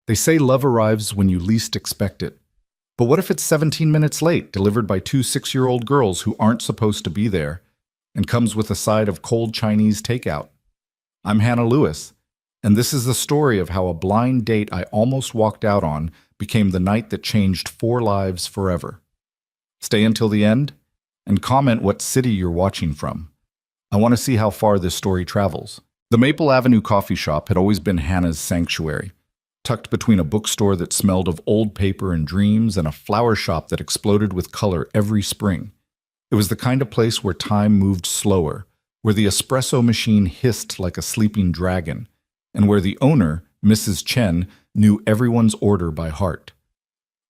They say love arrives when you least expect it. But what if it's 17 minutes late, delivered by two 6-year-old girls who aren't supposed to be there, and comes with a side of cold Chinese takeout? I'm Hannah Lewis, and this is the story of how a blind date I almost walked out on became the night that changed 4 lives forever. Stay until the end, and comment what city you're watching from. I want to see how far this story travels. The Maple Avenue coffee shop had always been Hannah's sanctuary, tucked between a bookstore that smelled of old paper and dreams and a flower shop that exploded with color every spring. It was the kind of place where time moved slower, where the espresso machine hissed like a sleeping dragon, and where the owner, Mrs. Chen, knew everyone's order by heart.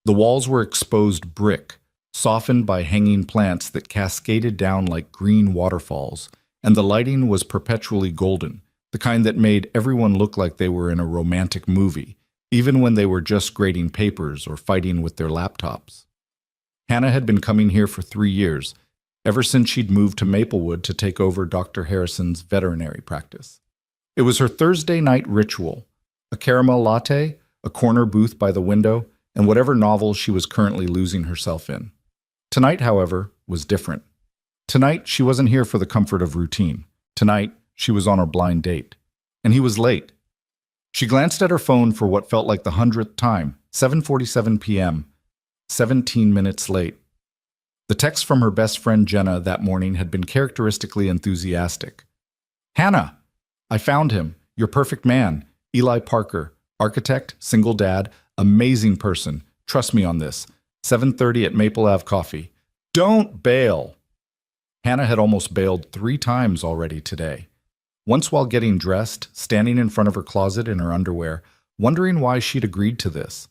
The walls were exposed brick, softened by hanging plants that cascaded down like green waterfalls, and the lighting was perpetually golden, the kind that made everyone look like they were in a romantic movie, even when they were just grading papers or fighting with their laptops. Hannah had been coming here for 3 years, ever since she'd moved to Maplewood to take over Dr. Harrison's veterinary practice. It was her Thursday night ritual: a caramel latte, a corner booth by the window, and whatever novel she was currently losing herself in. Tonight, however, was different. Tonight, she wasn't here for the comfort of routine. Tonight, she was on a blind date. And he was late. She glanced at her phone for what felt like the 100th time, 7:47 p.m., 17 minutes late. The text from her best friend Jenna that morning had been characteristically enthusiastic. "Hannah, I found him. Your perfect man. Eli Parker. Architect, single dad, amazing person. Trust me on this. 7:30 at Maple Ave Coffee. Don't bail." Hannah had almost bailed 3 times already today. Once while getting dressed, standing in front of her closet in her underwear, wondering why she'd agreed to this.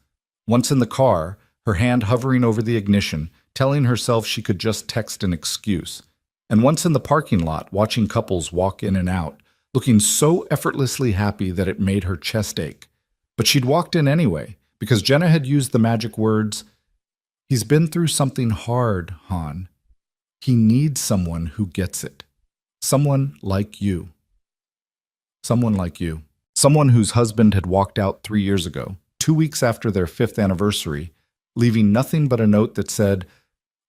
Once in the car, her hand hovering over the ignition, telling herself she could just text an excuse. And once in the parking lot, watching couples walk in and out, looking so effortlessly happy that it made her chest ache. But she'd walked in anyway, because Jenna had used the magic words, "He's been through something hard, Han. He needs someone who gets it. Someone like you." Someone like you. Someone whose husband had walked out 3 years ago, 2 weeks after their 5th anniversary, leaving nothing but a note that said,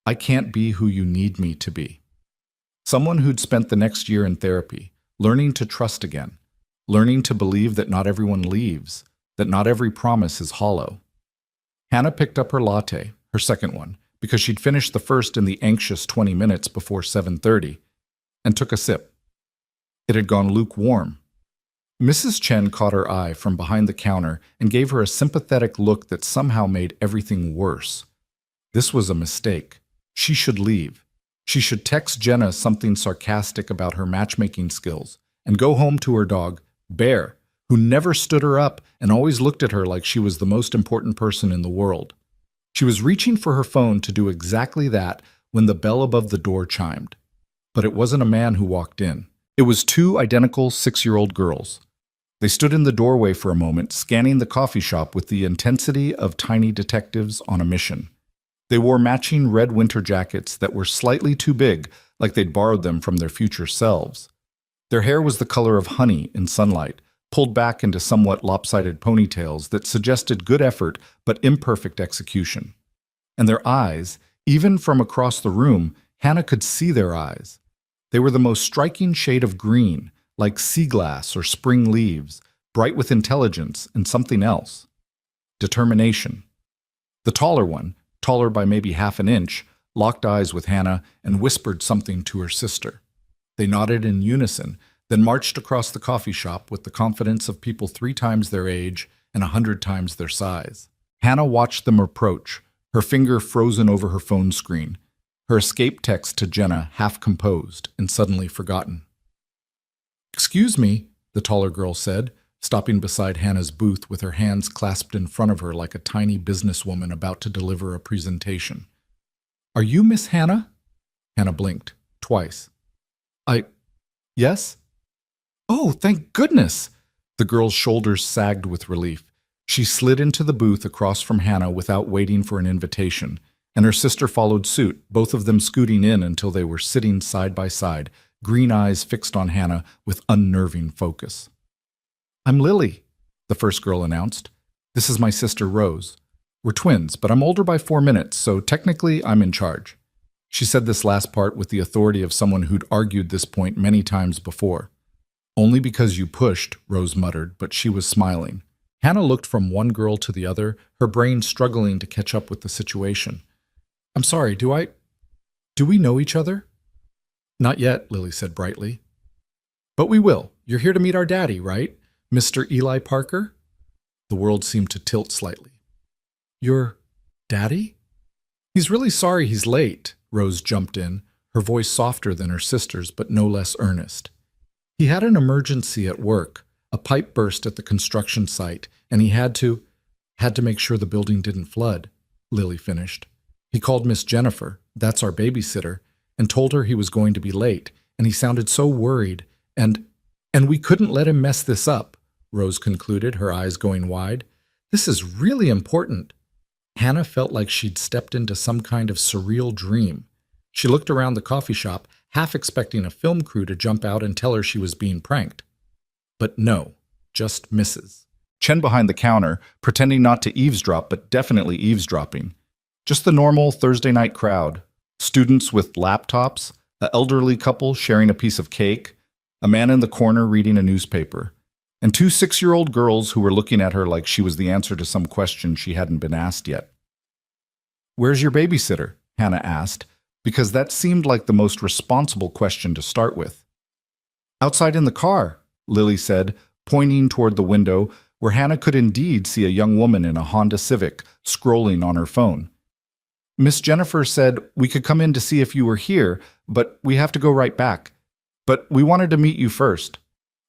"I can't be who you need me to be." Someone who'd spent the next year in therapy, learning to trust again, learning to believe that not everyone leaves, that not every promise is hollow. Hannah picked up her latte, her second one, because she'd finished the first in the anxious 20 minutes before 7:30, and took a sip. It had gone lukewarm. Mrs. Chen caught her eye from behind the counter and gave her a sympathetic look that somehow made everything worse. This was a mistake. She should leave. She should text Jenna something sarcastic about her matchmaking skills and go home to her dog, Bear, who never stood her up and always looked at her like she was the most important person in the world. She was reaching for her phone to do exactly that when the bell above the door chimed. But it wasn't a man who walked in. It was 2 identical 6-year-old girls. They stood in the doorway for a moment, scanning the coffee shop with the intensity of tiny detectives on a mission. They wore matching red winter jackets that were slightly too big, like they'd borrowed them from their future selves. Their hair was the color of honey in sunlight, pulled back into somewhat lopsided ponytails that suggested good effort but imperfect execution. And their eyes, even from across the room, Hannah could see their eyes. They were the most striking shade of green, like sea glass or spring leaves, bright with intelligence and something else. Determination. The taller one, taller by maybe half an inch, locked eyes with Hannah and whispered something to her sister. They nodded in unison, then marched across the coffee shop with the confidence of people 3 times their age and 100 times their size. Hannah watched them approach, her finger frozen over her phone screen, her escape text to Jenna half composed and suddenly forgotten. "Excuse me," the taller girl said, stopping beside Hannah's booth with her hands clasped in front of her like a tiny businesswoman about to deliver a presentation. "Are you Miss Hannah?" Hannah blinked, twice. Yes?" "Oh, thank goodness!" The girl's shoulders sagged with relief. She slid into the booth across from Hannah without waiting for an invitation, and her sister followed suit, both of them scooting in until they were sitting side by side, green eyes fixed on Hannah with unnerving focus. "I'm Lily," the first girl announced. This is my sister Rose. We're twins, but I'm older by 4 minutes, so technically I'm in charge. She said this last part with the authority of someone who'd argued this point many times before. Only because you pushed, Rose muttered, but she was smiling. Hannah looked from one girl to the other, her brain struggling to catch up with the situation. I'm sorry, do we know each other? Not yet, Lily said brightly. But we will. You're here to meet our daddy, right? Mr. Eli Parker? The world seemed to tilt slightly. Your daddy? He's really sorry he's late, Rose jumped in, her voice softer than her sister's but no less earnest. He had an emergency at work, a pipe burst at the construction site, and he had to make sure the building didn't flood, Lily finished. He called Miss Jennifer, that's our babysitter, and told her he was going to be late, and he sounded so worried, and we couldn't let him mess this up, Rose concluded, her eyes going wide. This is really important. Hannah felt like she'd stepped into some kind of surreal dream. She looked around the coffee shop, half expecting a film crew to jump out and tell her she was being pranked. But no, just Mrs. Chen behind the counter, pretending not to eavesdrop but definitely eavesdropping. Just the normal Thursday night crowd. Students with laptops, an elderly couple sharing a piece of cake, a man in the corner reading a newspaper, and 2 6-year-old girls who were looking at her like she was the answer to some question she hadn't been asked yet. Where's your babysitter? Hannah asked, because that seemed like the most responsible question to start with. Outside in the car, Lily said, pointing toward the window where Hannah could indeed see a young woman in a Honda Civic scrolling on her phone. Miss Jennifer said we could come in to see if you were here, but we have to go right back. But we wanted to meet you first.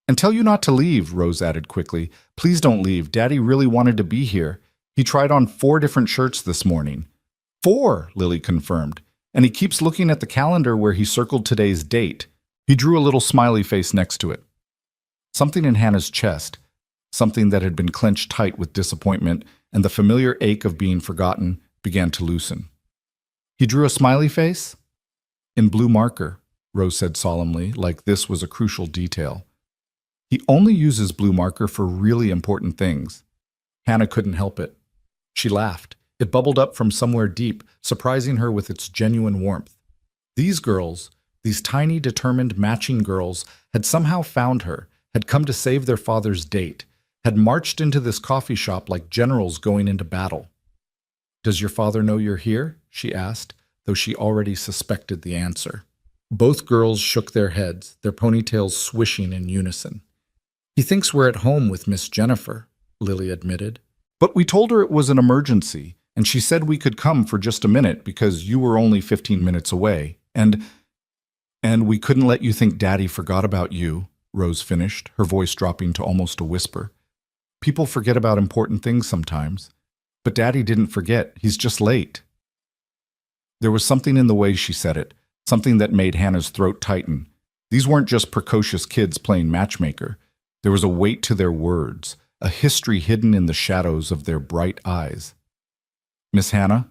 And tell you not to leave, Rose added quickly. Please don't leave. Daddy really wanted to be here. He tried on 4 different shirts this morning. 4, Lily confirmed. And he keeps looking at the calendar where he circled today's date. He drew a little smiley face next to it. Something in Hannah's chest, something that had been clenched tight with disappointment and the familiar ache of being forgotten, began to loosen. He drew a smiley face? In blue marker, Rose said solemnly, like this was a crucial detail. He only uses blue marker for really important things. Hannah couldn't help it. She laughed. It bubbled up from somewhere deep, surprising her with its genuine warmth. These girls, these tiny, determined, matching girls, had somehow found her, had come to save their father's date, had marched into this coffee shop like generals going into battle. Does your father know you're here? She asked, though she already suspected the answer. Both girls shook their heads, their ponytails swishing in unison. He thinks we're at home with Miss Jennifer, Lily admitted. But we told her it was an emergency, and she said we could come for just a minute because you were only 15 minutes away. And we couldn't let you think Daddy forgot about you, Rose finished, her voice dropping to almost a whisper. People forget about important things sometimes. But Daddy didn't forget. He's just late. There was something in the way she said it, something that made Hannah's throat tighten. These weren't just precocious kids playing matchmaker. There was a weight to their words, a history hidden in the shadows of their bright eyes. Miss Hannah?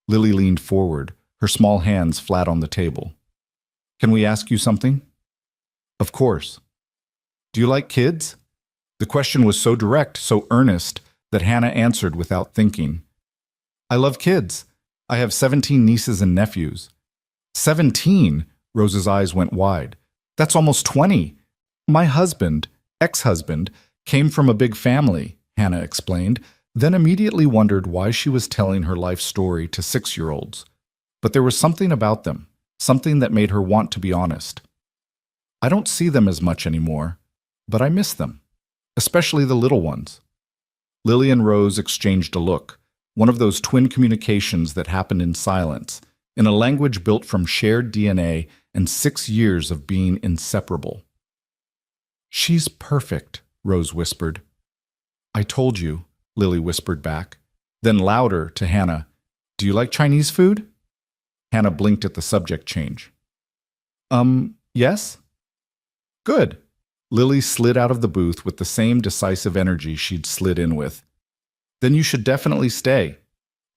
Lily leaned forward, her small hands flat on the table. Can we ask you something? Of course. Do you like kids? The question was so direct, so earnest, that Hannah answered without thinking. I love kids. I have 17 nieces and nephews. 17? Rose's eyes went wide. That's almost 20. My husband, ex-husband, came from a big family, Hannah explained, then immediately wondered why she was telling her life story to 6-year-olds. But there was something about them, something that made her want to be honest. I don't see them as much anymore, but I miss them, especially the little ones. Lily and Rose exchanged a look, one of those twin communications that happened in silence, in a language built from shared DNA and 6 years of being inseparable. She's perfect, Rose whispered. I told you, Lily whispered back. Then louder to Hannah, do you like Chinese food? Hannah blinked at the subject change. Yes? Good. Lily slid out of the booth with the same decisive energy she'd slid in with. Then you should definitely stay.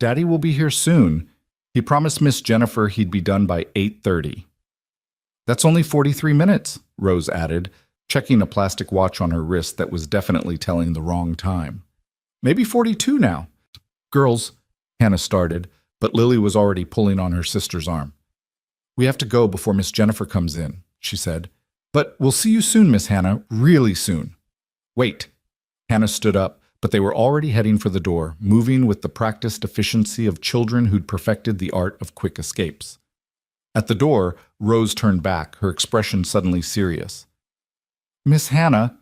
Daddy will be here soon. He promised Miss Jennifer he'd be done by 8:30. That's only 43 minutes, Rose added, checking a plastic watch on her wrist that was definitely telling the wrong time. Maybe 42 now. Girls, Hannah started, but Lily was already pulling on her sister's arm. We have to go before Miss Jennifer comes in, she said. But we'll see you soon, Miss Hannah, really soon. Wait. Hannah stood up, but they were already heading for the door, moving with the practiced efficiency of children who'd perfected the art of quick escapes. At the door, Rose turned back, her expression suddenly serious. Miss Hannah,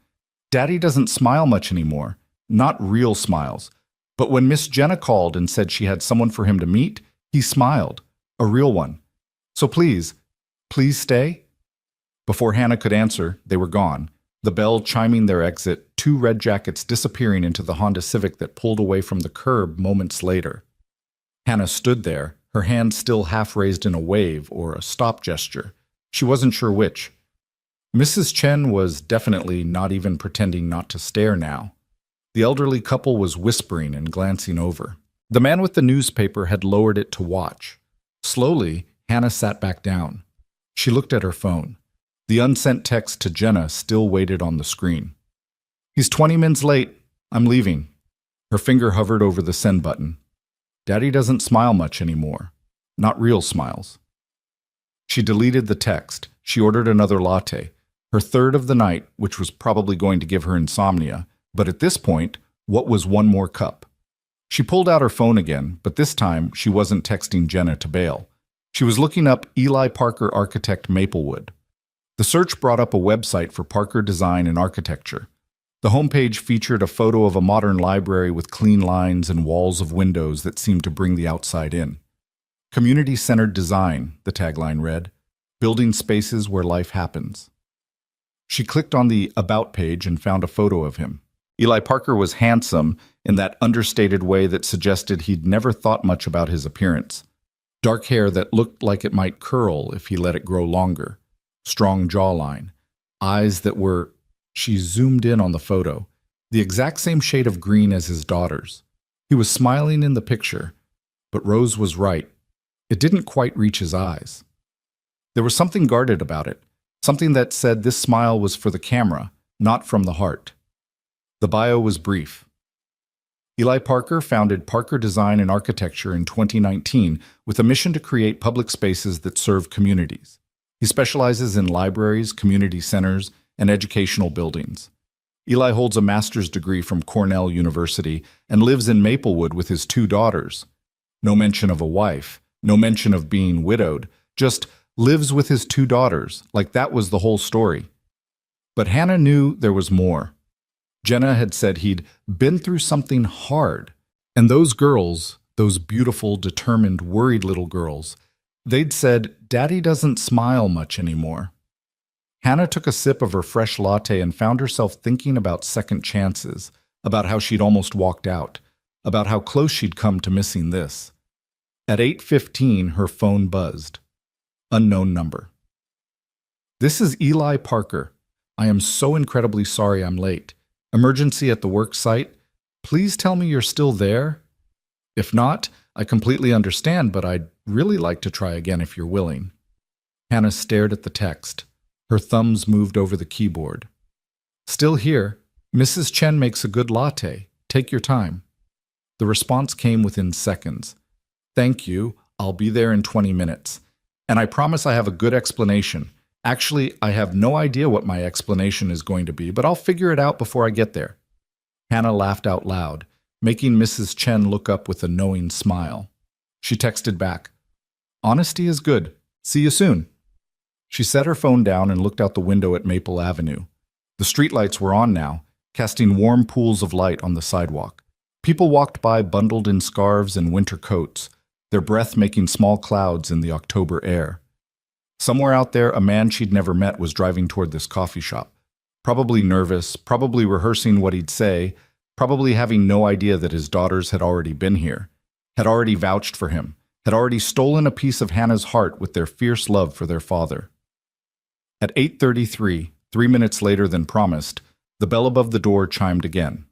Daddy doesn't smile much anymore. Not real smiles. But when Miss Jenna called and said she had someone for him to meet, he smiled. A real one. So please stay? Before Hannah could answer, they were gone, the bell chiming their exit, two red jackets disappearing into the Honda Civic that pulled away from the curb moments later. Hannah stood there, her hand still half raised in a wave or a stop gesture. She wasn't sure which. Mrs. Chen was definitely not even pretending not to stare now. The elderly couple was whispering and glancing over. The man with the newspaper had lowered it to watch. Slowly, Hannah sat back down. She looked at her phone. The unsent text to Jenna still waited on the screen. He's 20 minutes late. I'm leaving. Her finger hovered over the send button. Daddy doesn't smile much anymore. Not real smiles. She deleted the text. She ordered another latte, her third of the night, which was probably going to give her insomnia. But at this point, what was one more cup? She pulled out her phone again, but this time she wasn't texting Jenna to bail. She was looking up Eli Parker Architect Maplewood. The search brought up a website for Parker Design and Architecture. The homepage featured a photo of a modern library with clean lines and walls of windows that seemed to bring the outside in. Community-centered design, the tagline read, building spaces where life happens. She clicked on the About page and found a photo of him. Eli Parker was handsome in that understated way that suggested he'd never thought much about his appearance. Dark hair that looked like it might curl if he let it grow longer. Strong jawline. Eyes that were, she zoomed in on the photo, the exact same shade of green as his daughter's. He was smiling in the picture, but Rose was right. It didn't quite reach his eyes. There was something guarded about it, something that said this smile was for the camera, not from the heart. The bio was brief. Eli Parker founded Parker Design and Architecture in 2019 with a mission to create public spaces that serve communities. He specializes in libraries, community centers, and educational buildings. Eli holds a master's degree from Cornell University and lives in Maplewood with his two daughters. No mention of a wife, no mention of being widowed, just lives with his two daughters, like that was the whole story. But Hannah knew there was more. Jenna had said he'd been through something hard, and those girls, those beautiful, determined, worried little girls, they'd said, Daddy doesn't smile much anymore. Hannah took a sip of her fresh latte and found herself thinking about second chances, about how she'd almost walked out, about how close she'd come to missing this. At 8:15, her phone buzzed. Unknown number. This is Eli Parker. I am so incredibly sorry I'm late. Emergency at the work site. Please tell me you're still there. If not, I completely understand, but I'd really like to try again if you're willing. Hannah stared at the text. Her thumbs moved over the keyboard. Still here. Mrs. Chen makes a good latte. Take your time. The response came within seconds. Thank you. I'll be there in 20 minutes. And I promise I have a good explanation. Actually, I have no idea what my explanation is going to be, but I'll figure it out before I get there. Hannah laughed out loud, making Mrs. Chen look up with a knowing smile. She texted back, Honesty is good. See you soon. She set her phone down and looked out the window at Maple Avenue. The streetlights were on now, casting warm pools of light on the sidewalk. People walked by bundled in scarves and winter coats, their breath making small clouds in the October air. Somewhere out there, a man she'd never met was driving toward this coffee shop. Probably nervous, probably rehearsing what he'd say, probably having no idea that his daughters had already been here, had already vouched for him, had already stolen a piece of Hannah's heart with their fierce love for their father. At 8:33, 3 minutes later than promised, the bell above the door chimed again.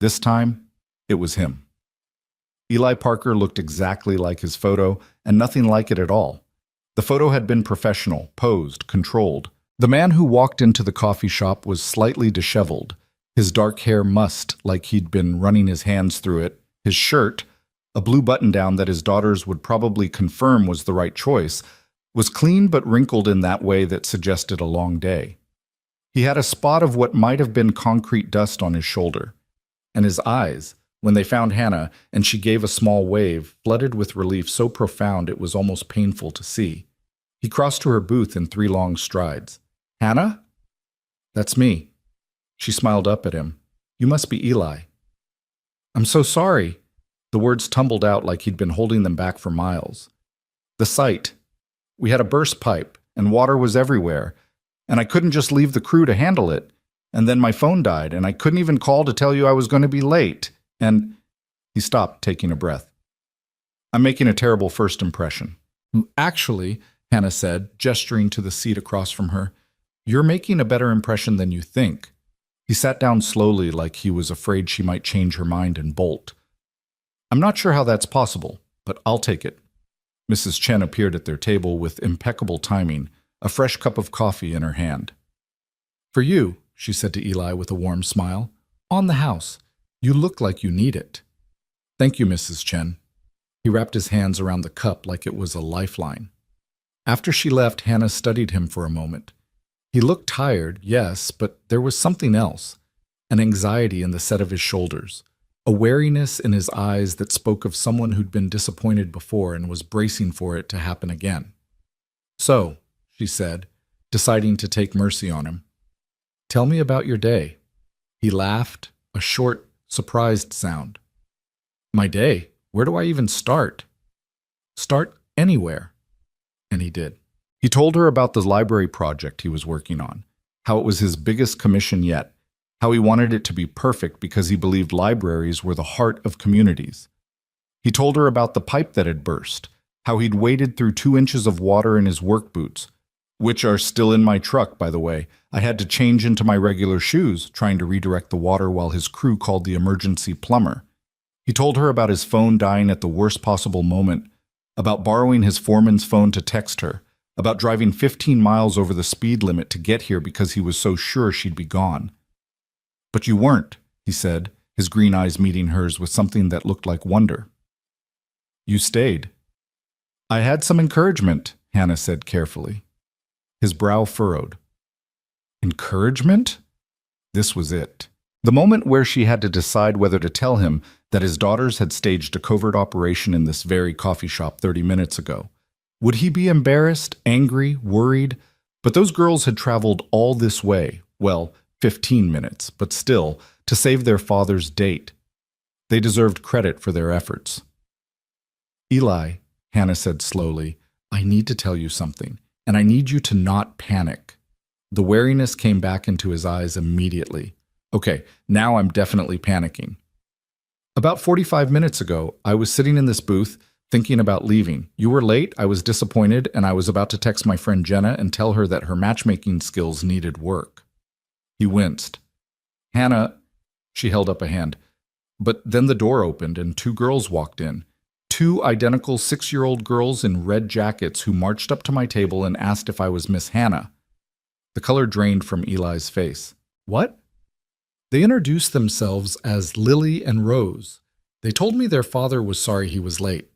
This time, it was him. Eli Parker looked exactly like his photo, and nothing like it at all. The photo had been professional, posed, controlled. The man who walked into the coffee shop was slightly disheveled, His dark hair mussed like he'd been running his hands through it. His shirt, a blue button-down that his daughters would probably confirm was the right choice, was clean but wrinkled in that way that suggested a long day. He had a spot of what might have been concrete dust on his shoulder, and his eyes, when they found Hannah and she gave a small wave, flooded with relief so profound it was almost painful to see. He crossed to her booth in 3 long strides. "Hannah?" "That's me." She smiled up at him. "You must be Eli." "I'm so sorry." The words tumbled out like he'd been holding them back for miles. "The sight. We had a burst pipe, and water was everywhere, and I couldn't just leave the crew to handle it. And then my phone died, and I couldn't even call to tell you I was going to be late. And—" He stopped, taking a breath. "I'm making a terrible first impression." "Actually," Hannah said, gesturing to the seat across from her, "you're making a better impression than you think." He sat down slowly like he was afraid she might change her mind and bolt. "I'm not sure how that's possible, but I'll take it." Mrs. Chen appeared at their table with impeccable timing, a fresh cup of coffee in her hand. "For you," she said to Eli with a warm smile. "On the house. You look like you need it." "Thank you, Mrs. Chen." He wrapped his hands around the cup like it was a lifeline. After she left, Hannah studied him for a moment. He looked tired, yes, but there was something else, an anxiety in the set of his shoulders, a wariness in his eyes that spoke of someone who'd been disappointed before and was bracing for it to happen again. "So," she said, deciding to take mercy on him, "tell me about your day." He laughed, a short, surprised sound. "My day? Where do I even start?" "Start anywhere." And he did. He told her about the library project he was working on, how it was his biggest commission yet, how he wanted it to be perfect because he believed libraries were the heart of communities. He told her about the pipe that had burst, how he'd waded through 2 inches of water in his work boots, which are still in my truck, by the way. I had to change into my regular shoes, trying to redirect the water while his crew called the emergency plumber. He told her about his phone dying at the worst possible moment, about borrowing his foreman's phone to text her, about driving 15 miles over the speed limit to get here because he was so sure she'd be gone. "But you weren't," he said, his green eyes meeting hers with something that looked like wonder. "You stayed." "I had some encouragement," Hannah said carefully. His brow furrowed. Encouragement? This was it. The moment where she had to decide whether to tell him that his daughters had staged a covert operation in this very coffee shop 30 minutes ago. Would he be embarrassed, angry, worried? But those girls had traveled all this way, well, 15 minutes, but still, to save their father's date. They deserved credit for their efforts. "Eli," Hannah said slowly, "I need to tell you something, and I need you to not panic." The wariness came back into his eyes immediately. "Okay, now I'm definitely panicking. About 45 minutes ago, I was sitting in this booth, thinking about leaving. You were late, I was disappointed, and I was about to text my friend Jenna and tell her that her matchmaking skills needed work." He winced. "Hannah," she held up a hand. But then the door opened and 2 girls walked in. 2 identical 6-year-old girls in red jackets who marched up to my table and asked if I was Miss Hannah. The color drained from Eli's face. "What?" "They introduced themselves as Lily and Rose. They told me their father was sorry he was late.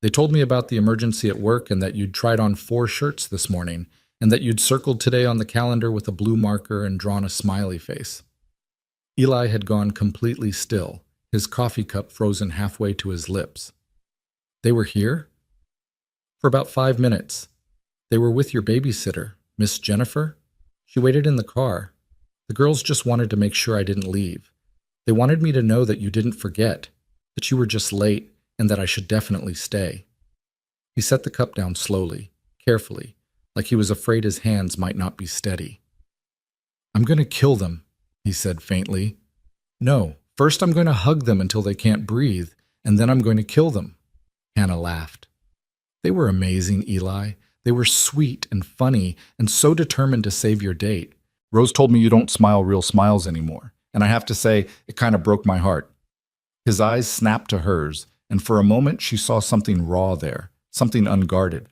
They told me about the emergency at work and that you'd tried on 4 shirts this morning, and that you'd circled today on the calendar with a blue marker and drawn a smiley face." Eli had gone completely still, his coffee cup frozen halfway to his lips. "They were here?" "For about 5 minutes. They were with your babysitter, Miss Jennifer. She waited in the car. The girls just wanted to make sure I didn't leave. They wanted me to know that you didn't forget, that you were just late, and that I should definitely stay." He set the cup down slowly, carefully, like he was afraid his hands might not be steady. "I'm going to kill them," he said faintly. "No, first I'm going to hug them until they can't breathe, and then I'm going to kill them." Hannah laughed. "They were amazing, Eli. They were sweet and funny and so determined to save your date. Rose told me you don't smile real smiles anymore, and I have to say, it kind of broke my heart." His eyes snapped to hers, and for a moment she saw something raw there, something unguarded.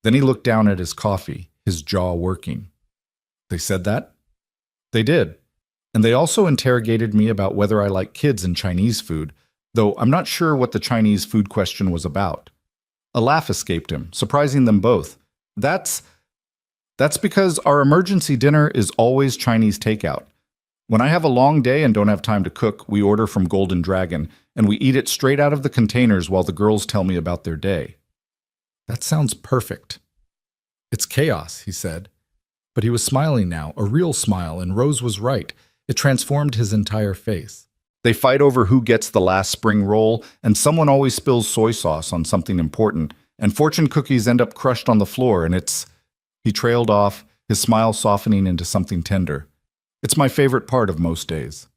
Then he looked down at his coffee, his jaw working. "They said that?" "They did. And they also interrogated me about whether I like kids and Chinese food, though I'm not sure what the Chinese food question was about. A laugh escaped him, surprising them both. That's that's because our emergency dinner is always Chinese takeout. When I have a long day and don't have time to cook, we order from Golden Dragon, and we eat it straight out of the containers while the girls tell me about their day. That sounds perfect. It's chaos, he said. But he was smiling now, a real smile, and Rose was right. It transformed his entire face. They fight over who gets the last spring roll, and someone always spills soy sauce on something important, and fortune cookies end up crushed on the floor, and it's... He trailed off, his smile softening into something tender. It's my favorite part of most days.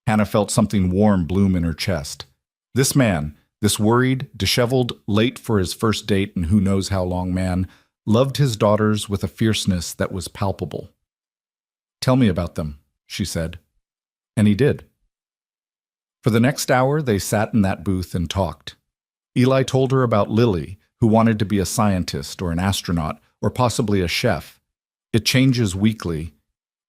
Hannah felt something warm bloom in her chest. This man, this worried, disheveled, late for his first date and who knows how long man, loved his daughters with a fierceness that was palpable. "Tell me about them," she said. And he did. For the next hour, they sat in that booth and talked. Eli told her about Lily, who wanted to be a scientist or an astronaut or possibly a chef. It changes weekly,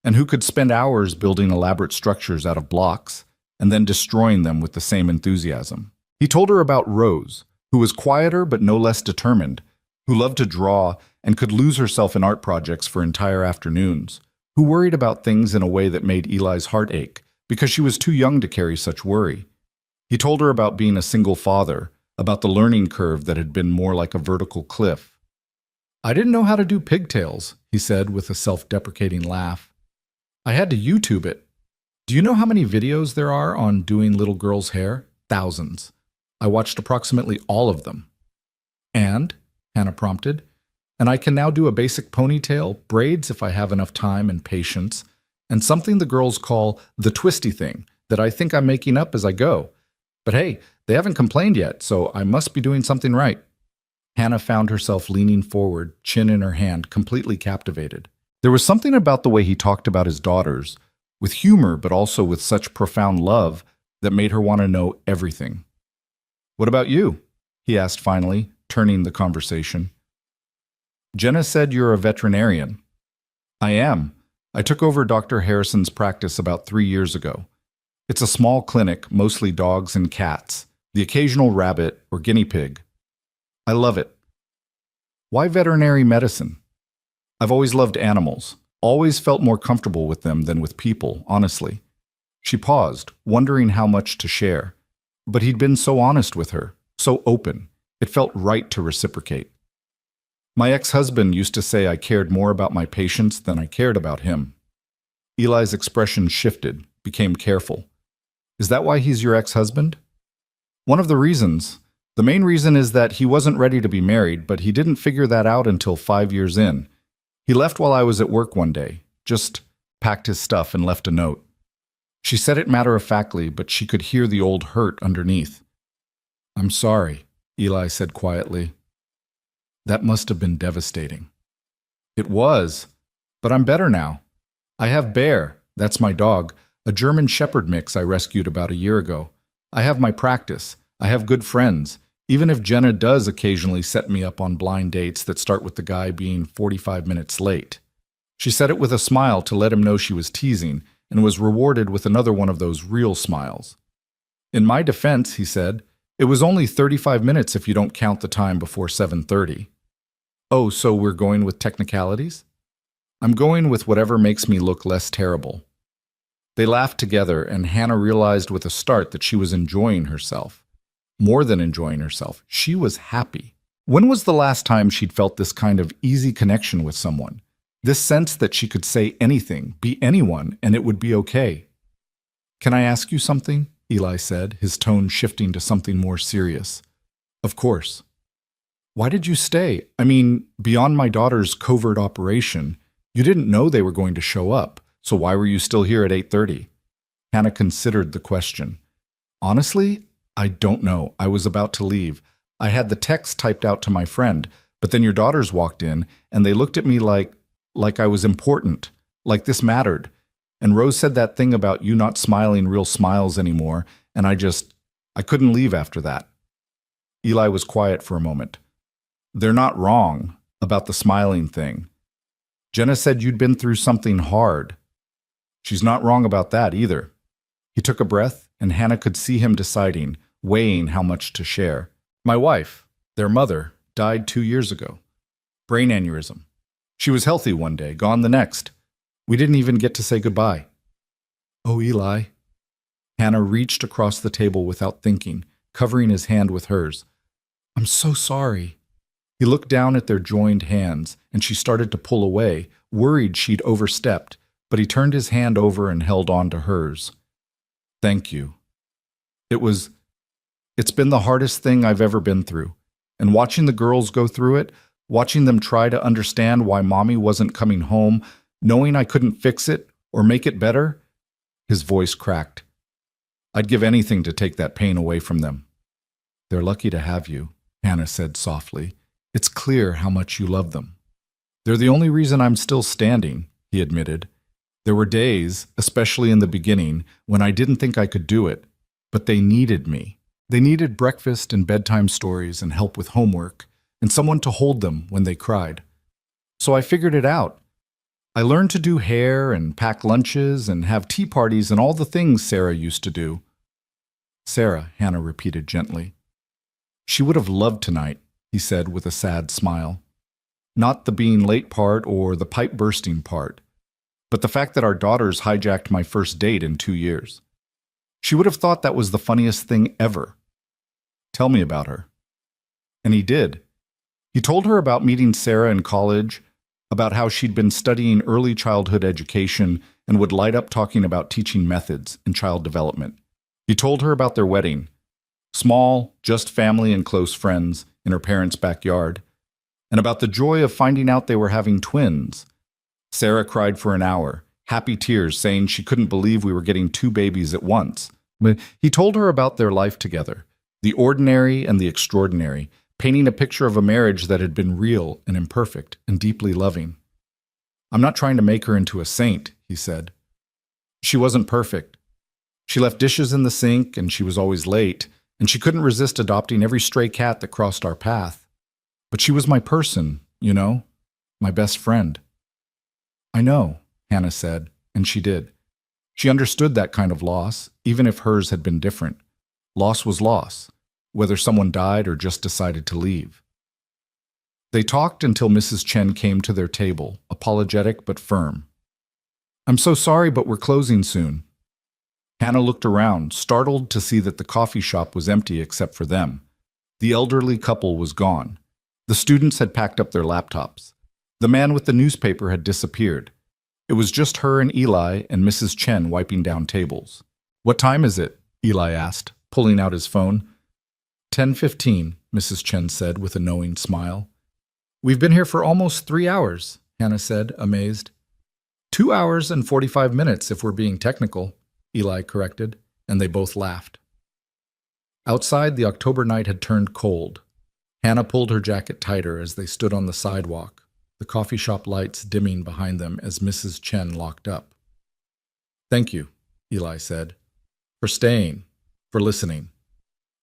and who could spend hours building elaborate structures out of blocks and then destroying them with the same enthusiasm. He told her about Rose, who was quieter but no less determined, who loved to draw and could lose herself in art projects for entire afternoons, who worried about things in a way that made Eli's heart ache because she was too young to carry such worry. He told her about being a single father, about the learning curve that had been more like a vertical cliff. "I didn't know how to do pigtails," he said with a self-deprecating laugh. "I had to YouTube it. Do you know how many videos there are on doing little girls' hair? Thousands. I watched approximately all of them." "And?" Hannah prompted. "And I can now do a basic ponytail, braids if I have enough time and patience, and something the girls call the twisty thing that I think I'm making up as I go. But hey, they haven't complained yet, so I must be doing something right." Hannah found herself leaning forward, chin in her hand, completely captivated. There was something about the way he talked about his daughters, with humor but also with such profound love, that made her want to know everything. "What about you?" he asked finally, turning the conversation. "Jenna said you're a veterinarian." "I am. I took over Dr. Harrison's practice about 3 years ago. It's a small clinic, mostly dogs and cats, the occasional rabbit or guinea pig. I love it." "Why veterinary medicine?" "I've always loved animals, always felt more comfortable with them than with people, honestly." She paused, wondering how much to share. But he'd been so honest with her, so open. It felt right to reciprocate. "My ex-husband used to say I cared more about my patients than I cared about him." Eli's expression shifted, became careful. "Is that why he's your ex-husband?" "One of the reasons. The main reason is that he wasn't ready to be married, but he didn't figure that out until 5 years in. He left while I was at work one day, just packed his stuff and left a note." She said it matter-of-factly, but she could hear the old hurt underneath. "I'm sorry," Eli said quietly. "That must have been devastating." "It was, but I'm better now. I have Bear, that's my dog, a German Shepherd mix I rescued about a year ago. I have my practice. I have good friends, even if Jenna does occasionally set me up on blind dates that start with the guy being 45 minutes late." She said it with a smile to let him know she was teasing, and was rewarded with another one of those real smiles. "In my defense," he said, "it was only 35 minutes if you don't count the time before 7:30. "Oh, so we're going with technicalities?" "I'm going with whatever makes me look less terrible." They laughed together, and Hannah realized with a start that she was enjoying herself. More than enjoying herself, she was happy. When was the last time she'd felt this kind of easy connection with someone? This sense that she could say anything, be anyone, and it would be okay. "Can I ask you something?" Eli said, his tone shifting to something more serious. "Of course." "Why did you stay? I mean, beyond my daughter's covert operation, you didn't know they were going to show up, so why were you still here at 8:30? Hannah considered the question. "Honestly, I don't know. I was about to leave. I had the text typed out to my friend, but then your daughters walked in, and they looked at me like I was important, like this mattered. And Rose said that thing about you not smiling real smiles anymore, and I couldn't leave after that." Eli was quiet for a moment. "They're not wrong about the smiling thing. Jenna said you'd been through something hard." She's not wrong about that either. He took a breath, and Hannah could see him deciding, weighing how much to share. My wife, their mother, died 2 years ago. Brain aneurysm. She was healthy one day, gone the next. We didn't even get to say goodbye. Oh, Eli. Hannah reached across the table without thinking, covering his hand with hers. I'm so sorry. He looked down at their joined hands, and she started to pull away, worried she'd overstepped, but he turned his hand over and held on to hers. Thank you. It's been the hardest thing I've ever been through. And watching the girls go through it, watching them try to understand why Mommy wasn't coming home, knowing I couldn't fix it or make it better, his voice cracked. I'd give anything to take that pain away from them. They're lucky to have you, Hannah said softly. It's clear how much you love them. They're the only reason I'm still standing, he admitted. There were days, especially in the beginning, when I didn't think I could do it, but they needed me. They needed breakfast and bedtime stories and help with homework, and someone to hold them when they cried. So I figured it out. I learned to do hair and pack lunches and have tea parties and all the things Sarah used to do. Sarah, Hannah repeated gently. She would have loved tonight, he said with a sad smile. Not the being late part or the pipe bursting part, but the fact that our daughters hijacked my first date in 2 years. She would have thought that was the funniest thing ever. Tell me about her. And he did. He told her about meeting Sarah in college, about how she'd been studying early childhood education and would light up talking about teaching methods in child development. He told her about their wedding, small, just family and close friends in her parents' backyard, and about the joy of finding out they were having twins. Sarah cried for an hour, happy tears, saying she couldn't believe we were getting 2 babies at once. But he told her about their life together, the ordinary and the extraordinary, painting a picture of a marriage that had been real and imperfect and deeply loving. I'm not trying to make her into a saint, he said. She wasn't perfect. She left dishes in the sink, and she was always late, and she couldn't resist adopting every stray cat that crossed our path. But she was my person, you know, my best friend. I know, Hannah said, and she did. She understood that kind of loss, even if hers had been different. Loss was loss, whether someone died or just decided to leave. They talked until Mrs. Chen came to their table, apologetic but firm. I'm so sorry, but we're closing soon. Hannah looked around, startled to see that the coffee shop was empty except for them. The elderly couple was gone. The students had packed up their laptops. The man with the newspaper had disappeared. It was just her and Eli and Mrs. Chen wiping down tables. What time is it? Eli asked, pulling out his phone. 10:15, Mrs. Chen said with a knowing smile. We've been here for almost 3 hours, Hannah said, amazed. 2 hours and 45 minutes if we're being technical, Eli corrected, and they both laughed. Outside, the October night had turned cold. Hannah pulled her jacket tighter as they stood on the sidewalk, the coffee shop lights dimming behind them as Mrs. Chen locked up. Thank you, Eli said, for staying, for listening,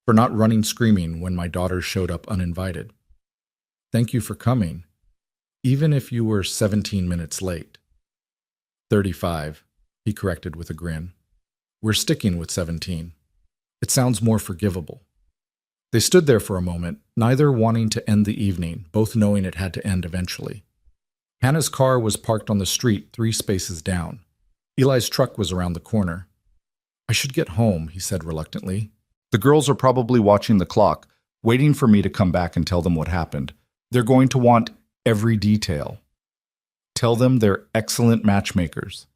for not running screaming when my daughters showed up uninvited. Thank you for coming, even if you were 17 minutes late. 35, he corrected with a grin. We're sticking with 17. It sounds more forgivable. They stood there for a moment, neither wanting to end the evening, both knowing it had to end eventually. Hannah's car was parked on the street 3 spaces down. Eli's truck was around the corner. I should get home, he said reluctantly. The girls are probably watching the clock, waiting for me to come back and tell them what happened. They're going to want every detail. Tell them they're excellent matchmakers.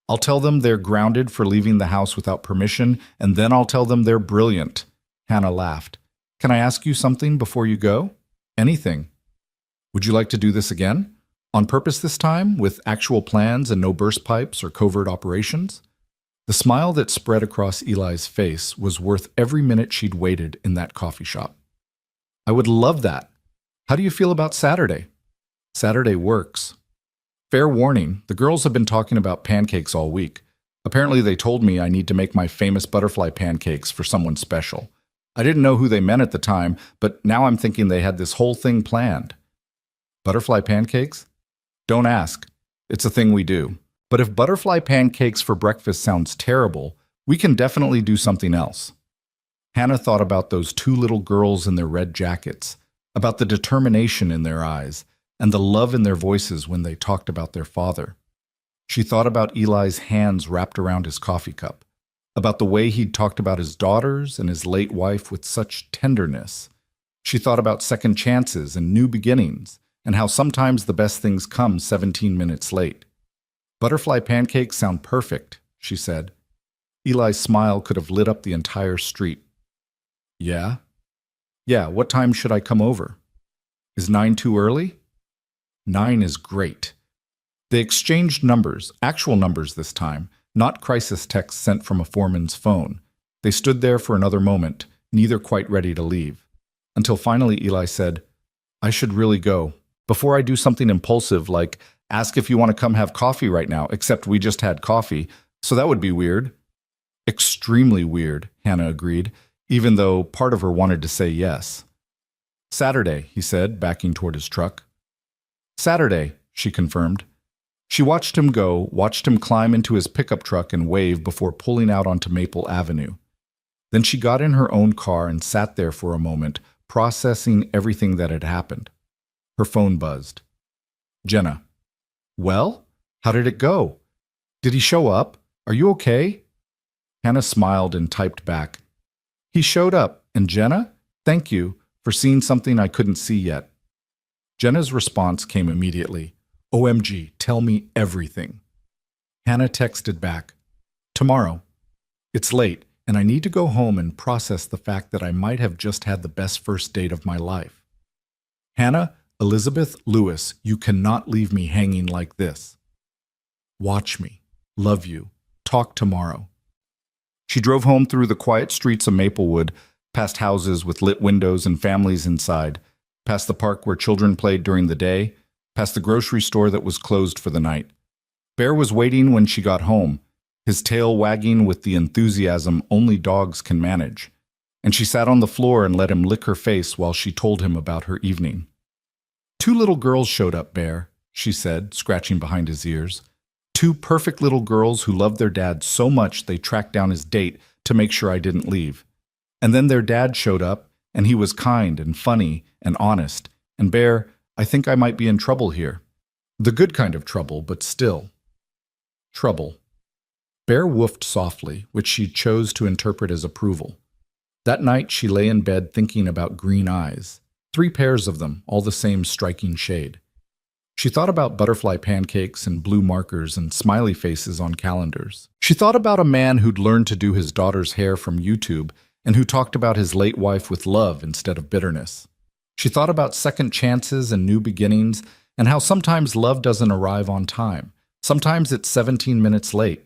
I'll tell them they're grounded for leaving the house without permission, and then I'll tell them they're brilliant. Hannah laughed. Can I ask you something before you go? Anything. Would you like to do this again? On purpose this time, with actual plans and no burst pipes or covert operations? The smile that spread across Eli's face was worth every minute she'd waited in that coffee shop. I would love that. How do you feel about Saturday? Saturday works. Fair warning, the girls have been talking about pancakes all week. Apparently they told me I need to make my famous butterfly pancakes for someone special. I didn't know who they meant at the time, but now I'm thinking they had this whole thing planned. Butterfly pancakes? Don't ask. It's a thing we do. But if butterfly pancakes for breakfast sounds terrible, we can definitely do something else. Hannah thought about those two little girls in their red jackets, about the determination in their eyes, and the love in their voices when they talked about their father. She thought about Eli's hands wrapped around his coffee cup, about the way he'd talked about his daughters and his late wife with such tenderness. She thought about second chances and new beginnings, and how sometimes the best things come 17 minutes late. Butterfly pancakes sound perfect, she said. Eli's smile could have lit up the entire street. Yeah? Yeah, what time should I come over? Is 9 too early? 9 is great. They exchanged numbers, actual numbers this time, not crisis texts sent from a foreman's phone. They stood there for another moment, neither quite ready to leave. Until finally Eli said, I should really go. Before I do something impulsive like ask if you want to come have coffee right now, except we just had coffee, so that would be weird. Extremely weird, Hannah agreed, even though part of her wanted to say yes. Saturday, he said, backing toward his truck. Saturday, she confirmed. She watched him go, watched him climb into his pickup truck and wave before pulling out onto Maple Avenue. Then she got in her own car and sat there for a moment, processing everything that had happened. Her phone buzzed. Jenna. Well? How did it go? Did he show up? Are you okay? Hannah smiled and typed back. He showed up, and Jenna, thank you for seeing something I couldn't see yet. Jenna's response came immediately. OMG, tell me everything. Hannah texted back. Tomorrow. It's late, and I need to go home and process the fact that I might have just had the best first date of my life. Hannah, Elizabeth Lewis, you cannot leave me hanging like this. Watch me. Love you. Talk tomorrow. She drove home through the quiet streets of Maplewood, past houses with lit windows and families inside, past the park where children played during the day, past the grocery store that was closed for the night. Bear was waiting when she got home, his tail wagging with the enthusiasm only dogs can manage, and she sat on the floor and let him lick her face while she told him about her evening. 2 little girls showed up, Bear, she said, scratching behind his ears. 2 perfect little girls who loved their dad so much they tracked down his date to make sure I didn't leave. And then their dad showed up, and he was kind and funny and honest. And Bear, I think I might be in trouble here. The good kind of trouble, but still. Trouble. Bear woofed softly, which she chose to interpret as approval. That night she lay in bed thinking about green eyes. 3 pairs of them, all the same striking shade. She thought about butterfly pancakes and blue markers and smiley faces on calendars. She thought about a man who'd learned to do his daughter's hair from YouTube and who talked about his late wife with love instead of bitterness. She thought about second chances and new beginnings and how sometimes love doesn't arrive on time. Sometimes it's 17 minutes late.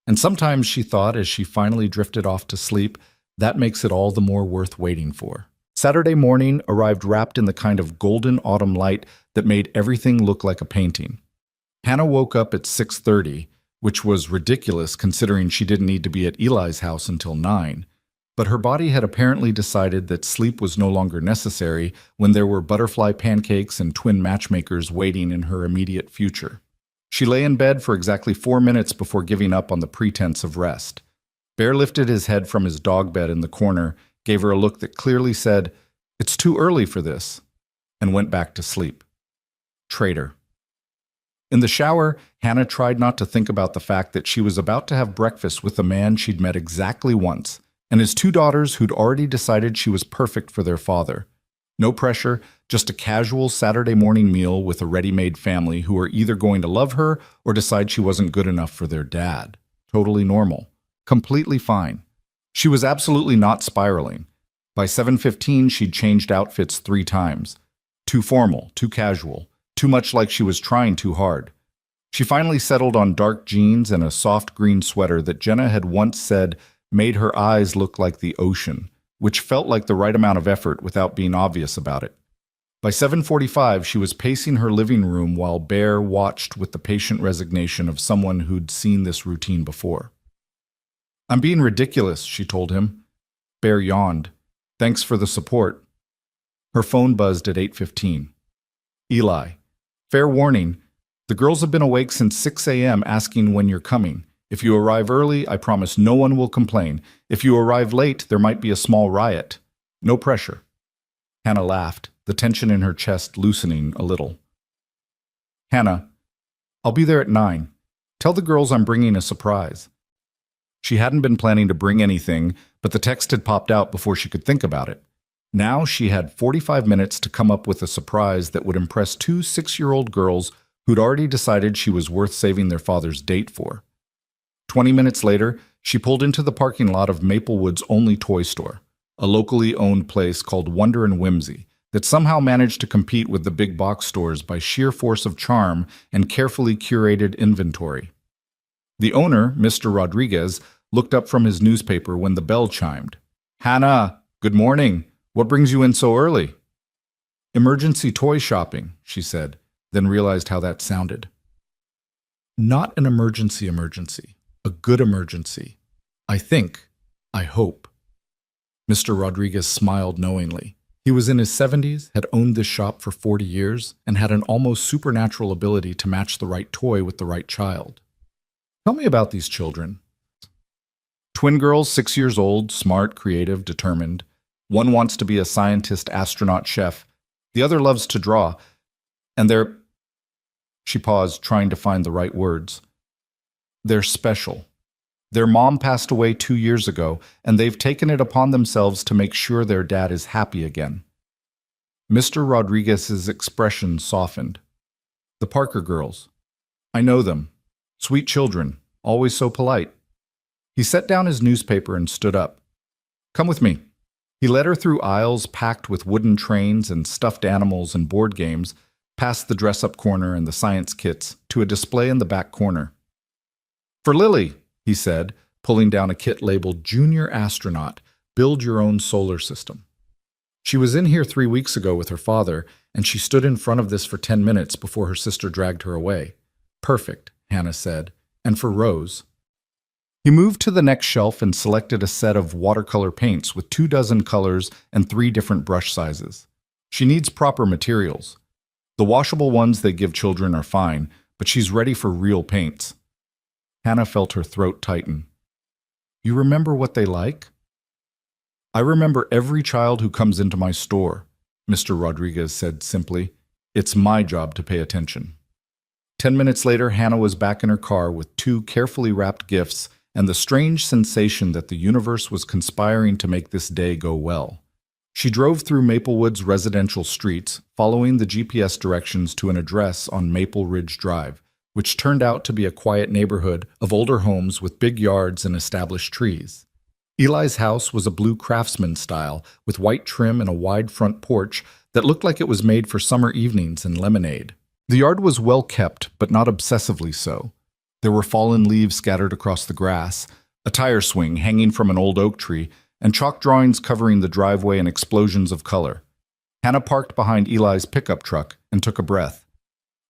And sometimes she thought, as she finally drifted off to sleep, that makes it all the more worth waiting for. Saturday morning arrived wrapped in the kind of golden autumn light that made everything look like a painting. Hannah woke up at 6:30, which was ridiculous considering she didn't need to be at Eli's house until 9. But her body had apparently decided that sleep was no longer necessary when there were butterfly pancakes and twin matchmakers waiting in her immediate future. She lay in bed for exactly 4 minutes before giving up on the pretense of rest. Bear lifted his head from his dog bed in the corner, gave her a look that clearly said, "It's too early for this," and went back to sleep. Traitor. In the shower, Hannah tried not to think about the fact that she was about to have breakfast with a man she'd met exactly once, and his 2 daughters who'd already decided she was perfect for their father. No pressure, just a casual Saturday morning meal with a ready-made family who were either going to love her or decide she wasn't good enough for their dad. Totally normal. Completely fine. She was absolutely not spiraling. By 7:15, she'd changed outfits 3 times. Too formal, too casual, too much like she was trying too hard. She finally settled on dark jeans and a soft green sweater that Jenna had once said made her eyes look like the ocean, which felt like the right amount of effort without being obvious about it. By 7:45, she was pacing her living room while Bear watched with the patient resignation of someone who'd seen this routine before. "I'm being ridiculous," she told him. Bear yawned. "Thanks for the support." Her phone buzzed at 8:15. Eli. "Fair warning, The girls have been awake since 6 a.m. asking when you're coming. If you arrive early, I promise no one will complain. If you arrive late, there might be a small riot. No pressure." Hannah laughed, the tension in her chest loosening a little. "Hannah, I'll be there at 9. Tell the girls I'm bringing a surprise." She hadn't been planning to bring anything, but the text had popped out before she could think about it. Now she had 45 minutes to come up with a surprise that would impress two 6-year-old girls who'd already decided she was worth saving their father's date for. 20 minutes later, she pulled into the parking lot of Maplewood's only toy store, a locally owned place called Wonder and Whimsy that somehow managed to compete with the big box stores by sheer force of charm and carefully curated inventory. The owner, Mr. Rodriguez, looked up from his newspaper when the bell chimed. "Hannah, good morning. What brings you in so early?" "Emergency toy shopping," she said, then realized how that sounded. Not an emergency, a good emergency. I think, I hope. Mr. Rodriguez smiled knowingly. He was in his 70s, had owned this shop for 40 years, and had an almost supernatural ability to match the right toy with the right child. "Tell me about these children." Twin girls, 6 years old, smart, creative, determined. One wants to be a scientist, astronaut, chef. The other loves to draw. And they're... She paused, trying to find the right words. "They're special. Their mom passed away 2 years ago, and they've taken it upon themselves to make sure their dad is happy again." Mr. Rodriguez's expression softened. "The Parker girls. I know them. Sweet children, always so polite." He set down his newspaper and stood up. "Come with me." He led her through aisles packed with wooden trains and stuffed animals and board games, past the dress-up corner and the science kits, to a display in the back corner. "For Lily," he said, pulling down a kit labeled Junior Astronaut, Build Your Own Solar System. She was in here 3 weeks ago with her father, and she stood in front of this for 10 minutes before her sister dragged her away. "Perfect," Hannah said, "and for Rose." He moved to the next shelf and selected a set of watercolor paints with 24 colors and 3 different brush sizes. She needs proper materials. The washable ones they give children are fine, but she's ready for real paints. Hannah felt her throat tighten. "You remember what they like?" "I remember every child who comes into my store," Mr. Rodriguez said simply. "It's my job to pay attention." 10 minutes later, Hannah was back in her car with 2 carefully wrapped gifts and the strange sensation that the universe was conspiring to make this day go well. She drove through Maplewood's residential streets, following the GPS directions to an address on Maple Ridge Drive, which turned out to be a quiet neighborhood of older homes with big yards and established trees. Eli's house was a blue craftsman style, with white trim and a wide front porch that looked like it was made for summer evenings and lemonade. The yard was well kept, but not obsessively so. There were fallen leaves scattered across the grass, a tire swing hanging from an old oak tree, and chalk drawings covering the driveway and explosions of color. Hannah parked behind Eli's pickup truck and took a breath.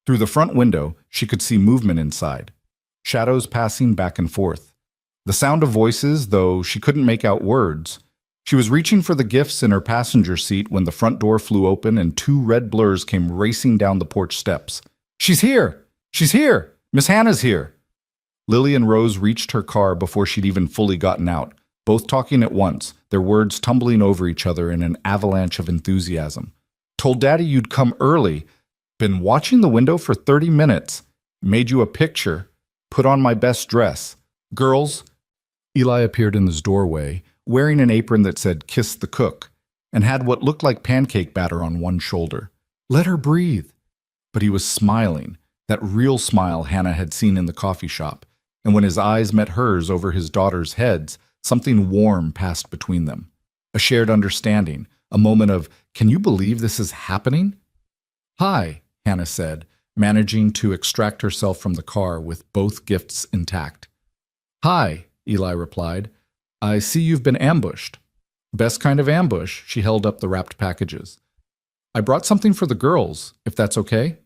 Through the front window, she could see movement inside, shadows passing back and forth. The sound of voices, though she couldn't make out words. She was reaching for the gifts in her passenger seat when the front door flew open and 2 red blurs came racing down the porch steps. "She's here! She's here! Miss Hannah's here!" Lily and Rose reached her car before she'd even fully gotten out, both talking at once, their words tumbling over each other in an avalanche of enthusiasm. "Told Daddy you'd come early. Been watching the window for 30 minutes. Made you a picture. Put on my best dress. Girls." Eli appeared in his doorway, wearing an apron that said "Kiss the Cook," and had what looked like pancake batter on one shoulder. Let her breathe. But he was smiling, that real smile Hannah had seen in the coffee shop, and when his eyes met hers over his daughters' heads, something warm passed between them. A shared understanding, a moment of, "Can you believe this is happening?" "Hi," Hannah said, managing to extract herself from the car with both gifts intact. "Hi," Eli replied. "I see you've been ambushed." "Best kind of ambush," she held up the wrapped packages. "I brought something for the girls, if that's okay."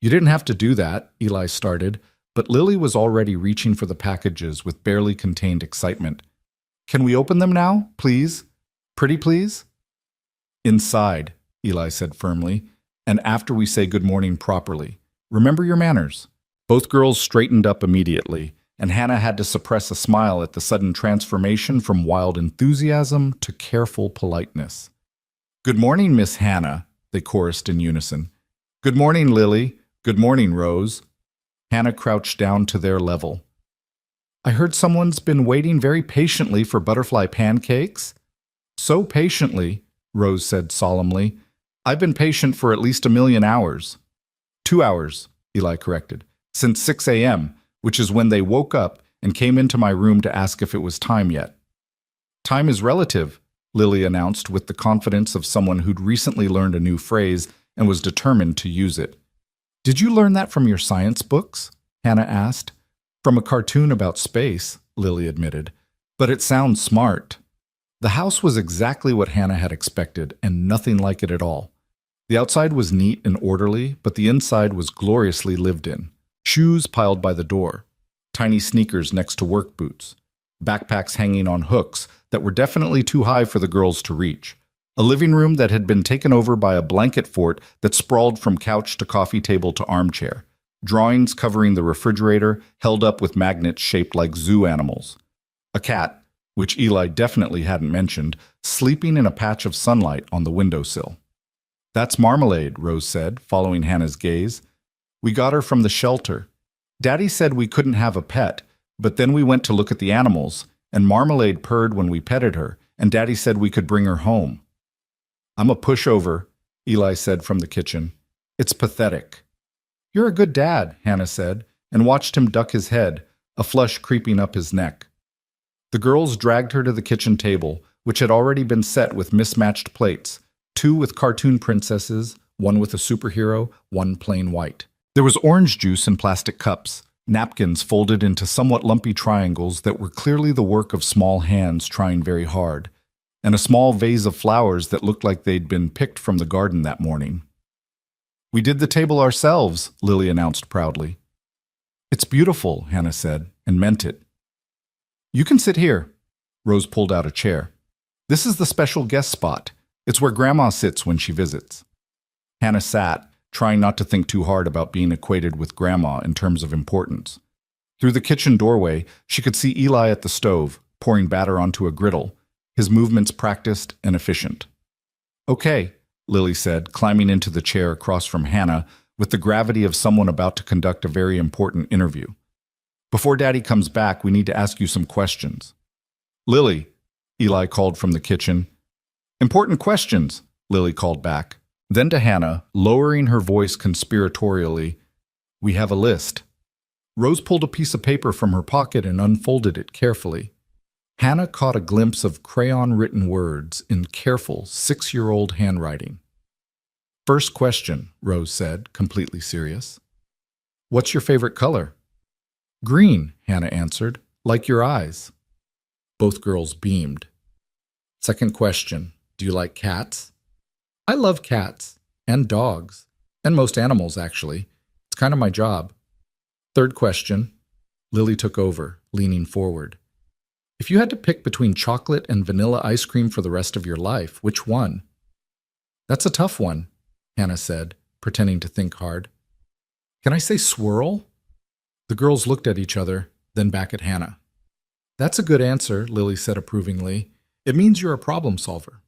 "You didn't have to do that," Eli started, but Lily was already reaching for the packages with barely contained excitement. "Can we open them now, please? Pretty please?" "Inside," Eli said firmly, "and after we say good morning properly. Remember your manners. Both girls straightened up immediately, and Hannah had to suppress a smile at the sudden transformation from wild enthusiasm to careful politeness. "Good morning, Miss Hannah," they chorused in unison. "Good morning, Lily. Good morning, Rose." Hannah crouched down to their level. "I heard someone's been waiting very patiently for butterfly pancakes?" "So patiently," Rose said solemnly. "I've been patient for at least 1,000,000 hours." 2 hours, Eli corrected, "since 6 a.m., which is when they woke up and came into my room to ask if it was time yet." "Time is relative," Lily announced with the confidence of someone who'd recently learned a new phrase and was determined to use it. "Did you learn that from your science books?" Hannah asked. "From a cartoon about space," Lily admitted. "But it sounds smart." The house was exactly what Hannah had expected, and nothing like it at all. The outside was neat and orderly, but the inside was gloriously lived in. Shoes piled by the door, tiny sneakers next to work boots, backpacks hanging on hooks that were definitely too high for the girls to reach, a living room that had been taken over by a blanket fort that sprawled from couch to coffee table to armchair, drawings covering the refrigerator held up with magnets shaped like zoo animals, a cat, which Eli definitely hadn't mentioned, sleeping in a patch of sunlight on the windowsill. "That's Marmalade," Rose said, following Hannah's gaze. "We got her from the shelter. Daddy said we couldn't have a pet, but then we went to look at the animals, and Marmalade purred when we petted her, and Daddy said we could bring her home." "I'm a pushover," Eli said from the kitchen. "It's pathetic." "You're a good dad," Hannah said, and watched him duck his head, a flush creeping up his neck. The girls dragged her to the kitchen table, which had already been set with mismatched plates, 2 with cartoon princesses, 1 with a superhero, 1 plain white. There was orange juice in plastic cups, napkins folded into somewhat lumpy triangles that were clearly the work of small hands trying very hard, and a small vase of flowers that looked like they'd been picked from the garden that morning. "We did the table ourselves," Lily announced proudly. "It's beautiful," Hannah said, and meant it. "You can sit here." Rose pulled out a chair. "This is the special guest spot. It's where Grandma sits when she visits." Hannah sat, trying not to think too hard about being equated with Grandma in terms of importance. Through the kitchen doorway, she could see Eli at the stove, pouring batter onto a griddle, his movements practiced and efficient. "Okay," Lily said, climbing into the chair across from Hannah with the gravity of someone about to conduct a very important interview. "Before Daddy comes back, we need to ask you some questions." "Lily," Eli called from the kitchen. "Important questions," Lily called back. Then to Hannah, lowering her voice conspiratorially, "We have a list." Rose pulled a piece of paper from her pocket and unfolded it carefully. Hannah caught a glimpse of crayon-written words in careful 6-year-old handwriting. "First question," Rose said, completely serious. "What's your favorite color?" "Green," Hannah answered, "like your eyes." Both girls beamed. "Second question, do you like cats?" "I love cats, and dogs, and most animals, actually. It's kind of my job." "Third question," Lily took over, leaning forward. "If you had to pick between chocolate and vanilla ice cream for the rest of your life, which one?" "That's a tough one," Hannah said, pretending to think hard. "Can I say swirl?" The girls looked at each other, then back at Hannah. "That's a good answer," Lily said approvingly. "It means you're a problem solver."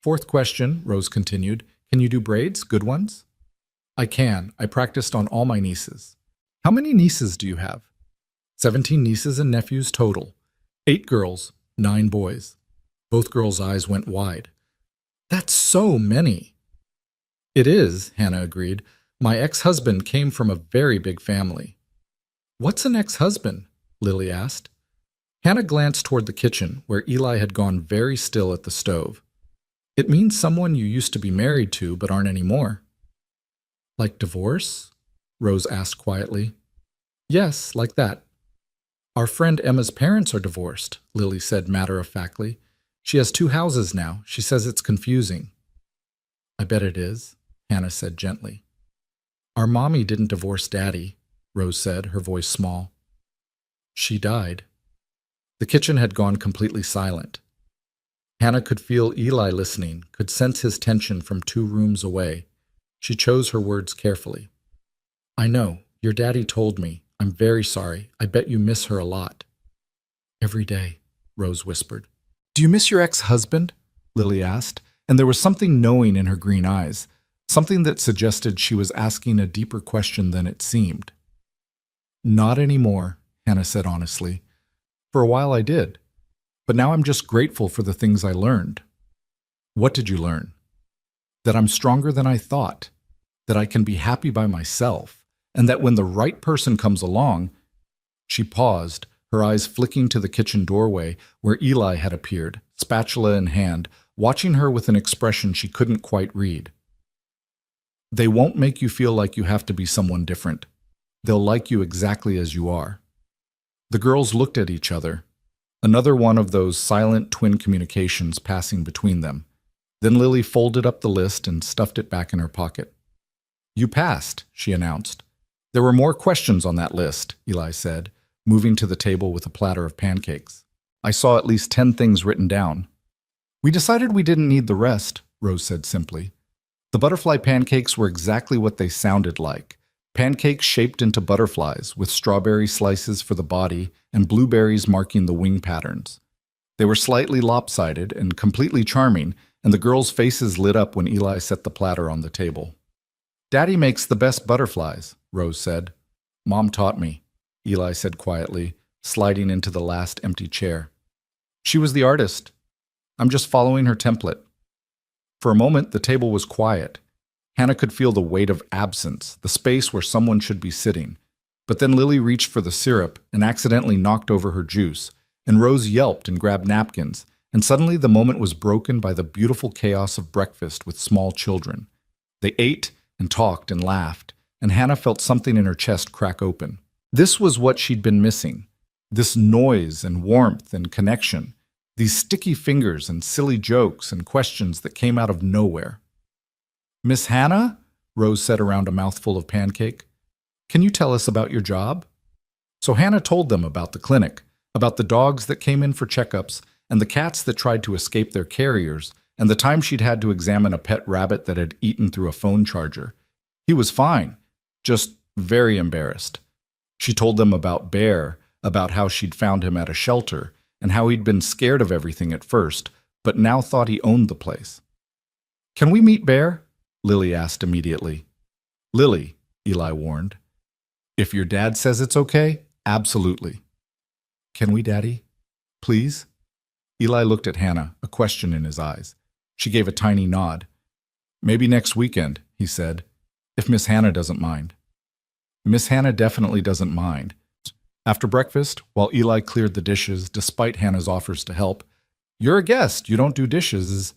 "Fourth question," Rose continued, "can you do braids, good ones?" "I can. I practiced on all my nieces." "How many nieces do you have?" 17 nieces and nephews total. 8 girls, 9 boys. Both girls' eyes went wide. "That's so many." "It is," Hannah agreed. "My ex-husband came from a very big family." "What's an ex-husband?" Lily asked. Hannah glanced toward the kitchen, where Eli had gone very still at the stove. "It means someone you used to be married to but aren't anymore." "Like divorce?" Rose asked quietly. "Yes, like that." "Our friend Emma's parents are divorced," Lily said matter-of-factly. "She has 2 houses now. She says it's confusing." "I bet it is," Hannah said gently. "Our mommy didn't divorce Daddy," Rose said, her voice small. "She died." The kitchen had gone completely silent. Hannah could feel Eli listening, could sense his tension from 2 rooms away. She chose her words carefully. I know. Your daddy told me. I'm very sorry. I bet you miss her a lot. Every day, Rose whispered. Do you miss your ex-husband? Lily asked, and there was something knowing in her green eyes, something that suggested she was asking a deeper question than it seemed. Not anymore, Hannah said honestly. For a while I did, but now I'm just grateful for the things I learned. What did you learn? That I'm stronger than I thought, that I can be happy by myself, and that when the right person comes along. She paused, her eyes flicking to the kitchen doorway where Eli had appeared, spatula in hand, watching her with an expression she couldn't quite read. They won't make you feel like you have to be someone different. They'll like you exactly as you are. The girls looked at each other, another one of those silent twin communications passing between them. Then Lily folded up the list and stuffed it back in her pocket. You passed, she announced. There were more questions on that list, Eli said, moving to the table with a platter of pancakes. I saw at least 10 things written down. We decided we didn't need the rest, Rose said simply. The butterfly pancakes were exactly what they sounded like. Pancakes shaped into butterflies, with strawberry slices for the body and blueberries marking the wing patterns. They were slightly lopsided and completely charming, and the girls' faces lit up when Eli set the platter on the table. Daddy makes the best butterflies, Rose said. Mom taught me, Eli said quietly, sliding into the last empty chair. She was the artist. I'm just following her template. For a moment, the table was quiet. Hannah could feel the weight of absence, the space where someone should be sitting. But then Lily reached for the syrup and accidentally knocked over her juice, and Rose yelped and grabbed napkins, and suddenly the moment was broken by the beautiful chaos of breakfast with small children. They ate and talked and laughed, and Hannah felt something in her chest crack open. This was what she'd been missing. This noise and warmth and connection. These sticky fingers and silly jokes and questions that came out of nowhere. Miss Hannah, Rose said around a mouthful of pancake, can you tell us about your job? So Hannah told them about the clinic, about the dogs that came in for checkups, and the cats that tried to escape their carriers, and the time she'd had to examine a pet rabbit that had eaten through a phone charger. He was fine, just very embarrassed. She told them about Bear, about how she'd found him at a shelter, and how he'd been scared of everything at first, but now thought he owned the place. Can we meet Bear? Lily asked immediately. Lily, Eli warned. If your dad says it's okay, absolutely. Can we, Daddy? Please? Eli looked at Hannah, a question in his eyes. She gave a tiny nod. Maybe next weekend, he said, if Miss Hannah doesn't mind. Miss Hannah definitely doesn't mind. After breakfast, while Eli cleared the dishes, despite Hannah's offers to help, you're a guest, you don't do dishes,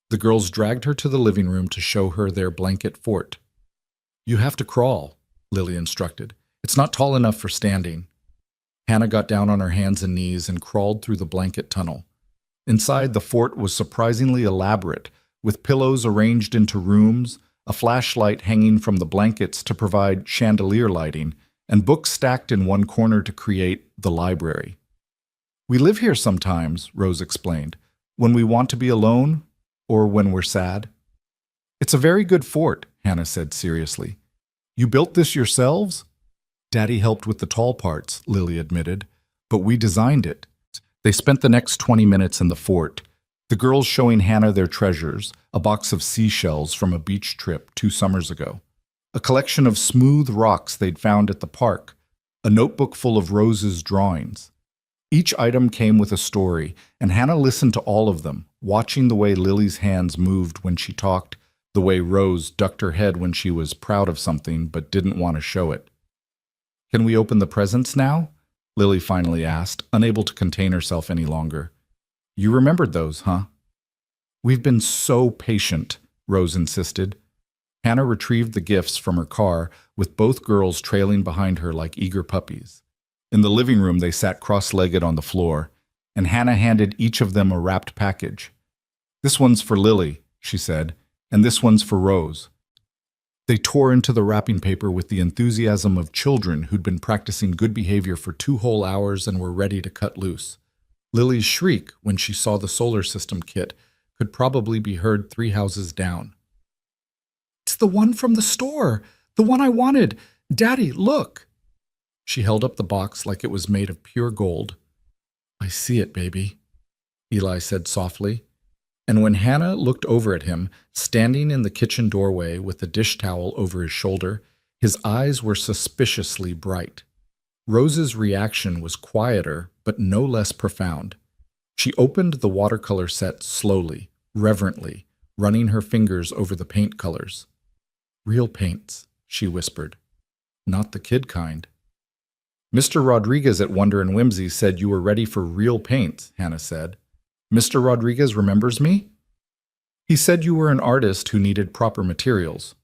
the girls dragged her to the living room to show her their blanket fort. You have to crawl, Lily instructed. It's not tall enough for standing. Hannah got down on her hands and knees and crawled through the blanket tunnel. Inside, the fort was surprisingly elaborate, with pillows arranged into rooms, a flashlight hanging from the blankets to provide chandelier lighting, and books stacked in one corner to create the library. We live here sometimes, Rose explained, when we want to be alone or when we're sad. It's a very good fort, Hannah said seriously. You built this yourselves? Daddy helped with the tall parts, Lily admitted, but we designed it. They spent the next 20 minutes in the fort, the girls showing Hannah their treasures, a box of seashells from a beach trip 2 summers ago, a collection of smooth rocks they'd found at the park, a notebook full of Rose's drawings. Each item came with a story, and Hannah listened to all of them, watching the way Lily's hands moved when she talked, the way Rose ducked her head when she was proud of something but didn't want to show it. Can we open the presents now? Lily finally asked, unable to contain herself any longer. You remembered those, huh? We've been so patient, Rose insisted. Hannah retrieved the gifts from her car, with both girls trailing behind her like eager puppies. In the living room, they sat cross-legged on the floor, and Hannah handed each of them a wrapped package. This one's for Lily, she said, and this one's for Rose. They tore into the wrapping paper with the enthusiasm of children who'd been practicing good behavior for 2 whole hours and were ready to cut loose. Lily's shriek when she saw the solar system kit could probably be heard 3 houses down. It's the one from the store, the one I wanted. Daddy, look! She held up the box like it was made of pure gold. I see it, baby, Eli said softly. And when Hannah looked over at him, standing in the kitchen doorway with the dish towel over his shoulder, his eyes were suspiciously bright. Rose's reaction was quieter, but no less profound. She opened the watercolor set slowly, reverently, running her fingers over the paint colors. Real paints, she whispered. Not the kid kind. Mr. Rodriguez at Wonder and Whimsy said you were ready for real paints, Hannah said. Mr. Rodriguez remembers me? He said you were an artist who needed proper materials.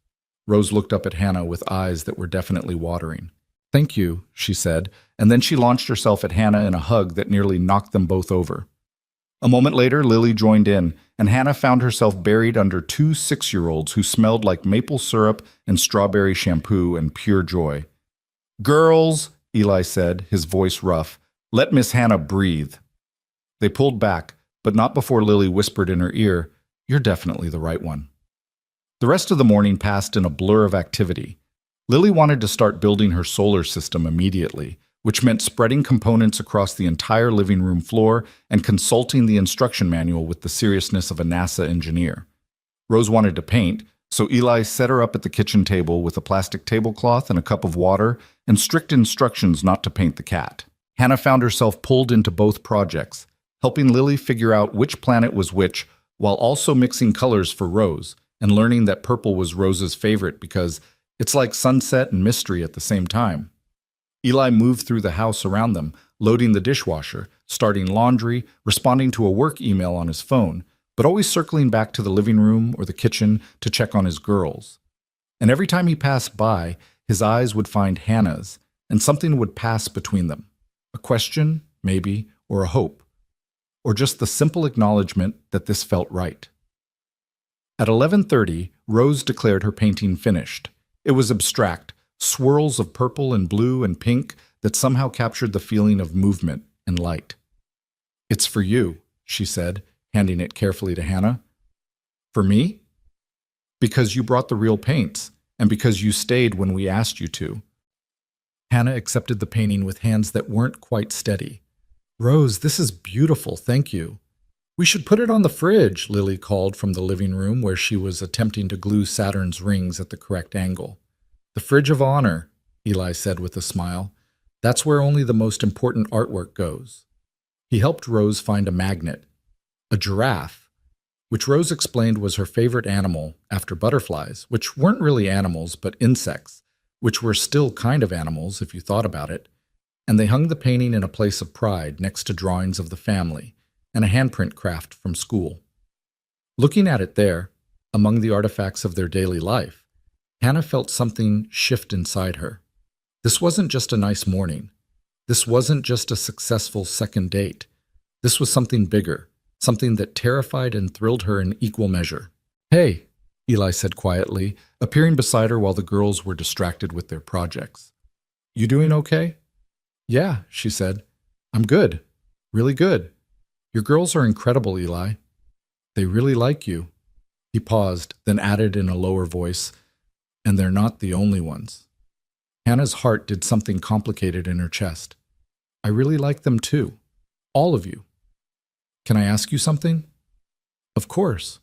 Rose looked up at Hannah with eyes that were definitely watering. Thank you, she said, and then she launched herself at Hannah in a hug that nearly knocked them both over. A moment later, Lily joined in, and Hannah found herself buried under two 6-year-olds who smelled like maple syrup and strawberry shampoo and pure joy. Girls, Eli said, his voice rough, let Miss Hannah breathe. They pulled back, but not before Lily whispered in her ear, You're definitely the right one. The rest of the morning passed in a blur of activity. Lily wanted to start building her solar system immediately, which meant spreading components across the entire living room floor and consulting the instruction manual with the seriousness of a NASA engineer. Rose wanted to paint, so Eli set her up at the kitchen table with a plastic tablecloth and a cup of water and strict instructions not to paint the cat. Hannah found herself pulled into both projects, helping Lily figure out which planet was which while also mixing colors for Rose and learning that purple was Rose's favorite because it's like sunset and mystery at the same time. Eli moved through the house around them, loading the dishwasher, starting laundry, responding to a work email on his phone, but always circling back to the living room or the kitchen to check on his girls. And every time he passed by, his eyes would find Hannah's, and something would pass between them. A question, maybe, or a hope. Or just the simple acknowledgement that this felt right. At 11:30, Rose declared her painting finished. It was abstract, swirls of purple and blue and pink that somehow captured the feeling of movement and light. It's for you, she said, handing it carefully to Hannah. For me? Because you brought the real paints, and because you stayed when we asked you to. Hannah accepted the painting with hands that weren't quite steady. Rose, this is beautiful, thank you. We should put it on the fridge, Lily called from the living room where she was attempting to glue Saturn's rings at the correct angle. The fridge of honor, Eli said with a smile. That's where only the most important artwork goes. He helped Rose find a magnet, a giraffe, which Rose explained was her favorite animal after butterflies, which weren't really animals but insects, which were still kind of animals if you thought about it. And they hung the painting in a place of pride next to drawings of the family and a handprint craft from school. Looking at it there, among the artifacts of their daily life, Hannah felt something shift inside her. This wasn't just a nice morning. This wasn't just a successful second date. This was something bigger, something that terrified and thrilled her in equal measure. Hey, Eli said quietly, appearing beside her while the girls were distracted with their projects. You doing okay? Yeah, she said. I'm good. Really good. Your girls are incredible, Eli. They really like you. He paused, then added in a lower voice, and they're not the only ones. Hannah's heart did something complicated in her chest. I really like them too. All of you. Can I ask you something? Of course.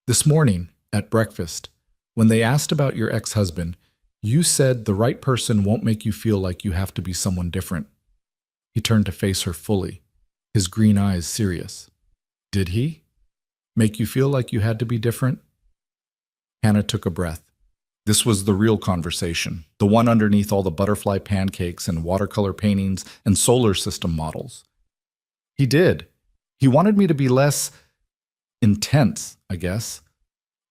This morning, at breakfast, when they asked about your ex-husband, you said the right person won't make you feel like you have to be someone different. He turned to face her fully, his green eyes serious. Did he? Make you feel like you had to be different? Hannah took a breath. This was the real conversation, the one underneath all the butterfly pancakes and watercolor paintings and solar system models. He did. He wanted me to be less intense, I guess.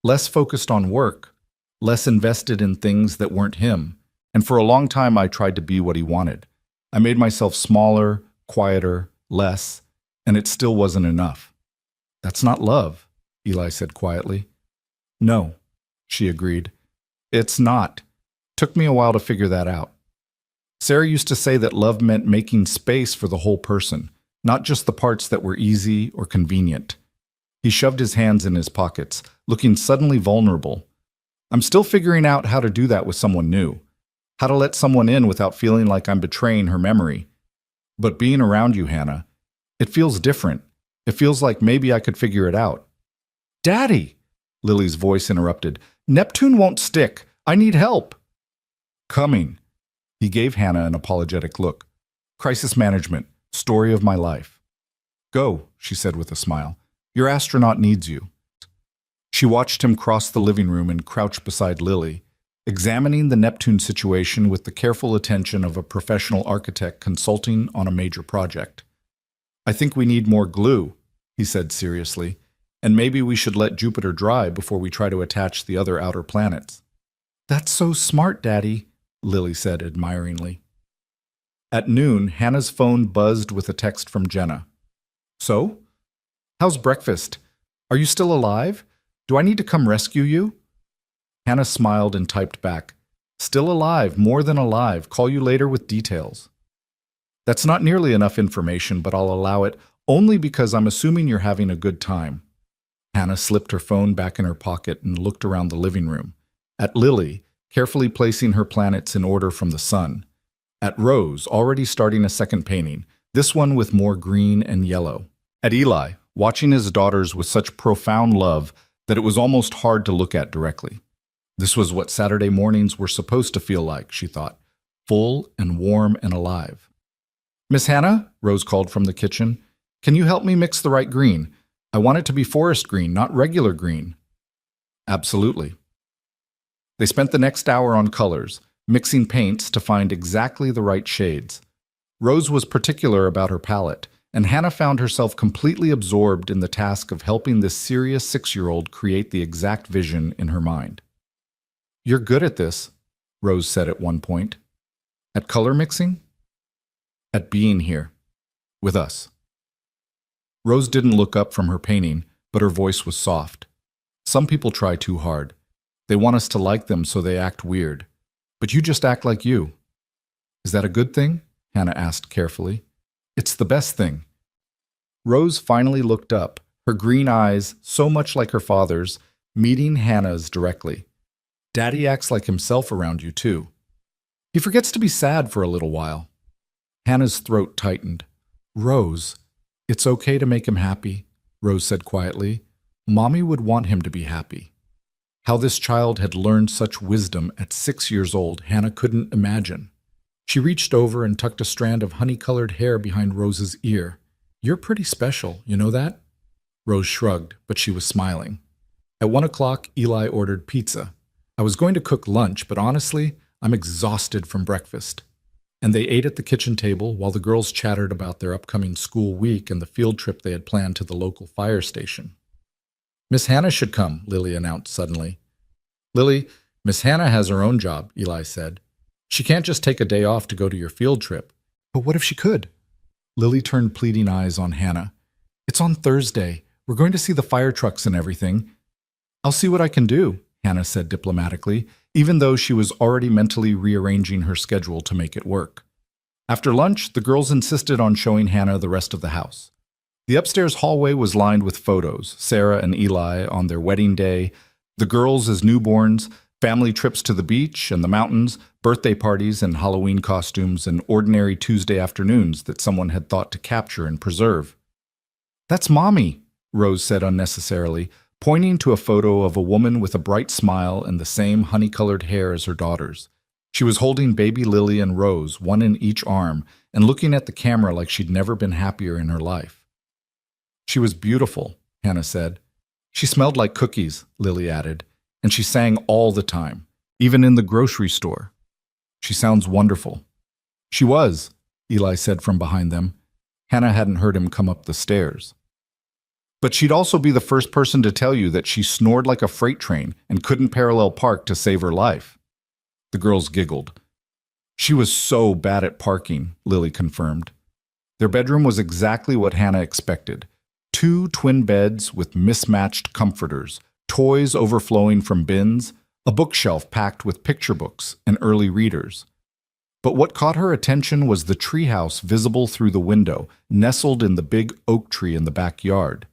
Less focused on work, less invested in things that weren't him. And for a long time, I tried to be what he wanted. I made myself smaller, quieter, less, and it still wasn't enough. That's not love, Eli said quietly. No, she agreed. It's not. Took me a while to figure that out. Sarah used to say that love meant making space for the whole person, not just the parts that were easy or convenient. He shoved his hands in his pockets, looking suddenly vulnerable. I'm still figuring out how to do that with someone new. how to let someone in without feeling like I'm betraying her memory. But being around you, Hannah, it feels different. It feels like maybe I could figure it out. Daddy! Lily's voice interrupted. Neptune won't stick. I need help. Coming. He gave Hannah an apologetic look. Crisis management. Story of my life. Go, she said with a smile. Your astronaut needs you. She watched him cross the living room and crouch beside Lily, examining the Neptune situation with the careful attention of a professional architect consulting on a major project. I think we need more glue, he said seriously, and maybe we should let Jupiter dry before we try to attach the other outer planets. That's so smart, Daddy, Lily said admiringly. At noon, Hannah's phone buzzed with a text from Jenna. So? How's breakfast? Are you still alive? Do I need to come rescue you? Hannah smiled and typed back, Still alive, more than alive. Call you later with details. That's not nearly enough information, but I'll allow it only because I'm assuming you're having a good time. Hannah slipped her phone back in her pocket and looked around the living room. At Lily, carefully placing her planets in order from the sun. At Rose, already starting a second painting, this one with more green and yellow. At Eli, watching his daughters with such profound love that it was almost hard to look at directly. This was what Saturday mornings were supposed to feel like, she thought, full and warm and alive. Miss Hannah, Rose called from the kitchen, can you help me mix the right green? I want it to be forest green, not regular green. Absolutely. They spent the next hour on colors, mixing paints to find exactly the right shades. Rose was particular about her palette, and Hannah found herself completely absorbed in the task of helping this serious 6-year-old create the exact vision in her mind. You're good at this, Rose said at one point. At color mixing? At being here. With us. Rose didn't look up from her painting, but her voice was soft. Some people try too hard. They want us to like them, so they act weird. But you just act like you. Is that a good thing? Hannah asked carefully. It's the best thing. Rose finally looked up, her green eyes, so much like her father's, meeting Hannah's directly. Daddy acts like himself around you, too. He forgets to be sad for a little while. Hannah's throat tightened. Rose, it's okay to make him happy, Rose said quietly. Mommy would want him to be happy. How this child had learned such wisdom at 6 years old, Hannah couldn't imagine. She reached over and tucked a strand of honey-colored hair behind Rose's ear. You're pretty special, you know that? Rose shrugged, but she was smiling. At 1 o'clock, Eli ordered pizza. I was going to cook lunch, but honestly, I'm exhausted from breakfast. And they ate at the kitchen table while the girls chattered about their upcoming school week and the field trip they had planned to the local fire station. Miss Hannah should come, Lily announced suddenly. Lily, Miss Hannah has her own job, Eli said. She can't just take a day off to go to your field trip. But what if she could? Lily turned pleading eyes on Hannah. It's on Thursday. We're going to see the fire trucks and everything. I'll see what I can do, Hannah said diplomatically, even though she was already mentally rearranging her schedule to make it work. After lunch, the girls insisted on showing Hannah the rest of the house. The upstairs hallway was lined with photos, Sarah and Eli on their wedding day, the girls as newborns, family trips to the beach and the mountains, birthday parties and Halloween costumes, and ordinary Tuesday afternoons that someone had thought to capture and preserve. That's Mommy, Rose said unnecessarily, pointing to a photo of a woman with a bright smile and the same honey-colored hair as her daughters. She was holding baby Lily and Rose, one in each arm, and looking at the camera like she'd never been happier in her life. She was beautiful, Hannah said. She smelled like cookies, Lily added, and she sang all the time, even in the grocery store. She sounds wonderful. She was, Eli said from behind them. Hannah hadn't heard him come up the stairs. But she'd also be the first person to tell you that she snored like a freight train and couldn't parallel park to save her life. The girls giggled. She was so bad at parking, Lily confirmed. Their bedroom was exactly what Hannah expected. 2 twin beds with mismatched comforters, toys overflowing from bins, a bookshelf packed with picture books and early readers. But what caught her attention was the treehouse visible through the window, nestled in the big oak tree in the backyard.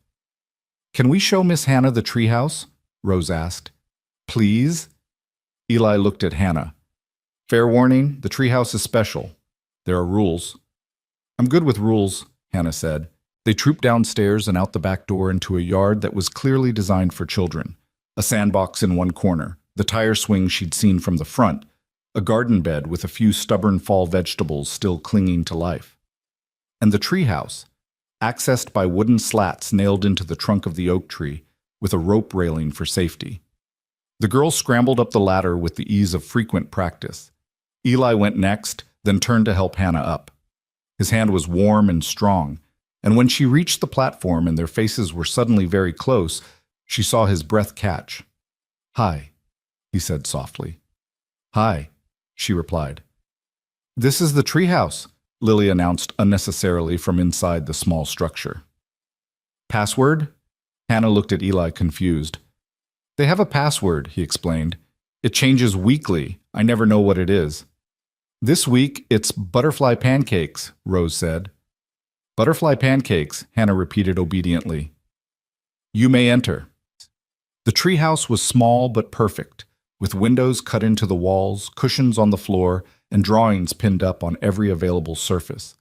Can we show Miss Hannah the treehouse? Rose asked. Please? Eli looked at Hannah. Fair warning, the treehouse is special. There are rules. I'm good with rules, Hannah said. They trooped downstairs and out the back door into a yard that was clearly designed for children. A sandbox in one corner, the tire swing she'd seen from the front, a garden bed with a few stubborn fall vegetables still clinging to life. And the treehouse, accessed by wooden slats nailed into the trunk of the oak tree, with a rope railing for safety. The girls scrambled up the ladder with the ease of frequent practice. Eli went next, then turned to help Hannah up. His hand was warm and strong, and when she reached the platform and their faces were suddenly very close, she saw his breath catch. "Hi," he said softly. "Hi," she replied. "This is the treehouse," Lily announced unnecessarily from inside the small structure. "Password?" Hannah looked at Eli confused. "They have a password," he explained. "It changes weekly. I never know what it is." "This week, it's butterfly pancakes," Rose said. "Butterfly pancakes," Hannah repeated obediently. "You may enter." The treehouse was small but perfect, with windows cut into the walls, cushions on the floor, and drawings pinned up on every available surface.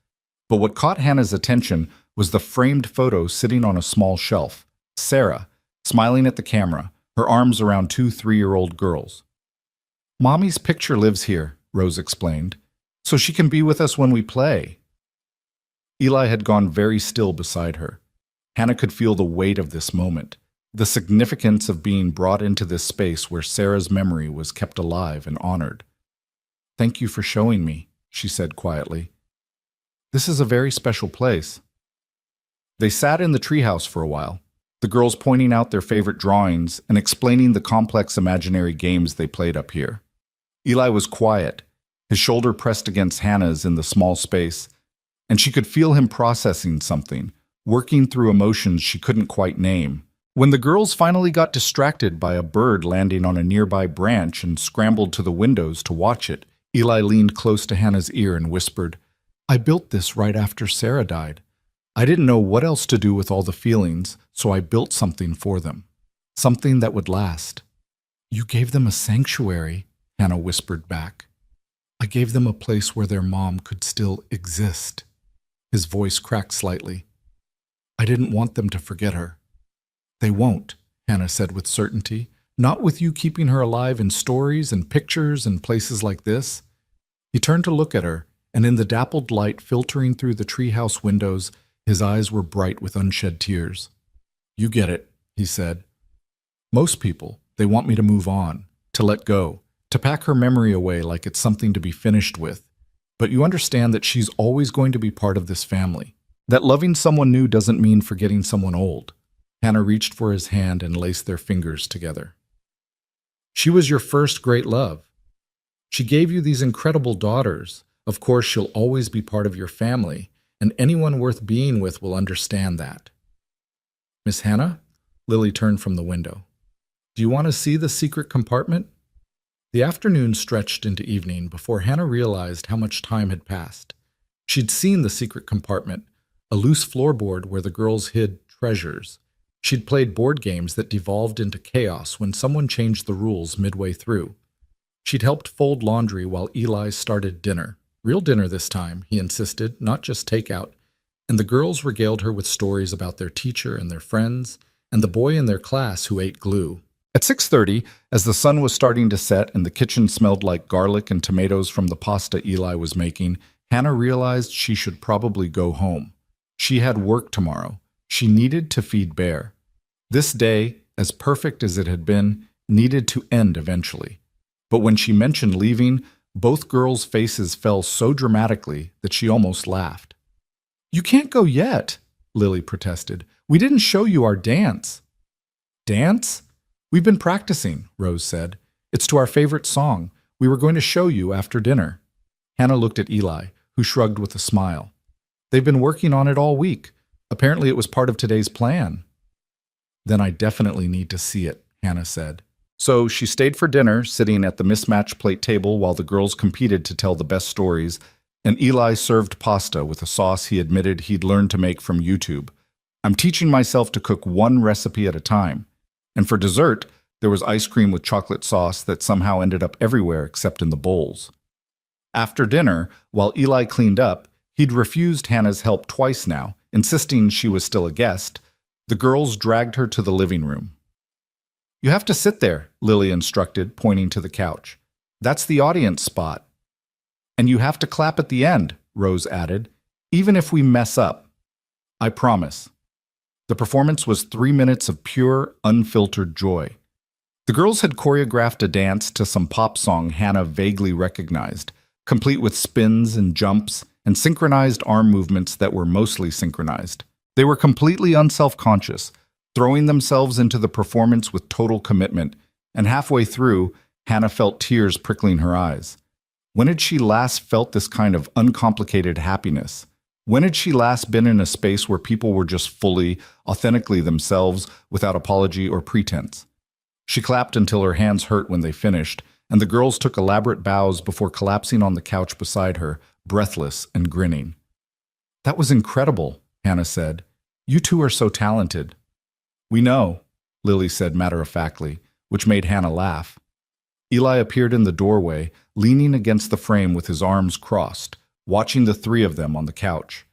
But what caught Hannah's attention was the framed photo sitting on a small shelf. Sarah, smiling at the camera, her arms around two 3-year-old girls. "Mommy's picture lives here," Rose explained, "so she can be with us when we play." Eli had gone very still beside her. Hannah could feel the weight of this moment, the significance of being brought into this space where Sarah's memory was kept alive and honored. "Thank you for showing me," she said quietly. "This is a very special place." They sat in the treehouse for a while, the girls pointing out their favorite drawings and explaining the complex imaginary games they played up here. Eli was quiet, his shoulder pressed against Hannah's in the small space, and she could feel him processing something, working through emotions she couldn't quite name. When the girls finally got distracted by a bird landing on a nearby branch and scrambled to the windows to watch it, Eli leaned close to Hannah's ear and whispered, "I built this right after Sarah died. I didn't know what else to do with all the feelings, so I built something for them. Something that would last." "You gave them a sanctuary," Hannah whispered back. "I gave them a place where their mom could still exist." His voice cracked slightly. "I didn't want them to forget her." "They won't," Hannah said with certainty. "Not with you keeping her alive in stories and pictures and places like this." He turned to look at her, and in the dappled light filtering through the treehouse windows, his eyes were bright with unshed tears. "You get it," he said. "Most people, they want me to move on, to let go, to pack her memory away like it's something to be finished with. But you understand that she's always going to be part of this family. That loving someone new doesn't mean forgetting someone old." Hannah reached for his hand and laced their fingers together. "She was your first great love. She gave you these incredible daughters. Of course, she'll always be part of your family, and anyone worth being with will understand that." "Miss Hannah?" Lily turned from the window. "Do you want to see the secret compartment?" The afternoon stretched into evening before Hannah realized how much time had passed. She'd seen the secret compartment, a loose floorboard where the girls hid treasures. She'd played board games that devolved into chaos when someone changed the rules midway through. She'd helped fold laundry while Eli started dinner. Real dinner this time, he insisted, not just takeout. And the girls regaled her with stories about their teacher and their friends, and the boy in their class who ate glue. At 6:30, as the sun was starting to set and the kitchen smelled like garlic and tomatoes from the pasta Eli was making, Hannah realized she should probably go home. She had work tomorrow. She needed to feed Bear. This day, as perfect as it had been, needed to end eventually. But when she mentioned leaving, both girls' faces fell so dramatically that she almost laughed. "You can't go yet," Lily protested. "We didn't show you our dance." "Dance? We've been practicing," Rose said. "It's to our favorite song. We were going to show you after dinner." Hannah looked at Eli, who shrugged with a smile. "They've been working on it all week. Apparently it was part of today's plan." "Then I definitely need to see it," Hannah said. So she stayed for dinner, sitting at the mismatched plate table while the girls competed to tell the best stories, and Eli served pasta with a sauce he admitted he'd learned to make from YouTube. "I'm teaching myself to cook one recipe at a time." And for dessert, there was ice cream with chocolate sauce that somehow ended up everywhere except in the bowls. After dinner, while Eli cleaned up, he'd refused Hannah's help twice now, insisting she was still a guest. The girls dragged her to the living room. "You have to sit there," Lily instructed, pointing to the couch. "That's the audience spot." "And you have to clap at the end," Rose added, "even if we mess up." "I promise." The performance was 3 minutes of pure, unfiltered joy. The girls had choreographed a dance to some pop song Hannah vaguely recognized, complete with spins and jumps and synchronized arm movements that were mostly synchronized. They were completely unself-conscious, throwing themselves into the performance with total commitment, and halfway through, Hannah felt tears prickling her eyes. When had she last felt this kind of uncomplicated happiness? When had she last been in a space where people were just fully, authentically themselves without apology or pretense? She clapped until her hands hurt when they finished, and the girls took elaborate bows before collapsing on the couch beside her, breathless and grinning. "That was incredible," Hannah said. "You two are so talented." "We know," Lily said matter-of-factly, which made Hannah laugh. Eli appeared in the doorway, leaning against the frame with his arms crossed, watching the three of them on the couch.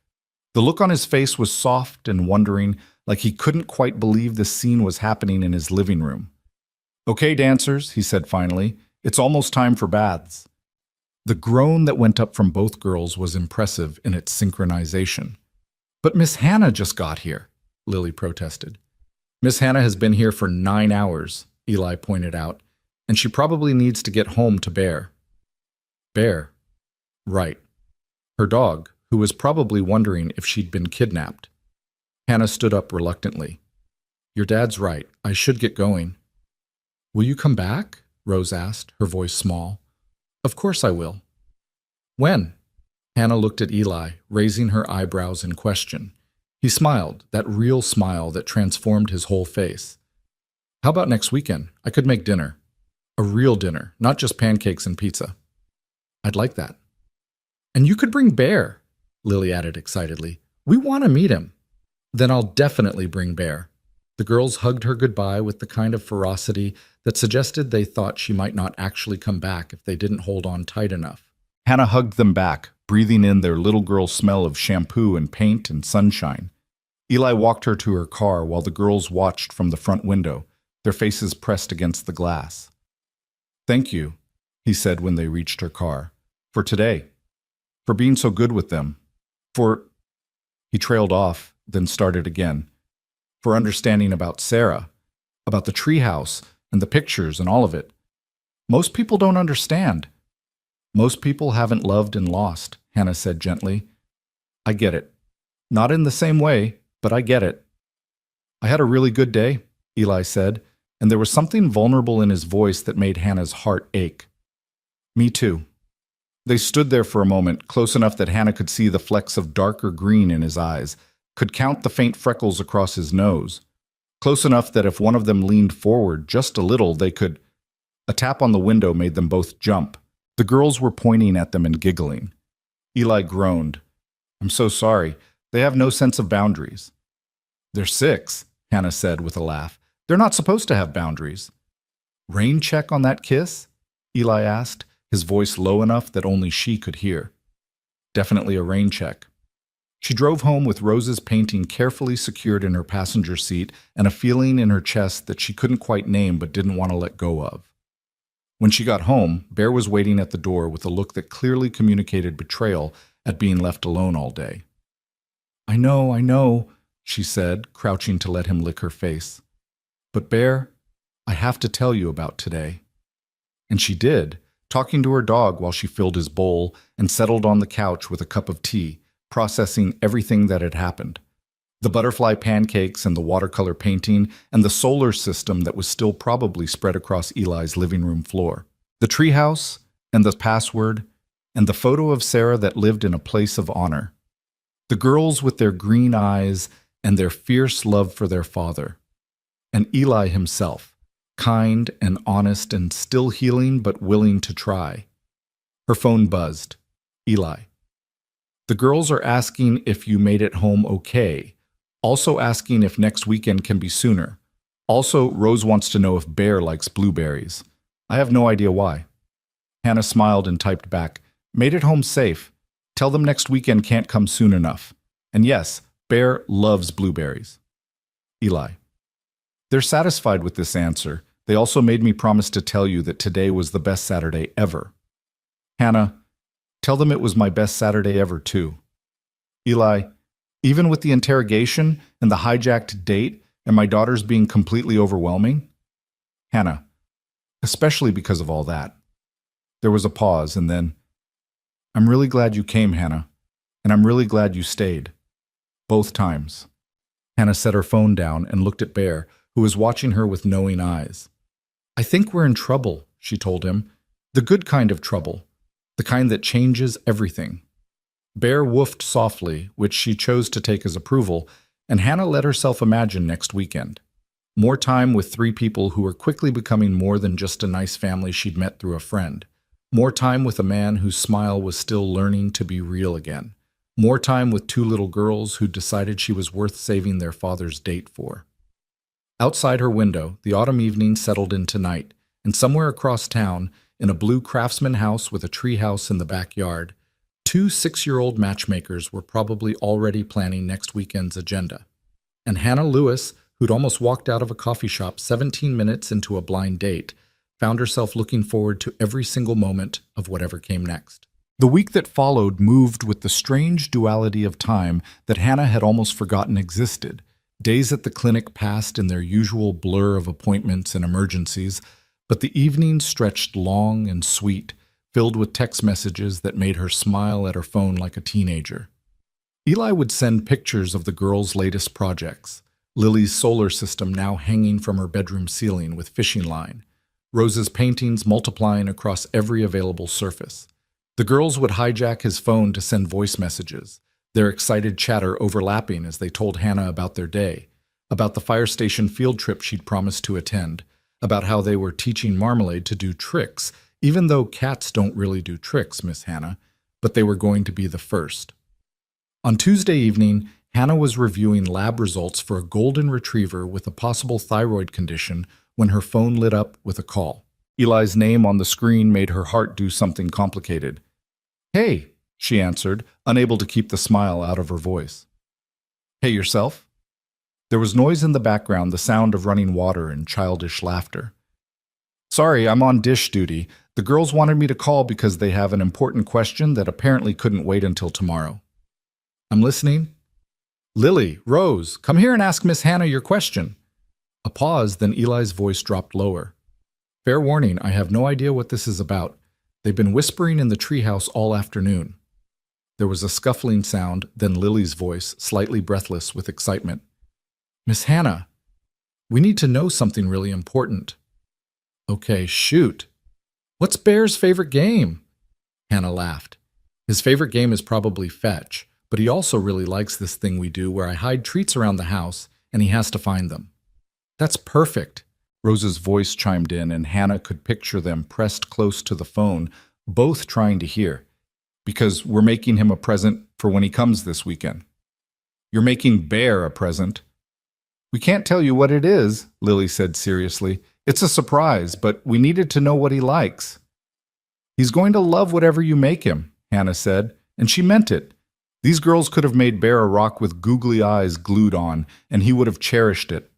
The look on his face was soft and wondering, like he couldn't quite believe this scene was happening in his living room. "Okay, dancers," he said finally, "it's almost time for baths." The groan that went up from both girls was impressive in its synchronization. "But Miss Hannah just got here," Lily protested. "Miss Hannah has been here for 9 hours," Eli pointed out, "and she probably needs to get home to Bear." Bear. Right. Her dog, who was probably wondering if she'd been kidnapped. Hannah stood up reluctantly. "Your dad's right. I should get going." "Will you come back?" Rose asked, her voice small. "Of course I will." "When?" Hannah looked at Eli, raising her eyebrows in question. He smiled, that real smile that transformed his whole face. "How about next weekend? I could make dinner. A real dinner, not just pancakes and pizza." "I'd like that." "And you could bring Bear," Lily added excitedly. "We want to meet him." "Then I'll definitely bring Bear." The girls hugged her goodbye with the kind of ferocity that suggested they thought she might not actually come back if they didn't hold on tight enough. Hannah hugged them back, breathing in their little girl smell of shampoo and paint and sunshine. Eli walked her to her car while the girls watched from the front window, their faces pressed against the glass. "Thank you," he said when they reached her car, "for today, for being so good with them, for—" He trailed off, then started again. "For understanding about Sarah, about the treehouse and the pictures and all of it. Most people don't understand." "Most people haven't loved and lost," Hannah said gently. "I get it. Not in the same way, but I get it." "I had a really good day," Eli said, and there was something vulnerable in his voice that made Hannah's heart ache. "Me too." They stood there for a moment, close enough that Hannah could see the flecks of darker green in his eyes, could count the faint freckles across his nose. Close enough that if one of them leaned forward just a little, they could— A tap on the window made them both jump. The girls were pointing at them and giggling. Eli groaned. "I'm so sorry. They have no sense of boundaries." "They're 6, Hannah said with a laugh. "They're not supposed to have boundaries." "Rain check on that kiss?" Eli asked, his voice low enough that only she could hear. "Definitely a rain check." She drove home with Rose's painting carefully secured in her passenger seat and a feeling in her chest that she couldn't quite name but didn't want to let go of. When she got home, Bear was waiting at the door with a look that clearly communicated betrayal at being left alone all day. I know, she said, crouching to let him lick her face. "But Bear, I have to tell you about today." And she did, talking to her dog while she filled his bowl and settled on the couch with a cup of tea, processing everything that had happened. The butterfly pancakes and the watercolor painting and the solar system that was still probably spread across Eli's living room floor. The treehouse and the password and the photo of Sarah that lived in a place of honor. The girls with their green eyes and their fierce love for their father. And Eli himself, kind and honest and still healing but willing to try. Her phone buzzed. Eli. "The girls are asking if you made it home okay. Also asking if next weekend can be sooner. Also, Rose wants to know if Bear likes blueberries. I have no idea why." Hannah smiled and typed back, Made it home safe. Tell them next weekend can't come soon enough. And yes, Bear loves blueberries. Eli. They're satisfied with this answer. They also made me promise to tell you that today was the best Saturday ever. Hannah, tell them it was my best Saturday ever too. Eli, even with the interrogation and the hijacked date and my daughters being completely overwhelming? Hannah, especially because of all that. There was a pause and then, I'm really glad you came, Hannah, and I'm really glad you stayed. Both times. Hannah set her phone down and looked at Bear, who was watching her with knowing eyes. I think we're in trouble, she told him. The good kind of trouble. The kind that changes everything. Bear woofed softly, which she chose to take as approval, and Hannah let herself imagine next weekend. More time with three people who were quickly becoming more than just a nice family she'd met through a friend. More time with a man whose smile was still learning to be real again. More time with two little girls who decided she was worth saving their father's date for. Outside her window, the autumn evening settled into night, and somewhere across town, in a blue craftsman house with a tree house in the backyard, two 6-year-old matchmakers were probably already planning next weekend's agenda. And Hannah Lewis, who'd almost walked out of a coffee shop 17 minutes into a blind date, found herself looking forward to every single moment of whatever came next. The week that followed moved with the strange duality of time that Hannah had almost forgotten existed. Days at the clinic passed in their usual blur of appointments and emergencies, but the evenings stretched long and sweet, filled with text messages that made her smile at her phone like a teenager. Eli would send pictures of the girls' latest projects. Lily's solar system now hanging from her bedroom ceiling with fishing line. Rose's paintings multiplying across every available surface. The girls would hijack his phone to send voice messages, their excited chatter overlapping as they told Hannah about their day, about the fire station field trip she'd promised to attend, about how they were teaching Marmalade to do tricks, even though cats don't really do tricks, Miss Hannah, but they were going to be the first. On Tuesday evening, Hannah was reviewing lab results for a golden retriever with a possible thyroid condition when her phone lit up with a call. Eli's name on the screen made her heart do something complicated. Hey, she answered, unable to keep the smile out of her voice. Hey, yourself? There was noise in the background, the sound of running water and childish laughter. Sorry, I'm on dish duty. The girls wanted me to call because they have an important question that apparently couldn't wait until tomorrow. I'm listening. Lily, Rose, come here and ask Miss Hannah your question. A pause, then Eli's voice dropped lower. Fair warning, I have no idea what this is about. They've been whispering in the treehouse all afternoon. There was a scuffling sound, then Lily's voice, slightly breathless with excitement. Miss Hannah, we need to know something really important. Okay, shoot. What's Bear's favorite game? Hannah laughed. His favorite game is probably fetch, but he also really likes this thing we do where I hide treats around the house and he has to find them. That's perfect. Rose's voice chimed in and Hannah could picture them pressed close to the phone, both trying to hear. Because we're making him a present for when he comes this weekend. You're making Bear a present. We can't tell you what it is, Lily said seriously. It's a surprise, but we needed to know what he likes. He's going to love whatever you make him, Hannah said, and she meant it. These girls could have made Bear a rock with googly eyes glued on, and he would have cherished it.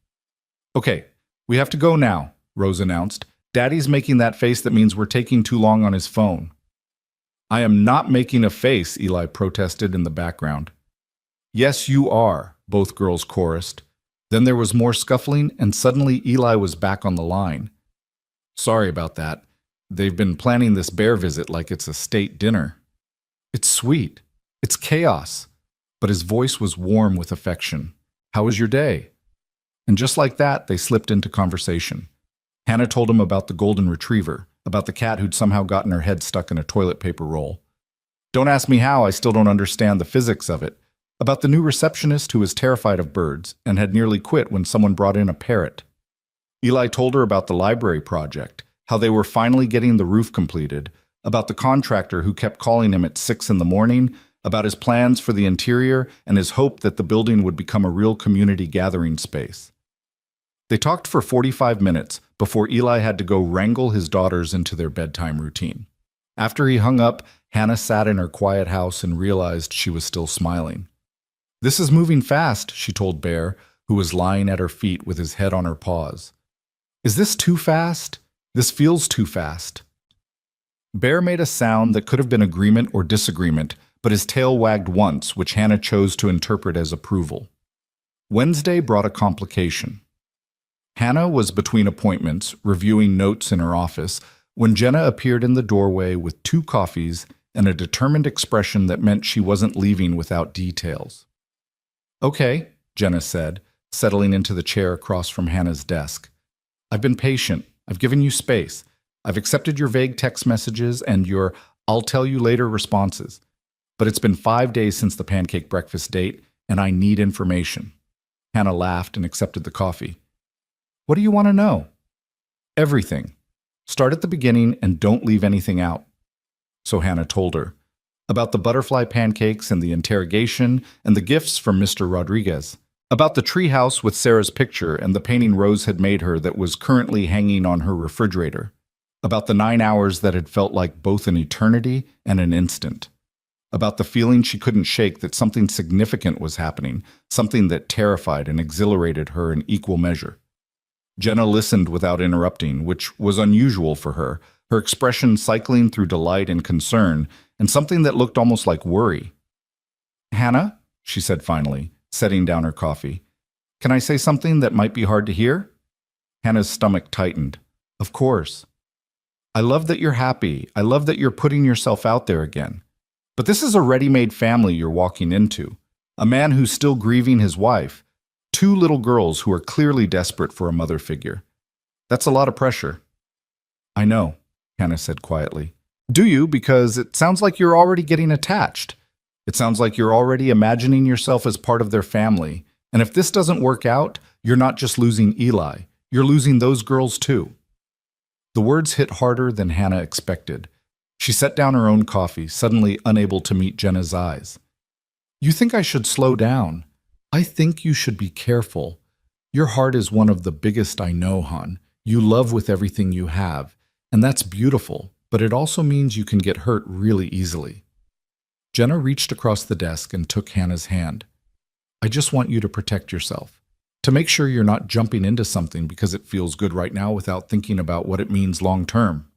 Okay, we have to go now, Rose announced. Daddy's making that face that means we're taking too long on his phone. I am not making a face, Eli protested in the background. Yes, you are, both girls chorused. Then there was more scuffling, and suddenly Eli was back on the line. Sorry about that. They've been planning this Bear visit like it's a state dinner. It's sweet. It's chaos. But his voice was warm with affection. How was your day? And just like that, they slipped into conversation. Hannah told him about the golden retriever, about the cat who'd somehow gotten her head stuck in a toilet paper roll. Don't ask me how, I still don't understand the physics of it. About the new receptionist who was terrified of birds and had nearly quit when someone brought in a parrot. Eli told her about the library project, how they were finally getting the roof completed, about the contractor who kept calling him at 6 a.m, about his plans for the interior and his hope that the building would become a real community gathering space. They talked for 45 minutes before Eli had to go wrangle his daughters into their bedtime routine. After he hung up, Hannah sat in her quiet house and realized she was still smiling. "This is moving fast," she told Bear, who was lying at her feet with his head on her paws. "Is this too fast? This feels too fast." Bear made a sound that could have been agreement or disagreement, but his tail wagged once, which Hannah chose to interpret as approval. Wednesday brought a complication. Hannah was between appointments, reviewing notes in her office, when Jenna appeared in the doorway with 2 coffees and a determined expression that meant she wasn't leaving without details. "Okay," Jenna said, settling into the chair across from Hannah's desk. "I've been patient. I've given you space. I've accepted your vague text messages and your 'I'll tell you later' responses. But it's been 5 days since the pancake breakfast date, and I need information." Hannah laughed and accepted the coffee. "What do you want to know?" "Everything. Start at the beginning and don't leave anything out." So Hannah told her about the butterfly pancakes and the interrogation and the gifts from Mr. Rodriguez, about the treehouse with Sarah's picture and the painting Rose had made her that was currently hanging on her refrigerator, about the 9 hours that had felt like both an eternity and an instant, about the feeling she couldn't shake that something significant was happening, something that terrified and exhilarated her in equal measure. Jenna listened without interrupting, which was unusual for her, her expression cycling through delight and concern, and something that looked almost like worry. "Hannah," she said finally, setting down her coffee, "can I say something that might be hard to hear?" Hannah's stomach tightened. "Of course." "I love that you're happy. I love that you're putting yourself out there again. But this is a ready-made family you're walking into. A man who's still grieving his wife. 2 little girls who are clearly desperate for a mother figure. That's a lot of pressure." "I know," Hannah said quietly. "Do you? Because it sounds like you're already getting attached. It sounds like you're already imagining yourself as part of their family. And if this doesn't work out, you're not just losing Eli. You're losing those girls too." The words hit harder than Hannah expected. She set down her own coffee, suddenly unable to meet Jenna's eyes. "You think I should slow down? I think you should be careful. Your heart is one of the biggest I know, hon. You love with everything you have, and that's beautiful, but it also means you can get hurt really easily." Jenna reached across the desk and took Hannah's hand. "I just want you to protect yourself, to make sure you're not jumping into something because it feels good right now without thinking about what it means long term."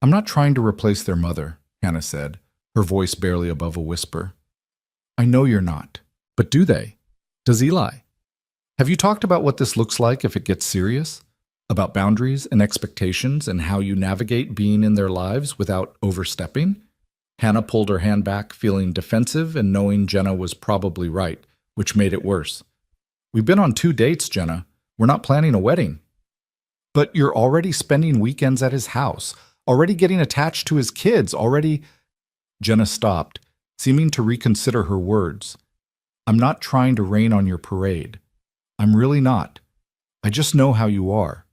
"I'm not trying to replace their mother," Hannah said, her voice barely above a whisper. "I know you're not, but do they? Does Eli? Have you talked about what this looks like if it gets serious? About boundaries and expectations and how you navigate being in their lives without overstepping?" Hannah pulled her hand back, feeling defensive and knowing Jenna was probably right, which made it worse. "We've been on 2 dates, Jenna. We're not planning a wedding." "But you're already spending weekends at his house, already getting attached to his kids, already—" Jenna stopped, seeming to reconsider her words. "I'm not trying to rain on your parade. I'm really not. I just know how you are.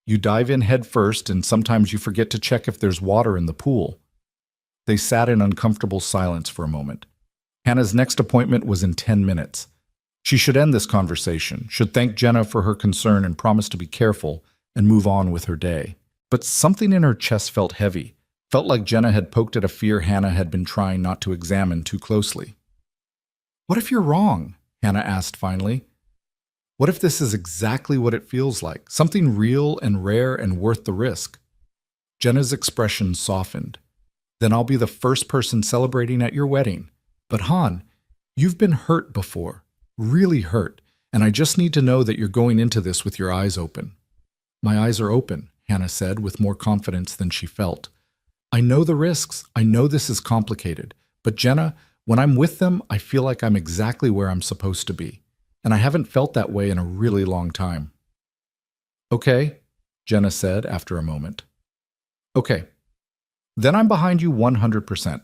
You dive in head first, and sometimes you forget to check if there's water in the pool." They sat in uncomfortable silence for a moment. Hannah's next appointment was in 10 minutes. She should end this conversation, should thank Jenna for her concern and promise to be careful, and move on with her day. But something in her chest felt heavy, felt like Jenna had poked at a fear Hannah had been trying not to examine too closely. "What if you're wrong?" Hannah asked finally. "What if this is exactly what it feels like, something real and rare and worth the risk?" Jenna's expression softened. "Then I'll be the first person celebrating at your wedding. But Han, you've been hurt before, really hurt, and I just need to know that you're going into this with your eyes open." "My eyes are open," Hannah said with more confidence than she felt. "I know the risks. I know this is complicated. But Jenna, when I'm with them, I feel like I'm exactly where I'm supposed to be. And I haven't felt that way in a really long time." "Okay," Jenna said after a moment. "Okay. Then I'm behind you 100%.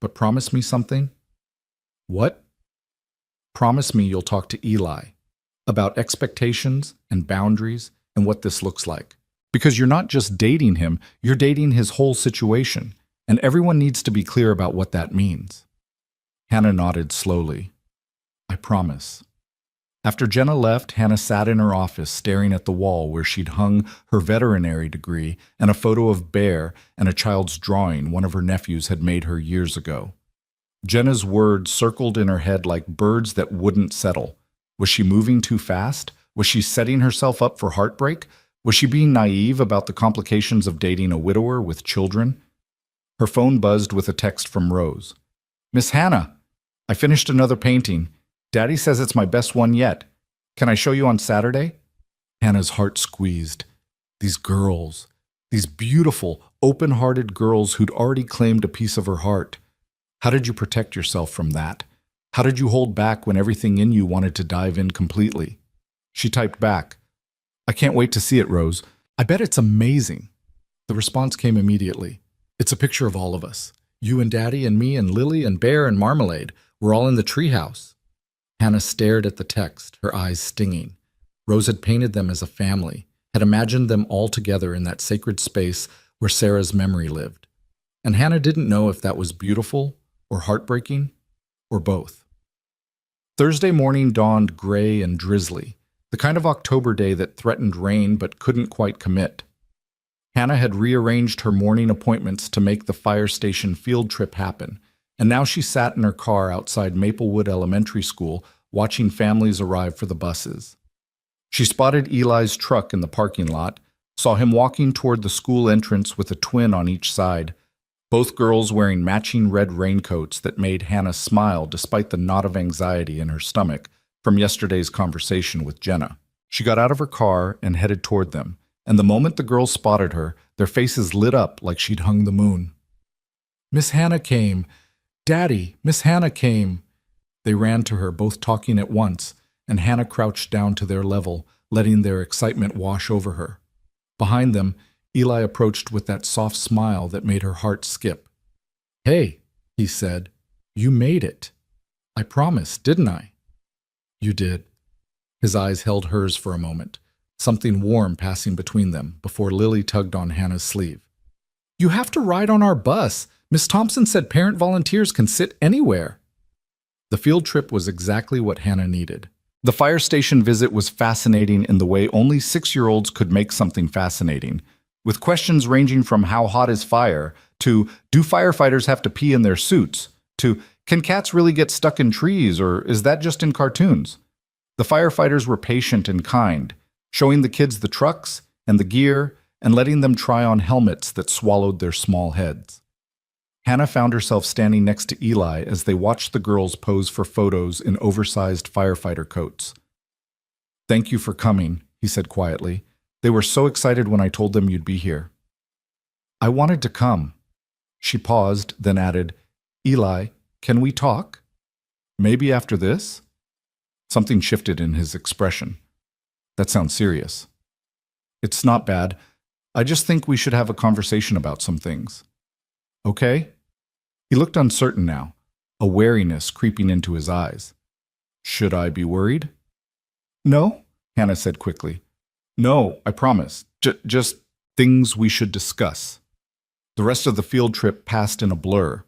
But promise me something." "What?" "Promise me you'll talk to Eli about expectations and boundaries and what this looks like. Because you're not just dating him, you're dating his whole situation, and everyone needs to be clear about what that means." Hannah nodded slowly. "I promise." After Jenna left, Hannah sat in her office staring at the wall where she'd hung her veterinary degree and a photo of Bear and a child's drawing one of her nephews had made her years ago. Jenna's words circled in her head like birds that wouldn't settle. Was she moving too fast? Was she setting herself up for heartbreak? Was she being naive about the complications of dating a widower with children? Her phone buzzed with a text from Rose. "Miss Hannah, I finished another painting. Daddy says it's my best one yet. Can I show you on Saturday?" Hannah's heart squeezed. These girls, these beautiful, open-hearted girls who'd already claimed a piece of her heart. How did you protect yourself from that? How did you hold back when everything in you wanted to dive in completely? She typed back, "I can't wait to see it, Rose. I bet it's amazing." The response came immediately. "It's a picture of all of us. You and Daddy and me and Lily and Bear and Marmalade. We're all in the treehouse." Hannah stared at the text, her eyes stinging. Rose had painted them as a family, had imagined them all together in that sacred space where Sarah's memory lived. And Hannah didn't know if that was beautiful or heartbreaking or both. Thursday morning dawned gray and drizzly, the kind of October day that threatened rain but couldn't quite commit. Hannah had rearranged her morning appointments to make the fire station field trip happen, and now she sat in her car outside Maplewood Elementary School watching families arrive for the buses. She spotted Eli's truck in the parking lot, saw him walking toward the school entrance with a twin on each side, both girls wearing matching red raincoats that made Hannah smile despite the knot of anxiety in her stomach from yesterday's conversation with Jenna. She got out of her car and headed toward them, and the moment the girls spotted her, their faces lit up like she'd hung the moon. "Miss Hannah came. Daddy, Miss Hannah came." They ran to her, both talking at once, and Hannah crouched down to their level, letting their excitement wash over her. Behind them, Eli approached with that soft smile that made her heart skip. "Hey," he said, "you made it. I promised, didn't I?" "You did." His eyes held hers for a moment, something warm passing between them, before Lily tugged on Hannah's sleeve. "You have to ride on our bus. Miss Thompson said parent volunteers can sit anywhere." The field trip was exactly what Hannah needed. The fire station visit was fascinating in the way only 6-year-olds could make something fascinating, with questions ranging from how hot is fire, to do firefighters have to pee in their suits, to can cats really get stuck in trees, or is that just in cartoons? The firefighters were patient and kind, showing the kids the trucks and the gear and letting them try on helmets that swallowed their small heads. Hannah found herself standing next to Eli as they watched the girls pose for photos in oversized firefighter coats. "Thank you for coming," he said quietly. "They were so excited when I told them you'd be here." "I wanted to come." She paused, then added, "Eli, can we talk? Maybe after this?" Something shifted in his expression. "That sounds serious." "It's not bad. I just think we should have a conversation about some things." "Okay?" He looked uncertain now, a wariness creeping into his eyes. "Should I be worried?" "No," Hannah said quickly. "No, I promise. Just things we should discuss." The rest of the field trip passed in a blur.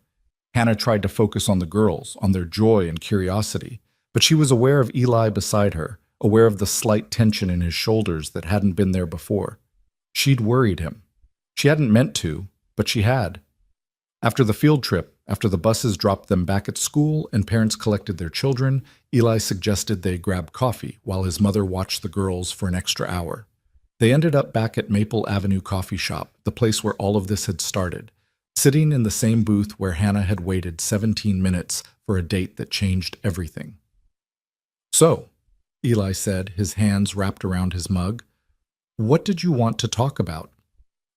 Hannah tried to focus on the girls, on their joy and curiosity, but she was aware of Eli beside her, aware of the slight tension in his shoulders that hadn't been there before. She'd worried him. She hadn't meant to, but she had. After the field trip, after the buses dropped them back at school and parents collected their children, Eli suggested they grab coffee while his mother watched the girls for an extra hour. They ended up back at Maple Avenue Coffee Shop, the place where all of this had started, sitting in the same booth where Hannah had waited 17 minutes for a date that changed everything. "So," Eli said, his hands wrapped around his mug, "what did you want to talk about?"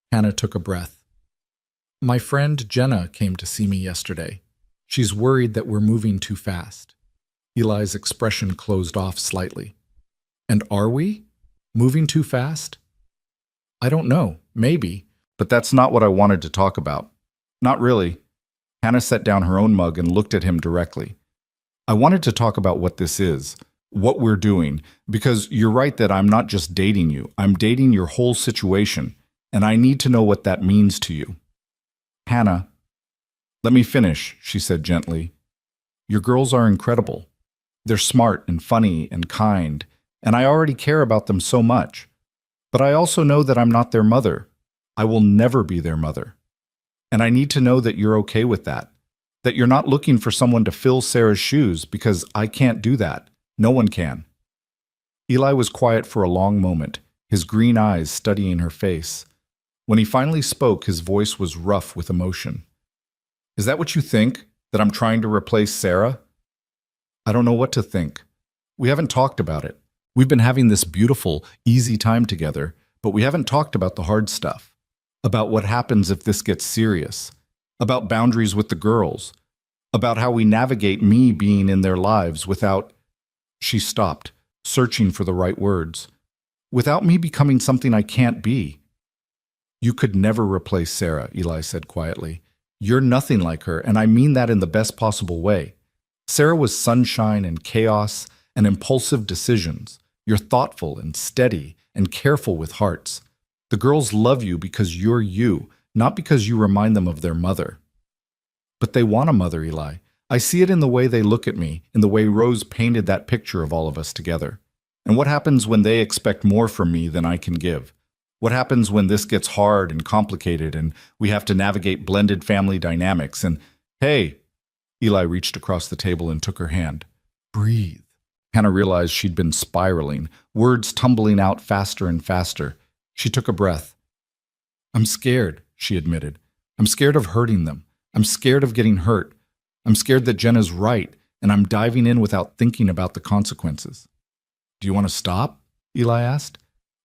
Hannah took a breath. "My friend Jenna came to see me yesterday. She's worried that we're moving too fast." Eli's expression closed off slightly. "And are we? Moving too fast?" "I don't know. Maybe. But that's not what I wanted to talk about." "Not really." Hannah set down her own mug and looked at him directly. "I wanted to talk about what this is, what we're doing, because you're right that I'm not just dating you. I'm dating your whole situation, and I need to know what that means to you." "Hannah, let me finish," she said gently. "Your girls are incredible. They're smart and funny and kind, and I already care about them so much. But I also know that I'm not their mother. I will never be their mother. And I need to know that you're okay with that you're not looking for someone to fill Sarah's shoes, because I can't do that. No one can. Eli was quiet for a long moment, his green eyes studying her face. When he finally spoke, his voice was rough with emotion. Is that what you think? That I'm trying to replace Sarah? I don't know what to think. We haven't talked about it. We've been having this beautiful, easy time together, but we haven't talked about the hard stuff. About what happens if this gets serious. About boundaries with the girls. About how we navigate me being in their lives without... She stopped, searching for the right words. Without me becoming something I can't be. You could never replace Sarah, Eli said quietly. You're nothing like her, and I mean that in the best possible way. Sarah was sunshine and chaos and impulsive decisions. You're thoughtful and steady and careful with hearts. The girls love you because you're you, not because you remind them of their mother. But they want a mother, Eli. I see it in the way they look at me, in the way Rose painted that picture of all of us together. And what happens when they expect more from me than I can give? What happens when this gets hard and complicated and we have to navigate blended family dynamics? And, hey, Eli reached across the table and took her hand. Breathe. Hannah realized she'd been spiraling, words tumbling out faster and faster. She took a breath. I'm scared, she admitted. I'm scared of hurting them. I'm scared of getting hurt. I'm scared that Jenna's right, and I'm diving in without thinking about the consequences. Do you want to stop? Eli asked.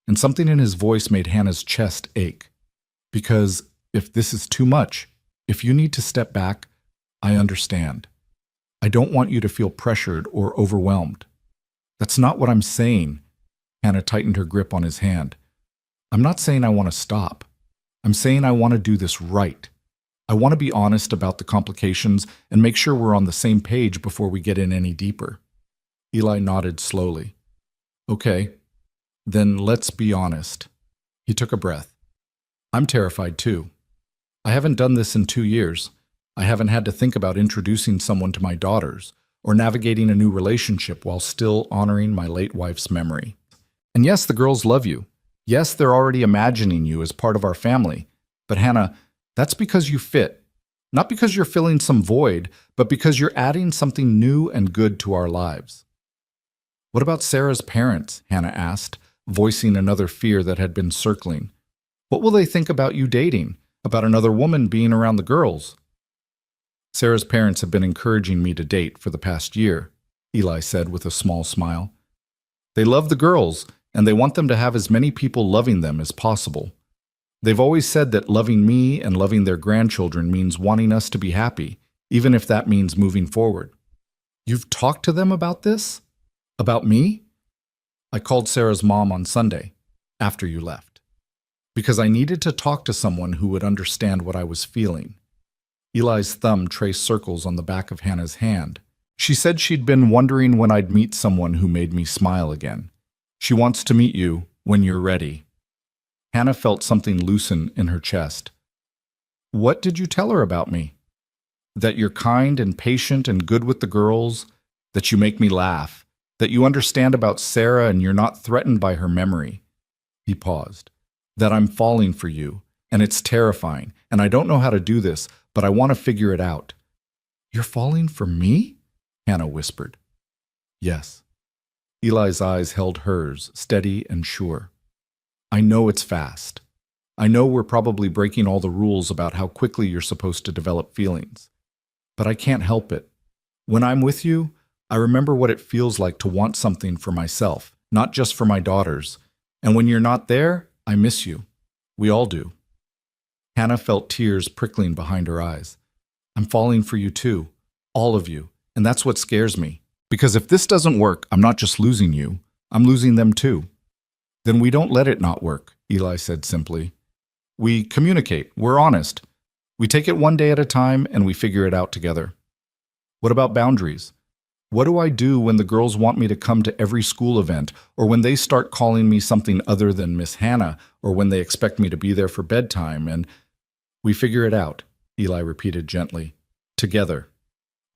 And something in his voice made Hannah's chest ache. Because if this is too much, if you need to step back, I understand. I don't want you to feel pressured or overwhelmed. That's not what I'm saying. Hannah tightened her grip on his hand. I'm not saying I want to stop. I'm saying I want to do this right. I want to be honest about the complications and make sure we're on the same page before we get in any deeper. Eli nodded slowly. Okay, then let's be honest. He took a breath. I'm terrified too. I haven't done this in 2 years. I haven't had to think about introducing someone to my daughters or navigating a new relationship while still honoring my late wife's memory. And yes, the girls love you. Yes, they're already imagining you as part of our family. But Hannah, that's because you fit. Not because you're filling some void, but because you're adding something new and good to our lives. What about Sarah's parents? Hannah asked, voicing another fear that had been circling. What will they think about you dating? About another woman being around the girls? Sarah's parents have been encouraging me to date for the past year, Eli said with a small smile. They love the girls, and they want them to have as many people loving them as possible. They've always said that loving me and loving their grandchildren means wanting us to be happy, even if that means moving forward. You've talked to them about this? About me? I called Sarah's mom on Sunday, after you left, because I needed to talk to someone who would understand what I was feeling. Eli's thumb traced circles on the back of Hannah's hand. She said she'd been wondering when I'd meet someone who made me smile again. She wants to meet you when you're ready. Hannah felt something loosen in her chest. What did you tell her about me? That you're kind and patient and good with the girls, that you make me laugh, that you understand about Sarah and you're not threatened by her memory. He paused. That I'm falling for you, and it's terrifying, and I don't know how to do this, but I want to figure it out. You're falling for me? Hannah whispered. Yes. Eli's eyes held hers, steady and sure. I know it's fast. I know we're probably breaking all the rules about how quickly you're supposed to develop feelings. But I can't help it. When I'm with you, I remember what it feels like to want something for myself, not just for my daughters. And when you're not there, I miss you. We all do. Hannah felt tears prickling behind her eyes. I'm falling for you too, all of you, and that's what scares me. Because if this doesn't work, I'm not just losing you, I'm losing them too. Then we don't let it not work, Eli said simply. We communicate, we're honest. We take it one day at a time and we figure it out together. What about boundaries? What do I do when the girls want me to come to every school event, or when they start calling me something other than Miss Hannah, or when they expect me to be there for bedtime? And we figure it out, Eli repeated gently. Together.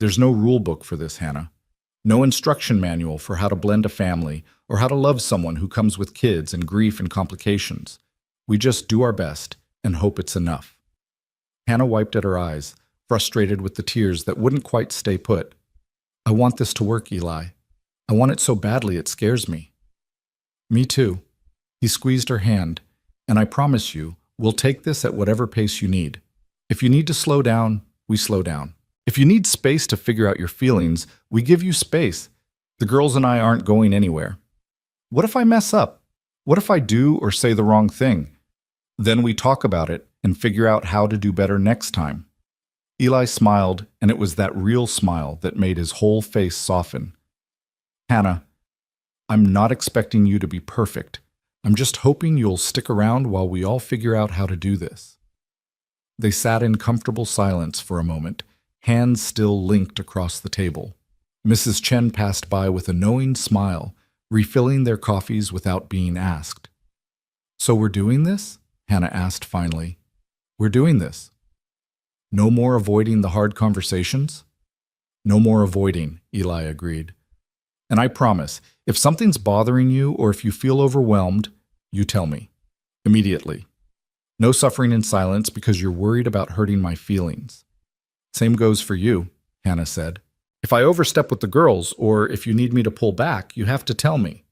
There's no rule book for this, Hannah. No instruction manual for how to blend a family or how to love someone who comes with kids and grief and complications. We just do our best and hope it's enough. Hannah wiped at her eyes, frustrated with the tears that wouldn't quite stay put. I want this to work, Eli. I want it so badly it scares me. Me too. He squeezed her hand, and I promise you, we'll take this at whatever pace you need. If you need to slow down, we slow down. If you need space to figure out your feelings, we give you space. The girls and I aren't going anywhere. What if I mess up? What if I do or say the wrong thing? Then we talk about it and figure out how to do better next time. Eli smiled, and it was that real smile that made his whole face soften. Hannah, I'm not expecting you to be perfect. I'm just hoping you'll stick around while we all figure out how to do this. They sat in comfortable silence for a moment, hands still linked across the table. Mrs. Chen passed by with a knowing smile, refilling their coffees without being asked. So we're doing this? Hannah asked finally. We're doing this. No more avoiding the hard conversations? No more avoiding, Eli agreed. And I promise, if something's bothering you or if you feel overwhelmed, you tell me. Immediately. No suffering in silence because you're worried about hurting my feelings. Same goes for you, Hannah said. If I overstep with the girls, or if you need me to pull back, you have to tell me.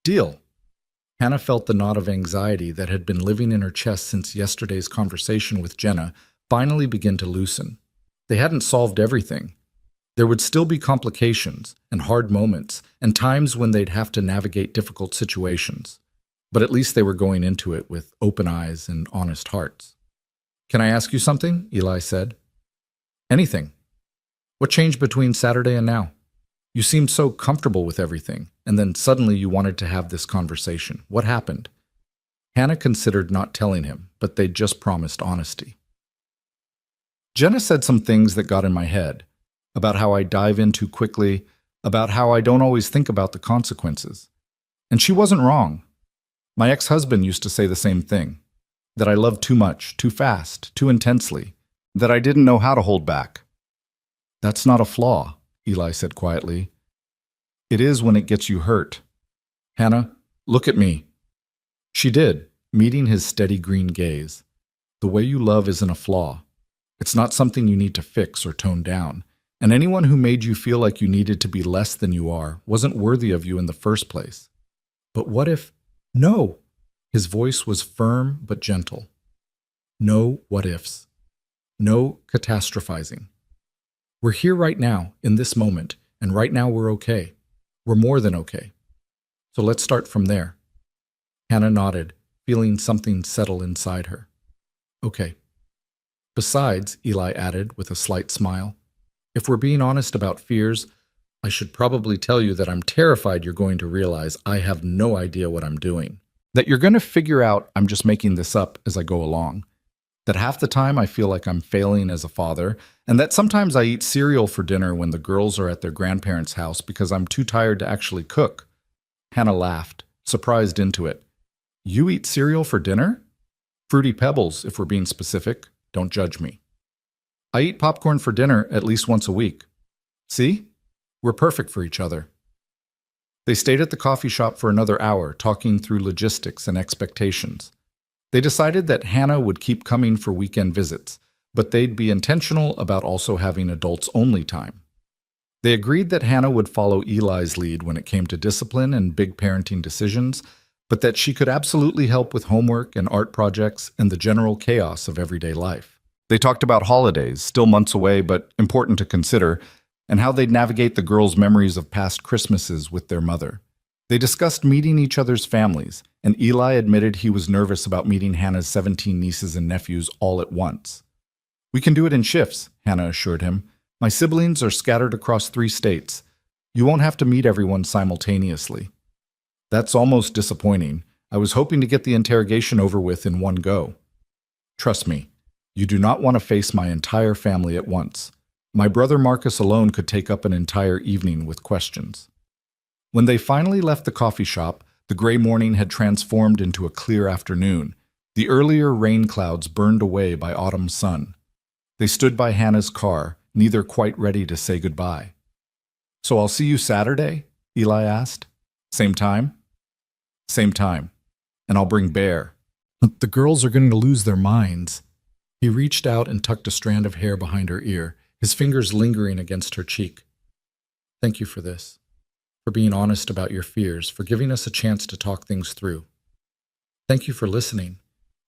Deal. Hannah felt the knot of anxiety that had been living in her chest since yesterday's conversation with Jenna finally begin to loosen. They hadn't solved everything. There would still be complications and hard moments and times when they'd have to navigate difficult situations. But at least they were going into it with open eyes and honest hearts. Can I ask you something? Eli said. Anything. What changed between Saturday and now? You seemed so comfortable with everything, and then suddenly you wanted to have this conversation. What happened? Hannah considered not telling him, but they'd just promised honesty. Jenna said some things that got in my head, about how I dive in too quickly, about how I don't always think about the consequences. And she wasn't wrong. My ex-husband used to say the same thing, that I loved too much, too fast, too intensely, that I didn't know how to hold back. That's not a flaw, Eli said quietly. It is when it gets you hurt. Hannah, look at me. She did, meeting his steady green gaze. The way you love isn't a flaw. It's not something you need to fix or tone down. And anyone who made you feel like you needed to be less than you are wasn't worthy of you in the first place. But what if... No! His voice was firm but gentle. No what-ifs. No catastrophizing. We're here right now, in this moment, and right now we're okay. We're more than okay. So let's start from there. Hannah nodded, feeling something settle inside her. Okay. Besides, Eli added with a slight smile, if we're being honest about fears, I should probably tell you that I'm terrified you're going to realize I have no idea what I'm doing. That you're going to figure out I'm just making this up as I go along. That half the time I feel like I'm failing as a father, and that sometimes I eat cereal for dinner when the girls are at their grandparents' house because I'm too tired to actually cook. Hannah laughed, surprised into it. You eat cereal for dinner? Fruity Pebbles, if we're being specific. Don't judge me. I eat popcorn for dinner at least once a week. See? We're perfect for each other. They stayed at the coffee shop for another hour, talking through logistics and expectations. They decided that Hannah would keep coming for weekend visits, but they'd be intentional about also having adults-only time. They agreed that Hannah would follow Eli's lead when it came to discipline and big parenting decisions, but that she could absolutely help with homework and art projects and the general chaos of everyday life. They talked about holidays, still months away but important to consider, and how they'd navigate the girls' memories of past Christmases with their mother. They discussed meeting each other's families, and Eli admitted he was nervous about meeting Hannah's 17 nieces and nephews all at once. We can do it in shifts, Hannah assured him. My siblings are scattered across 3 states. You won't have to meet everyone simultaneously. That's almost disappointing. I was hoping to get the interrogation over with in one go. Trust me, you do not want to face my entire family at once. My brother Marcus alone could take up an entire evening with questions. When they finally left the coffee shop, the gray morning had transformed into a clear afternoon. The earlier rain clouds burned away by autumn sun. They stood by Hannah's car, neither quite ready to say goodbye. So I'll see you Saturday? Eli asked. Same time? Same time. And I'll bring Bear. The girls are going to lose their minds. He reached out and tucked a strand of hair behind her ear, his fingers lingering against her cheek. Thank you for this, for being honest about your fears, for giving us a chance to talk things through. Thank you for listening,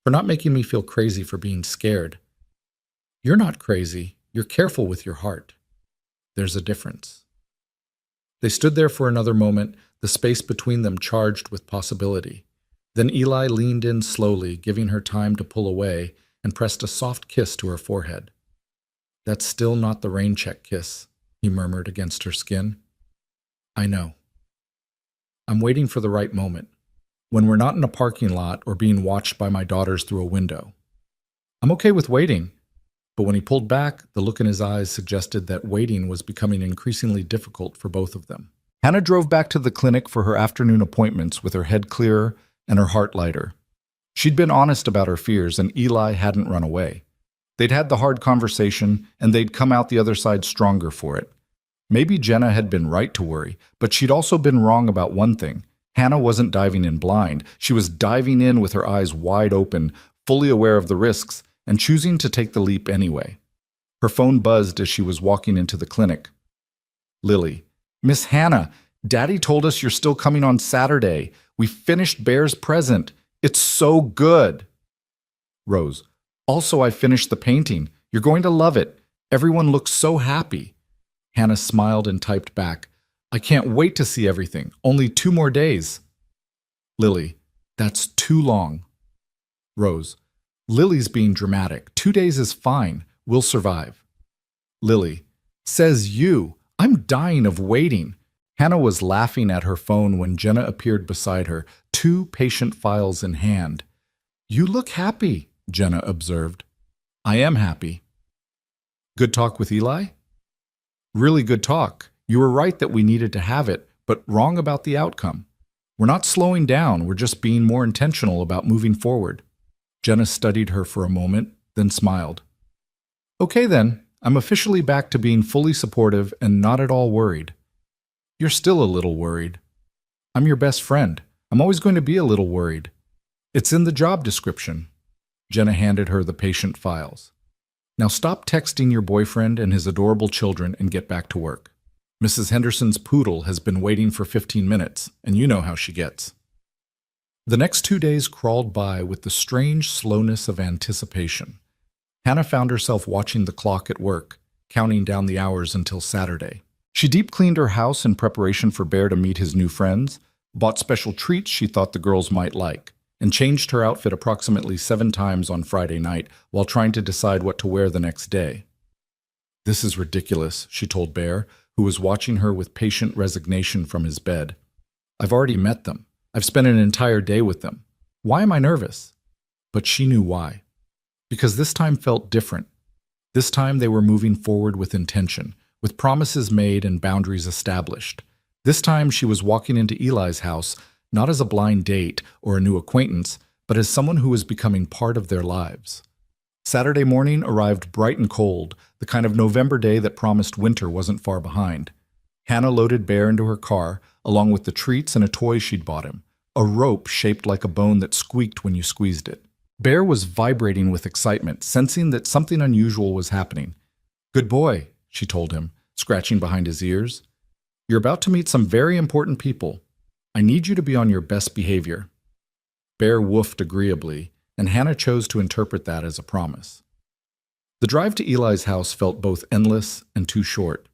for not making me feel crazy for being scared. You're not crazy. You're careful with your heart. There's a difference. They stood there for another moment, the space between them charged with possibility. Then Eli leaned in slowly, giving her time to pull away, and pressed a soft kiss to her forehead. That's still not the rain check kiss, he murmured against her skin. I know. I'm waiting for the right moment, when we're not in a parking lot or being watched by my daughters through a window. I'm okay with waiting. But when he pulled back, the look in his eyes suggested that waiting was becoming increasingly difficult for both of them. Hannah drove back to the clinic for her afternoon appointments with her head clearer and her heart lighter. She'd been honest about her fears, and Eli hadn't run away. They'd had the hard conversation, and they'd come out the other side stronger for it. Maybe Jenna had been right to worry, but she'd also been wrong about one thing. Hannah wasn't diving in blind. She was diving in with her eyes wide open, fully aware of the risks, and choosing to take the leap anyway. Her phone buzzed as she was walking into the clinic. Lily. Miss Hannah, Daddy told us you're still coming on Saturday. We finished Bear's present. It's so good. Rose. Also, I finished the painting. You're going to love it. Everyone looks so happy. Hannah smiled and typed back. I can't wait to see everything. Only 2 more days. Lily. That's too long. Rose. Lily's being dramatic. 2 days is fine. We'll survive. Lily. Says you. I'm dying of waiting. Hannah was laughing at her phone when Jenna appeared beside her, 2 patient files in hand. You look happy, Jenna observed. I am happy. Good talk with Eli? Really good talk. You were right that we needed to have it, but wrong about the outcome. We're not slowing down. We're just being more intentional about moving forward. Jenna studied her for a moment, then smiled. Okay then, I'm officially back to being fully supportive and not at all worried. You're still a little worried. I'm your best friend. I'm always going to be a little worried. It's in the job description. Jenna handed her the patient files. Now stop texting your boyfriend and his adorable children and get back to work. Mrs. Henderson's poodle has been waiting for 15 minutes, and you know how she gets. The next 2 days crawled by with the strange slowness of anticipation. Hannah found herself watching the clock at work, counting down the hours until Saturday. She deep-cleaned her house in preparation for Bear to meet his new friends, bought special treats she thought the girls might like, and changed her outfit approximately 7 times on Friday night while trying to decide what to wear the next day. This is ridiculous, she told Bear, who was watching her with patient resignation from his bed. I've already met them. I've spent an entire day with them. Why am I nervous? But she knew why. Because this time felt different. This time they were moving forward with intention, with promises made and boundaries established. This time she was walking into Eli's house, not as a blind date or a new acquaintance, but as someone who was becoming part of their lives. Saturday morning arrived bright and cold, the kind of November day that promised winter wasn't far behind. Hannah loaded Bear into her car, along with the treats and a toy she'd bought him, a rope shaped like a bone that squeaked when you squeezed it. Bear was vibrating with excitement, sensing that something unusual was happening. Good boy, she told him, scratching behind his ears. You're about to meet some very important people. I need you to be on your best behavior. Bear woofed agreeably, and Hannah chose to interpret that as a promise. The drive to Eli's house felt both endless and too short.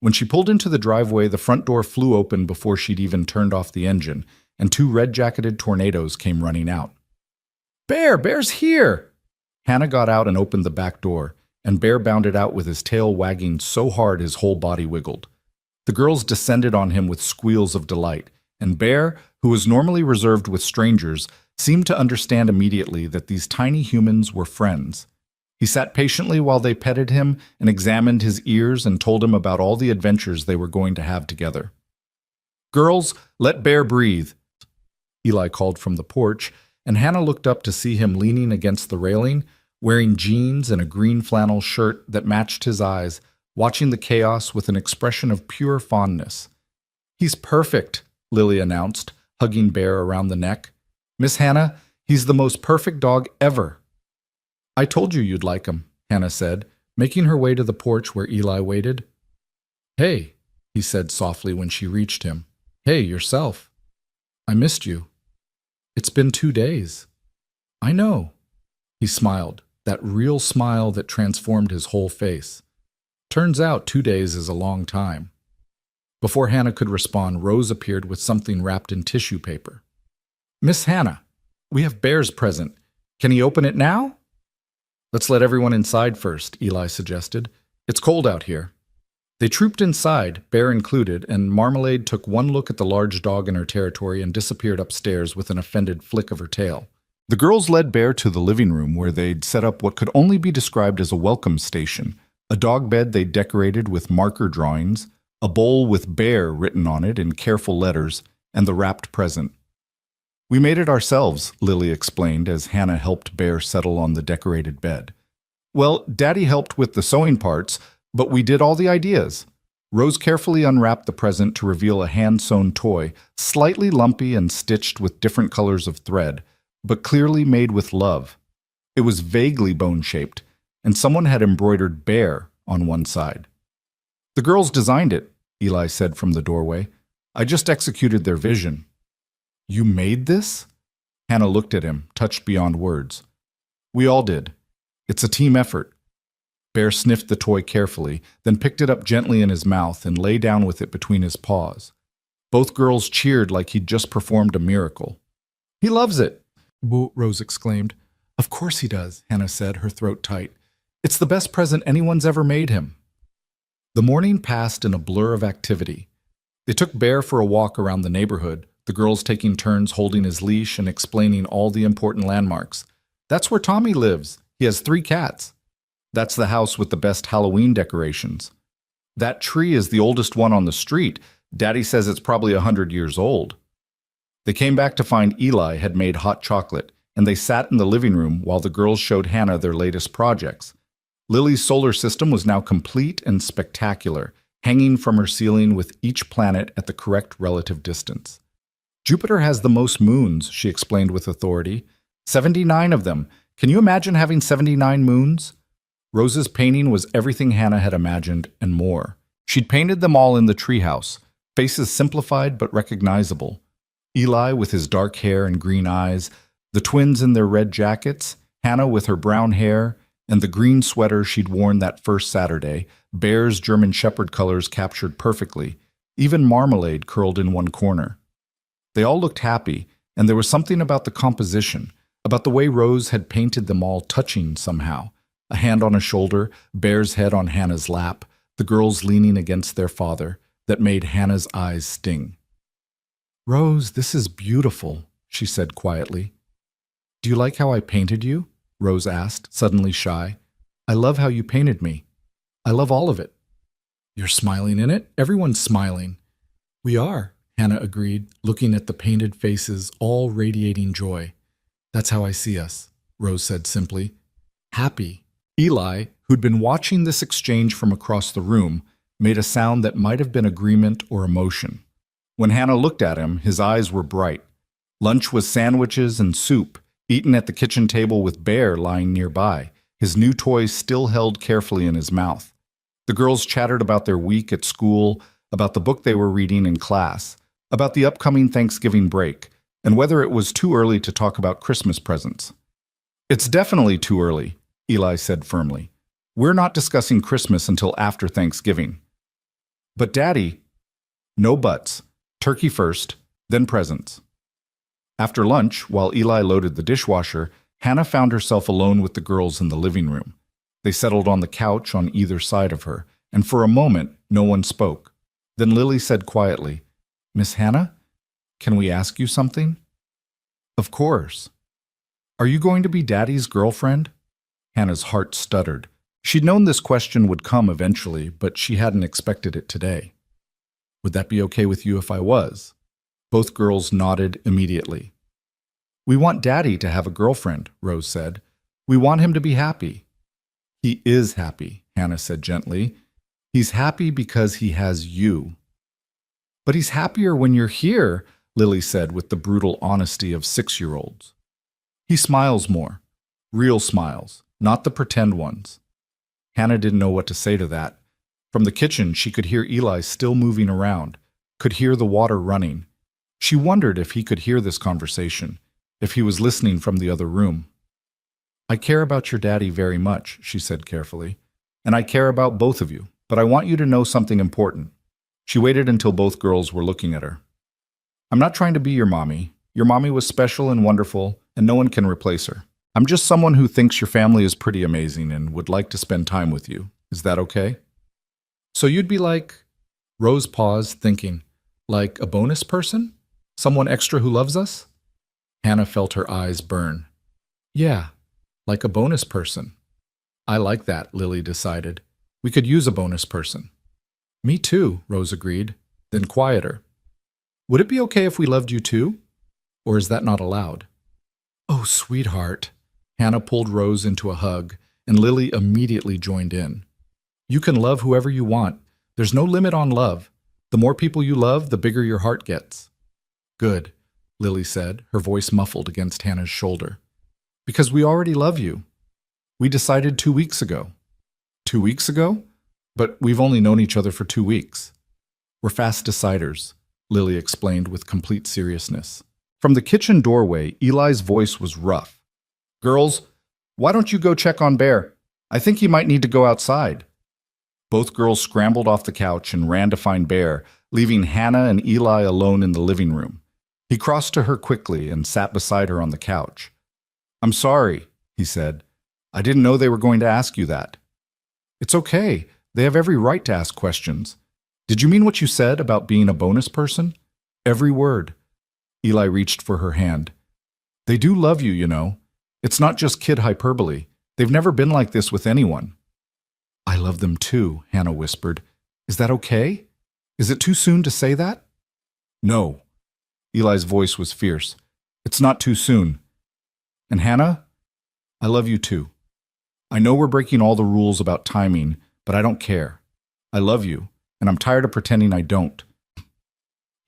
When she pulled into the driveway, the front door flew open before she'd even turned off the engine, and 2 red-jacketed tornadoes came running out. Bear's here! Hannah got out and opened the back door, and Bear bounded out with his tail wagging so hard his whole body wiggled. The girls descended on him with squeals of delight, and Bear, who was normally reserved with strangers, seemed to understand immediately that these tiny humans were friends. He sat patiently while they petted him and examined his ears and told him about all the adventures they were going to have together. Girls, let Bear breathe, Eli called from the porch, and Hannah looked up to see him leaning against the railing, wearing jeans and a green flannel shirt that matched his eyes, watching the chaos with an expression of pure fondness. "He's perfect," Lily announced, hugging Bear around the neck. "Miss Hannah, he's the most perfect dog ever." "I told you you'd like him," Hannah said, making her way to the porch where Eli waited. "Hey," he said softly when she reached him. "Hey, yourself. I missed you. It's been 2 days." "I know." He smiled, that real smile that transformed his whole face. Turns out 2 days is a long time. Before Hannah could respond, Rose appeared with something wrapped in tissue paper. "Miss Hannah, we have Bear's present. Can he open it now?" "Let's let everyone inside first," Eli suggested. "It's cold out here." They trooped inside, Bear included, and Marmalade took one look at the large dog in her territory and disappeared upstairs with an offended flick of her tail. The girls led Bear to the living room where they'd set up what could only be described as a welcome station, a dog bed they decorated with marker drawings, a bowl with Bear written on it in careful letters, and the wrapped present. "We made it ourselves," Lily explained as Hannah helped Bear settle on the decorated bed. "Well, Daddy helped with the sewing parts, but we did all the ideas." Rose carefully unwrapped the present to reveal a hand-sewn toy, slightly lumpy and stitched with different colors of thread, but clearly made with love. It was vaguely bone-shaped, and someone had embroidered Bear on one side. "The girls designed it," Eli said from the doorway. "I just executed their vision." "You made this?" Hannah looked at him, touched beyond words. "We all did. It's a team effort." Bear sniffed the toy carefully, then picked it up gently in his mouth and lay down with it between his paws. Both girls cheered like he'd just performed a miracle. "He loves it!" Rose exclaimed. "Of course he does," Hannah said, her throat tight. "It's the best present anyone's ever made him." The morning passed in a blur of activity. They took Bear for a walk around the neighborhood, the girls taking turns holding his leash and explaining all the important landmarks. "That's where Tommy lives. He has 3 cats. That's the house with the best Halloween decorations. That tree is the oldest one on the street. Daddy says it's probably 100 years old." They came back to find Eli had made hot chocolate, and they sat in the living room while the girls showed Hannah their latest projects. Lily's solar system was now complete and spectacular, hanging from her ceiling with each planet at the correct relative distance. "Jupiter has the most moons," she explained with authority. 79 of them. Can you imagine having 79 moons? Rose's painting was everything Hannah had imagined and more. She'd painted them all in the treehouse, faces simplified but recognizable. Eli with his dark hair and green eyes, the twins in their red jackets, Hannah with her brown hair, and the green sweater she'd worn that first Saturday, Bear's German Shepherd colors captured perfectly, even Marmalade curled in one corner. They all looked happy, and there was something about the composition, about the way Rose had painted them all touching somehow. A hand on a shoulder, Bear's head on Hannah's lap, the girls leaning against their father, that made Hannah's eyes sting. "Rose, this is beautiful," she said quietly. "Do you like how I painted you?" Rose asked, suddenly shy. "I love how you painted me. I love all of it." "You're smiling in it? Everyone's smiling." "We are," Hannah agreed, looking at the painted faces, all radiating joy. "That's how I see us," Rose said simply. "Happy." Eli, who'd been watching this exchange from across the room, made a sound that might have been agreement or emotion. When Hannah looked at him, his eyes were bright. Lunch was sandwiches and soup, eaten at the kitchen table with Bear lying nearby, his new toys still held carefully in his mouth. The girls chattered about their week at school, about the book they were reading in class, about the upcoming Thanksgiving break, and whether it was too early to talk about Christmas presents. "It's definitely too early," Eli said firmly. "We're not discussing Christmas until after Thanksgiving." "But Daddy—" "No buts. Turkey first, then presents." After lunch, while Eli loaded the dishwasher, Hannah found herself alone with the girls in the living room. They settled on the couch on either side of her, and for a moment, no one spoke. Then Lily said quietly, "Miss Hannah, can we ask you something?" "Of course." "Are you going to be Daddy's girlfriend?" Hannah's heart stuttered. She'd known this question would come eventually, but she hadn't expected it today. "Would that be okay with you if I was?" Both girls nodded immediately. "We want Daddy to have a girlfriend," Rose said. "We want him to be happy." "He is happy," Hannah said gently. He's happy because he has you. But he's happier when you're here, Lily said with the brutal honesty of 6-year-olds. He smiles more. Real smiles, not the pretend ones. Hannah didn't know what to say to that. From the kitchen, she could hear Eli still moving around, could hear the water running. She wondered if he could hear this conversation, if he was listening from the other room. I care about your daddy very much, she said carefully, and I care about both of you, but I want you to know something important. She waited until both girls were looking at her. I'm not trying to be your mommy. Your mommy was special and wonderful, and no one can replace her. I'm just someone who thinks your family is pretty amazing and would like to spend time with you. Is that okay? So you'd be like... Rose paused, thinking, like a bonus person? Someone extra who loves us? Hannah felt her eyes burn. Yeah, like a bonus person. I like that, Lily decided. We could use a bonus person. Me too, Rose agreed, then quieter. Would it be okay if we loved you too? Or is that not allowed? Oh, sweetheart. Hannah pulled Rose into a hug, and Lily immediately joined in. You can love whoever you want. There's no limit on love. The more people you love, the bigger your heart gets. Good, Lily said, her voice muffled against Hannah's shoulder. Because we already love you. We decided 2 weeks ago. 2 weeks ago? But we've only known each other for 2 weeks. We're fast deciders, Lily explained with complete seriousness. From the kitchen doorway, Eli's voice was rough. Girls, why don't you go check on Bear? I think he might need to go outside. Both girls scrambled off the couch and ran to find Bear, leaving Hannah and Eli alone in the living room. He crossed to her quickly and sat beside her on the couch. I'm sorry, he said. I didn't know they were going to ask you that. It's okay. They have every right to ask questions. Did you mean what you said about being a bonus person? Every word. Eli reached for her hand. They do love you, you know. It's not just kid hyperbole. They've never been like this with anyone. I love them too, Hannah whispered. Is that okay? Is it too soon to say that? No. Eli's voice was fierce. It's not too soon. And Hannah, I love you too. I know we're breaking all the rules about timing, but I don't care. I love you, and I'm tired of pretending I don't.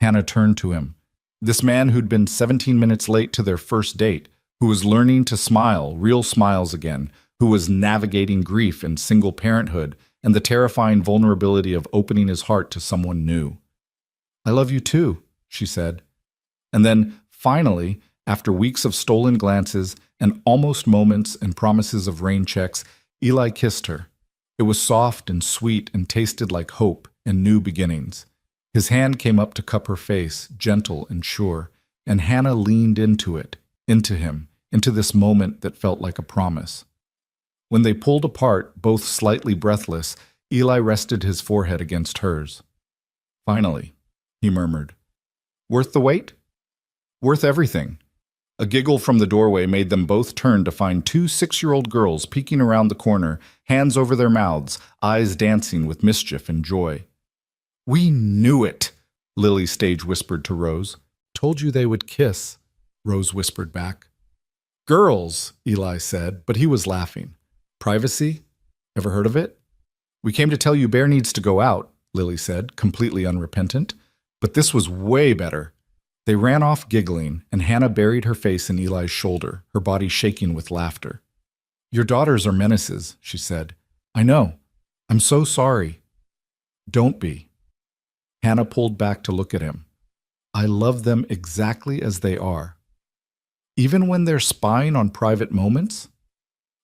Hannah turned to him. This man who'd been 17 minutes late to their first date, who was learning to smile, real smiles again, who was navigating grief and single parenthood and the terrifying vulnerability of opening his heart to someone new. I love you too, she said. And then, finally, after weeks of stolen glances and almost moments and promises of rain checks, Eli kissed her. It was soft and sweet and tasted like hope and new beginnings. His hand came up to cup her face, gentle and sure, and Hannah leaned into it, into him, into this moment that felt like a promise. When they pulled apart, both slightly breathless, Eli rested his forehead against hers. Finally, he murmured, Worth the wait? Worth everything. A giggle from the doorway made them both turn to find 2 6-year-old girls peeking around the corner, hands over their mouths, eyes dancing with mischief and joy. We knew it, Lily stage whispered to Rose. Told you they would kiss, Rose whispered back. Girls, Eli said, but he was laughing. Privacy? Ever heard of it? We came to tell you Bear needs to go out, Lily said, completely unrepentant. But this was way better. They ran off giggling, and Hannah buried her face in Eli's shoulder, her body shaking with laughter. Your daughters are menaces, she said. I know. I'm so sorry. Don't be. Hannah pulled back to look at him. I love them exactly as they are. Even when they're spying on private moments?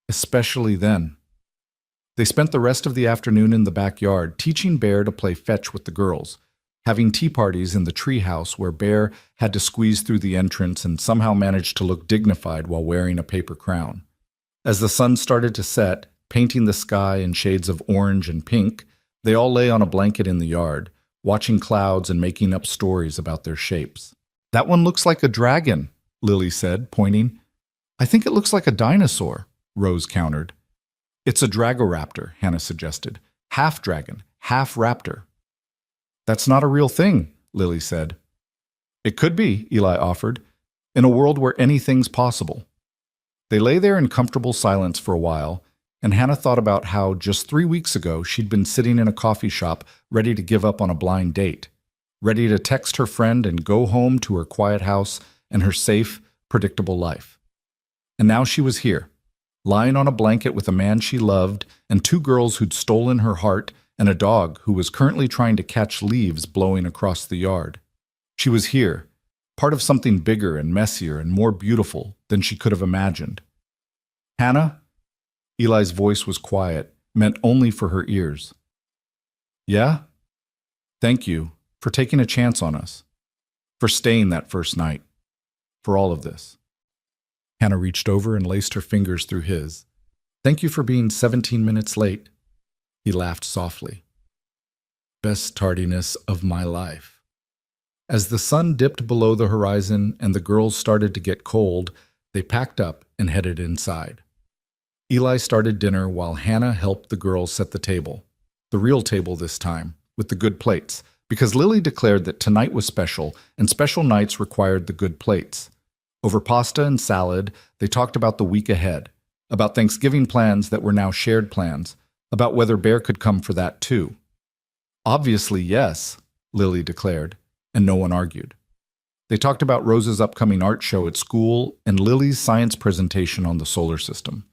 Especially then. They spent the rest of the afternoon in the backyard, teaching Bear to play fetch with the girls, having tea parties in the treehouse where Bear had to squeeze through the entrance and somehow managed to look dignified while wearing a paper crown. As the sun started to set, painting the sky in shades of orange and pink, they all lay on a blanket in the yard, watching clouds and making up stories about their shapes. That one looks like a dragon, Lily said, pointing. I think it looks like a dinosaur, Rose countered. It's a dragoraptor, Hannah suggested. Half dragon, half raptor. That's not a real thing, Lily said. It could be, Eli offered, in a world where anything's possible. They lay there in comfortable silence for a while, and Hannah thought about how just 3 weeks ago she'd been sitting in a coffee shop ready to give up on a blind date, ready to text her friend and go home to her quiet house and her safe, predictable life. And now she was here, lying on a blanket with a man she loved and two girls who'd stolen her heart and a dog who was currently trying to catch leaves blowing across the yard. She was here, part of something bigger and messier and more beautiful than she could have imagined. Hannah? Eli's voice was quiet, meant only for her ears. Yeah? Thank you for taking a chance on us, for staying that first night, for all of this. Hannah reached over and laced her fingers through his. Thank you for being 17 minutes late. He laughed softly. Best tardiness of my life. As the sun dipped below the horizon and the girls started to get cold, they packed up and headed inside. Eli started dinner while Hannah helped the girls set the table. The real table this time, with the good plates, because Lily declared that tonight was special and special nights required the good plates. Over pasta and salad, they talked about the week ahead, about Thanksgiving plans that were now shared plans, about whether Bear could come for that too. Obviously, yes, Lily declared, and no one argued. They talked about Rose's upcoming art show at school and Lily's science presentation on the solar system.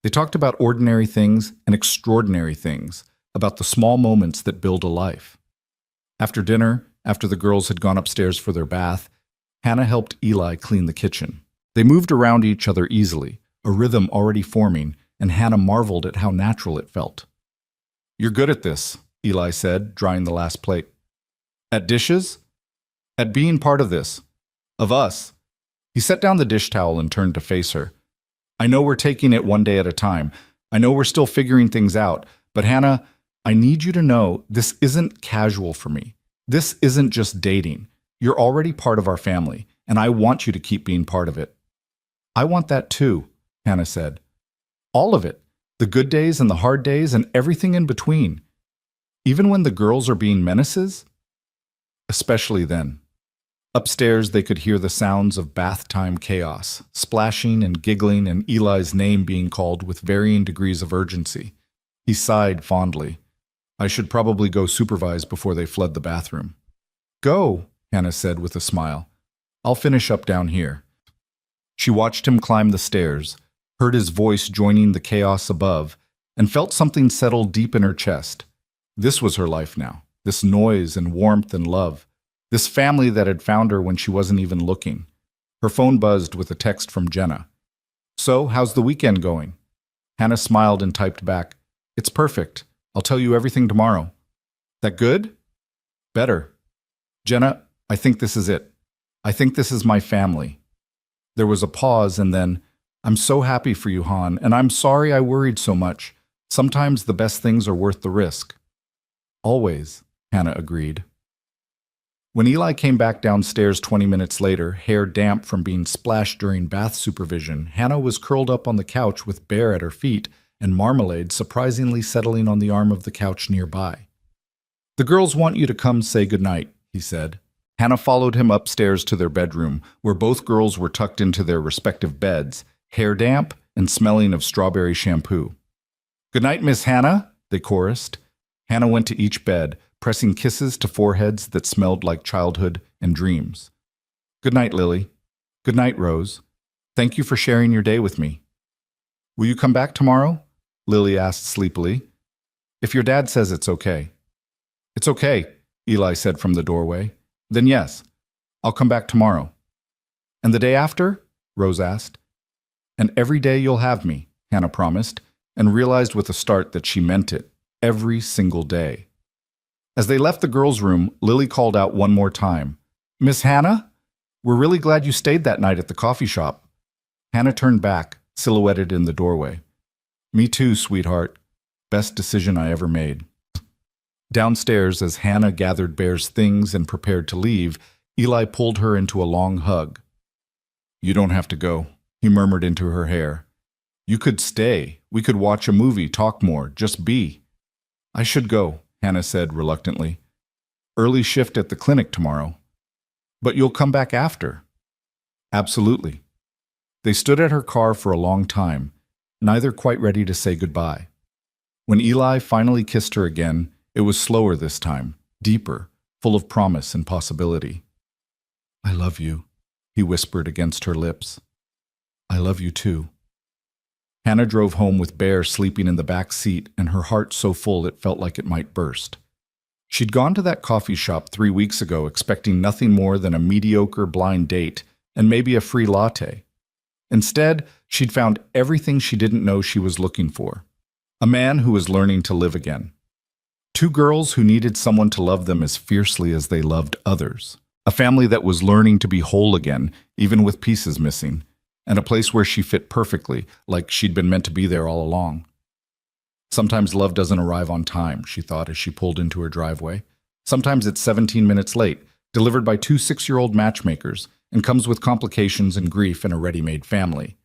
They talked about ordinary things and extraordinary things, about the small moments that build a life. After dinner, after the girls had gone upstairs for their bath, Hannah helped Eli clean the kitchen. They moved around each other easily, a rhythm already forming, and Hannah marveled at how natural it felt. You're good at this, Eli said, drying the last plate. At dishes? At being part of this. Of us. He set down the dish towel and turned to face her. I know we're taking it one day at a time. I know we're still figuring things out. But Hannah, I need you to know this isn't casual for me. This isn't just dating. You're already part of our family, and I want you to keep being part of it. I want that too, Hannah said. All of it. The good days and the hard days and everything in between. Even when the girls are being menaces? Especially then. Upstairs, they could hear the sounds of bath time chaos, splashing and giggling and Eli's name being called with varying degrees of urgency. He sighed fondly. I should probably go supervise before they flood the bathroom. Go, Hannah said with a smile. I'll finish up down here. She watched him climb the stairs, heard his voice joining the chaos above, and felt something settle deep in her chest. This was her life now, this noise and warmth and love. This family that had found her when she wasn't even looking. Her phone buzzed with a text from Jenna. So, how's the weekend going? Hannah smiled and typed back, It's perfect. I'll tell you everything tomorrow. That good? Better. Jenna, I think this is it. I think this is my family. There was a pause and then, I'm so happy for you, Han, and I'm sorry I worried so much. Sometimes the best things are worth the risk. Always, Hannah agreed. When Eli came back downstairs 20 minutes later, hair damp from being splashed during bath supervision, Hannah was curled up on the couch with Bear at her feet and Marmalade surprisingly settling on the arm of the couch nearby. The girls want you to come say goodnight, he said. Hannah followed him upstairs to their bedroom, where both girls were tucked into their respective beds, hair damp and smelling of strawberry shampoo. Good night, Miss Hannah, they chorused. Hannah went to each bed, pressing kisses to foreheads that smelled like childhood and dreams. Good night, Lily. Good night, Rose. Thank you for sharing your day with me. Will you come back tomorrow? Lily asked sleepily. If your dad says it's okay. It's okay, Eli said from the doorway. Then yes, I'll come back tomorrow. And the day after? Rose asked. And every day you'll have me, Hannah promised, and realized with a start that she meant it, every single day. As they left the girls' room, Lily called out one more time, Miss Hannah? We're really glad you stayed that night at the coffee shop. Hannah turned back, silhouetted in the doorway. Me too, sweetheart. Best decision I ever made. Downstairs, as Hannah gathered Bear's things and prepared to leave, Eli pulled her into a long hug. You don't have to go, he murmured into her hair. You could stay. We could watch a movie, talk more, just be. I should go, Hannah said reluctantly. Early shift at the clinic tomorrow. But you'll come back after. Absolutely. They stood at her car for a long time. neither quite ready to say goodbye. When Eli finally kissed her again, it was slower this time, deeper, full of promise and possibility. "I love you," he whispered against her lips. "I love you too." Hannah drove home with Bear sleeping in the back seat and her heart so full it felt like it might burst. She'd gone to that coffee shop 3 weeks ago expecting nothing more than a mediocre blind date and maybe a free latte. Instead, she'd found everything she didn't know she was looking for. A man who was learning to live again. Two girls who needed someone to love them as fiercely as they loved others. A family that was learning to be whole again, even with pieces missing. And a place where she fit perfectly, like she'd been meant to be there all along. Sometimes love doesn't arrive on time, she thought as she pulled into her driveway. Sometimes it's 17 minutes late, delivered by two 6-year-old matchmakers, and comes with complications and grief in a ready-made family.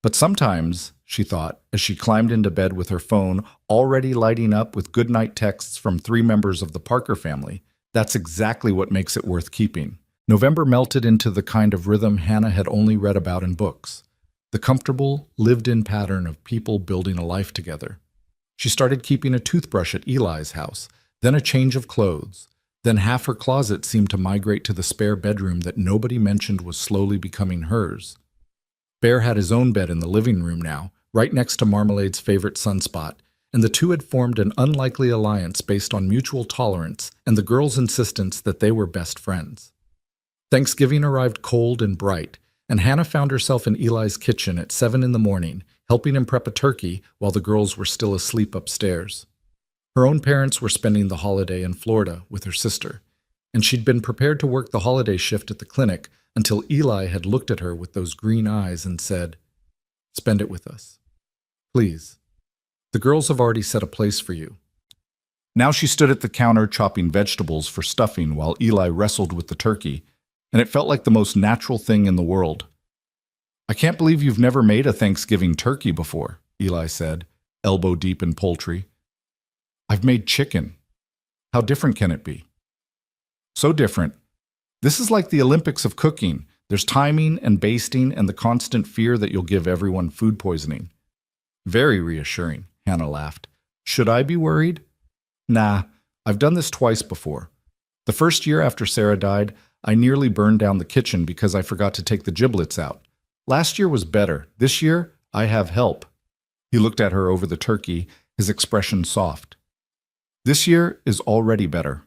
But sometimes, she thought, as she climbed into bed with her phone already lighting up with goodnight texts from 3 members of the Parker family, that's exactly what makes it worth keeping. November melted into the kind of rhythm Hannah had only read about in books. The comfortable, lived-in pattern of people building a life together. She started keeping a toothbrush at Eli's house, then a change of clothes. Then half her closet seemed to migrate to the spare bedroom that nobody mentioned was slowly becoming hers. Bear had his own bed in the living room now, right next to Marmalade's favorite sunspot, and the two had formed an unlikely alliance based on mutual tolerance and the girls' insistence that they were best friends. Thanksgiving arrived cold and bright, and Hannah found herself in Eli's kitchen at 7 in the morning, helping him prep a turkey while the girls were still asleep upstairs. Her own parents were spending the holiday in Florida with her sister, and she'd been prepared to work the holiday shift at the clinic until Eli had looked at her with those green eyes and said, "Spend it with us. Please. The girls have already set a place for you." Now she stood at the counter chopping vegetables for stuffing while Eli wrestled with the turkey, and it felt like the most natural thing in the world. "I can't believe you've never made a Thanksgiving turkey before," Eli said, elbow deep in poultry. "I've made chicken. How different can it be?" "So different. This is like the Olympics of cooking. There's timing and basting and the constant fear that you'll give everyone food poisoning." "Very reassuring," Hannah laughed. "Should I be worried?" "Nah, I've done this twice before. The first year after Sarah died, I nearly burned down the kitchen because I forgot to take the giblets out. Last year was better. This year, I have help." He looked at her over the turkey, his expression soft. "This year is already better."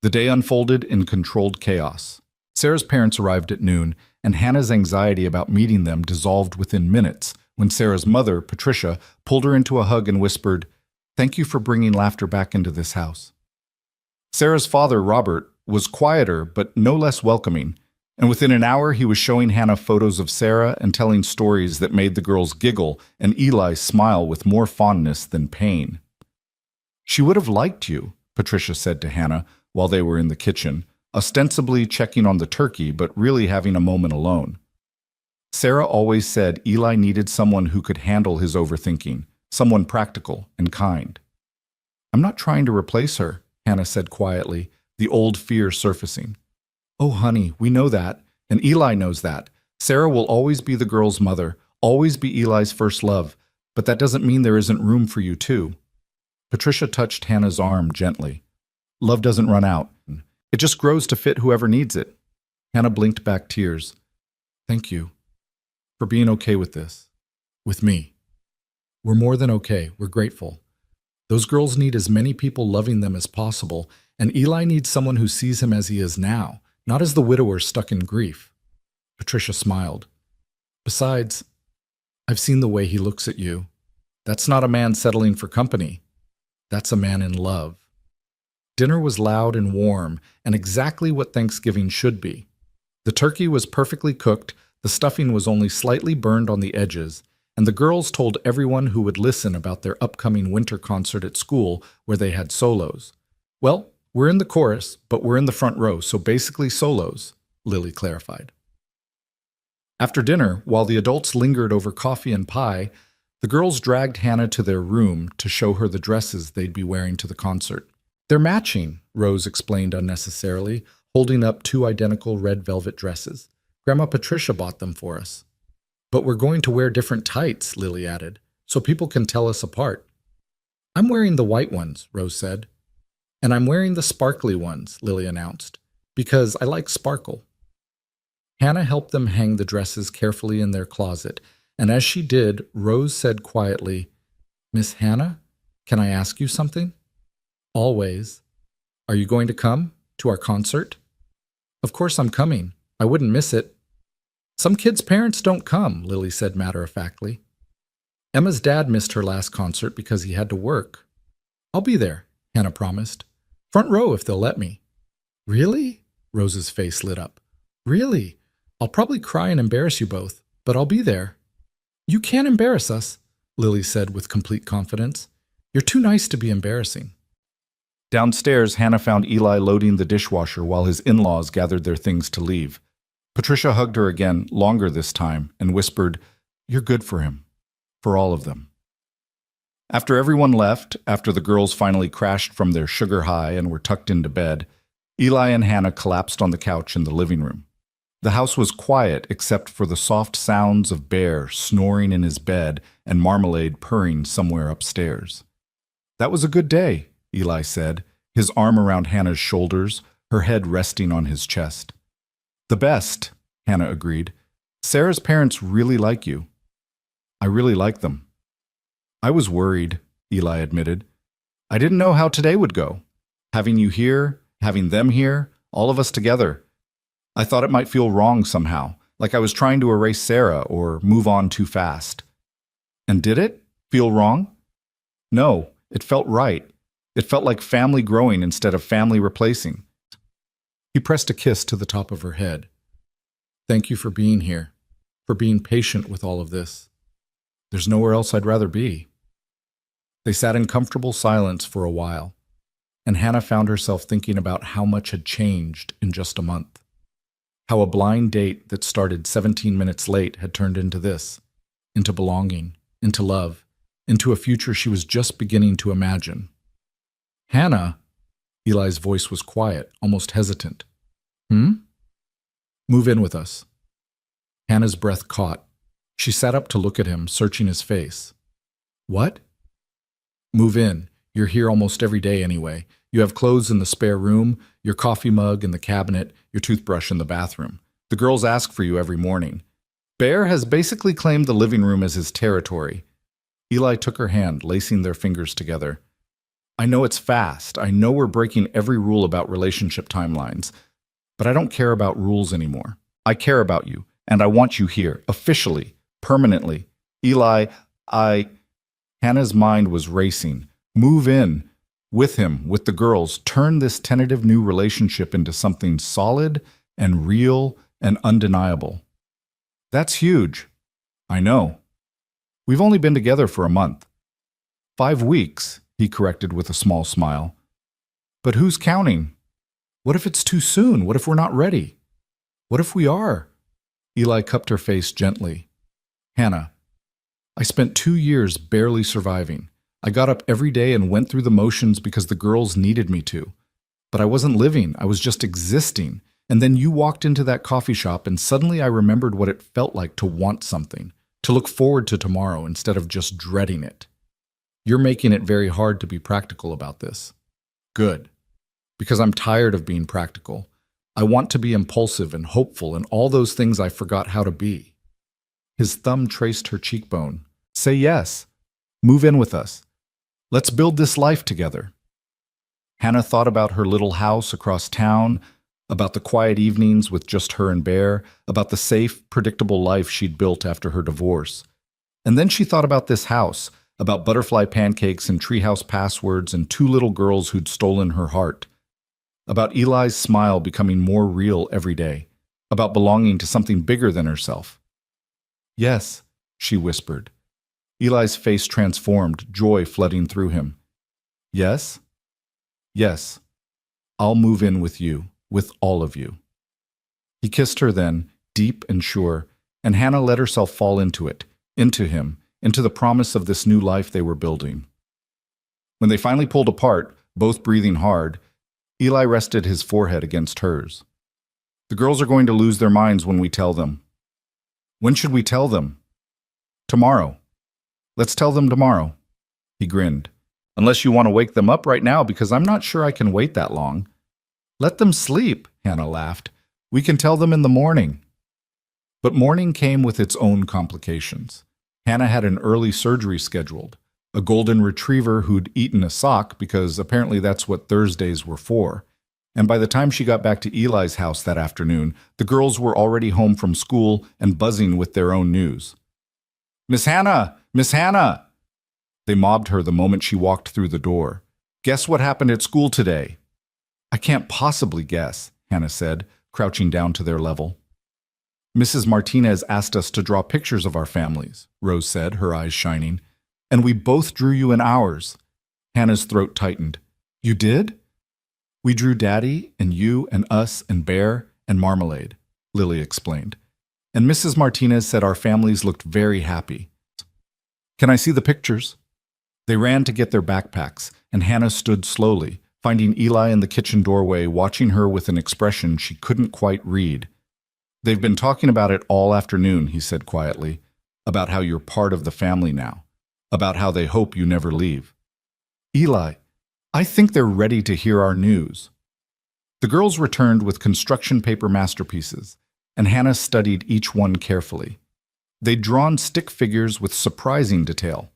The day unfolded in controlled chaos. Sarah's parents arrived at noon, and Hannah's anxiety about meeting them dissolved within minutes when Sarah's mother, Patricia, pulled her into a hug and whispered, "Thank you for bringing laughter back into this house." Sarah's father, Robert, was quieter but no less welcoming, and within an hour he was showing Hannah photos of Sarah and telling stories that made the girls giggle and Eli smile with more fondness than pain. "She would have liked you," Patricia said to Hannah while they were in the kitchen, ostensibly checking on the turkey but really having a moment alone. Sarah always said Eli needed someone who could handle his overthinking, someone practical and kind. "I'm not trying to replace her," Hannah said quietly, the old fear surfacing. "Oh, honey, we know that, and Eli knows that. Sarah will always be the girl's mother, always be Eli's first love, but that doesn't mean there isn't room for you too." Patricia touched Hannah's arm gently. "Love doesn't run out. It just grows to fit whoever needs it." Hannah blinked back tears. "Thank you for being okay with this. With me. We're more than okay. We're grateful. Those girls need as many people loving them as possible, and Eli needs someone who sees him as he is now, not as the widower stuck in grief." Patricia smiled. "Besides, I've seen the way he looks at you. That's not a man settling for company. That's a man in love." Dinner was loud and warm, and exactly what Thanksgiving should be. The turkey was perfectly cooked, the stuffing was only slightly burned on the edges, and the girls told everyone who would listen about their upcoming winter concert at school where they had solos. "Well, we're in the chorus, but we're in the front row, so basically solos," Lily clarified. After dinner, while the adults lingered over coffee and pie, the girls dragged Hannah to their room to show her the dresses they'd be wearing to the concert. "They're matching," Rose explained unnecessarily, holding up 2 identical red velvet dresses. "Grandma Patricia bought them for us." "But we're going to wear different tights," Lily added, so people can tell us apart. I'm wearing the white ones, Rose said. And I'm wearing the sparkly ones, Lily announced, because I like sparkle. Hannah helped them hang the dresses carefully in their closet, and as she did, Rose said quietly, Miss Hannah, can I ask you something? Always. Are you going to come to our concert? Of course I'm coming. I wouldn't miss it. Some kids' parents don't come, Lily said matter-of-factly. Emma's dad missed her last concert because he had to work. I'll be there, Hannah promised. Front row if they'll let me. Really? Rose's face lit up. Really? I'll probably cry and embarrass you both, but I'll be there. You can't embarrass us, Lily said with complete confidence. You're too nice to be embarrassing. Downstairs, Hannah found Eli loading the dishwasher while his in-laws gathered their things to leave. Patricia hugged her again, longer this time, and whispered, You're good for him. For all of them. After everyone left, after the girls finally crashed from their sugar high and were tucked into bed, Eli and Hannah collapsed on the couch in the living room. The house was quiet except for the soft sounds of Bear snoring in his bed and Marmalade purring somewhere upstairs. That was a good day, Eli said, his arm around Hannah's shoulders, her head resting on his chest. The best, Hannah agreed. Sarah's parents really like you. I really like them. I was worried, Eli admitted. I didn't know how today would go. Having you here, having them here, all of us together. I thought it might feel wrong somehow, like I was trying to erase Sarah or move on too fast. And did it feel wrong? No, it felt right. It felt like family growing instead of family replacing. He pressed a kiss to the top of her head. Thank you for being here, for being patient with all of this. There's nowhere else I'd rather be. They sat in comfortable silence for a while, and Hannah found herself thinking about how much had changed in just a month. How a blind date that started 17 minutes late had turned into this, into belonging, into love, into a future she was just beginning to imagine. Hannah, Eli's voice was quiet, almost hesitant. Move in with us. Hannah's breath caught. She sat up to look at him, searching his face. What? Move in. You're here almost every day anyway. You have clothes in the spare room, your coffee mug in the cabinet, your toothbrush in the bathroom. The girls ask for you every morning. Bear has basically claimed the living room as his territory. Eli took her hand, lacing their fingers together. I know it's fast. I know we're breaking every rule about relationship timelines. But I don't care about rules anymore. I care about you, and I want you here, officially, permanently. Eli, Hannah's mind was racing. Move in. With him, with the girls. Turn this tentative new relationship into something solid and real and undeniable. That's huge. I know. We've only been together for a month. 5 weeks, he corrected with a small smile. But who's counting? What if it's too soon? What if we're not ready? What if we are? Eli cupped her face gently. Hannah, I spent 2 years barely surviving. I got up every day and went through the motions because the girls needed me to. But I wasn't living, I was just existing. And then you walked into that coffee shop and suddenly I remembered what it felt like to want something, to look forward to tomorrow instead of just dreading it. You're making it very hard to be practical about this. Good. Because I'm tired of being practical. I want to be impulsive and hopeful and all those things I forgot how to be. His thumb traced her cheekbone. Say yes. Move in with us. Let's build this life together. Hannah thought about her little house across town, about the quiet evenings with just her and Bear, about the safe, predictable life she'd built after her divorce. And then she thought about this house, about butterfly pancakes and treehouse passwords and 2 little girls who'd stolen her heart. About Eli's smile becoming more real every day, about belonging to something bigger than herself. Yes, she whispered. Eli's face transformed, joy flooding through him. Yes? Yes. I'll move in with you, with all of you. He kissed her then, deep and sure, and Hannah let herself fall into it, into him, into the promise of this new life they were building. When they finally pulled apart, both breathing hard, Eli rested his forehead against hers. The girls are going to lose their minds when we tell them. When should we tell them? Tomorrow. Let's tell them tomorrow. He grinned. Unless you want to wake them up right now, because I'm not sure I can wait that long. Let them sleep, Hannah laughed. We can tell them in the morning. But morning came with its own complications. Hannah had an early surgery scheduled. A golden retriever who'd eaten a sock, because apparently that's what Thursdays were for. And by the time she got back to Eli's house that afternoon, the girls were already home from school and buzzing with their own news. Miss Hannah! Miss Hannah! They mobbed her the moment she walked through the door. Guess what happened at school today? I can't possibly guess, Hannah said, crouching down to their level. Mrs. Martinez asked us to draw pictures of our families, Rose said, her eyes shining. And we both drew you in ours. Hannah's throat tightened. You did? We drew Daddy and you and us and Bear and Marmalade, Lily explained. And Mrs. Martinez said our families looked very happy. Can I see the pictures? They ran to get their backpacks, and Hannah stood slowly, finding Eli in the kitchen doorway, watching her with an expression she couldn't quite read. They've been talking about it all afternoon, he said quietly, about how you're part of the family now, about how they hope you never leave. Eli, I think they're ready to hear our news. The girls returned with construction paper masterpieces, and Hannah studied each one carefully. They'd drawn stick figures with surprising detail.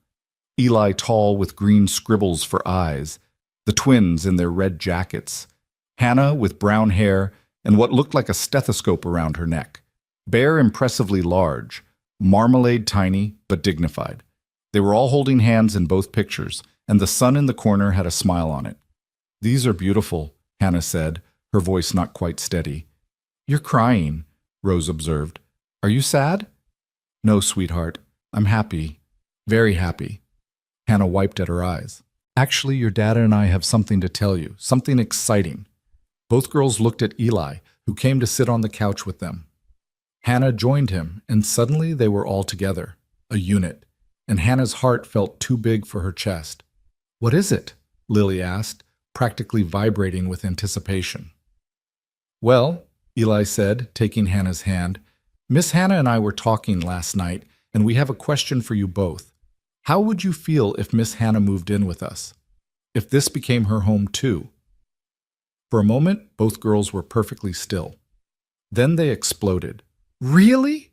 Eli tall with green scribbles for eyes, the twins in their red jackets, Hannah with brown hair and what looked like a stethoscope around her neck, Bear impressively large, Marmalade tiny but dignified. They were all holding hands in both pictures, and the sun in the corner had a smile on it. These are beautiful, Hannah said, her voice not quite steady. You're crying, Rose observed. Are you sad? No, sweetheart. I'm happy. Very happy. Hannah wiped at her eyes. Actually, your dad and I have something to tell you, something exciting. Both girls looked at Eli, who came to sit on the couch with them. Hannah joined him, and suddenly they were all together, a unit, and Hannah's heart felt too big for her chest. What is it? Lily asked, practically vibrating with anticipation. Well, Eli said, taking Hannah's hand, Miss Hannah and I were talking last night, and we have a question for you both. How would you feel if Miss Hannah moved in with us? If this became her home too? For a moment, both girls were perfectly still. Then they exploded. Really?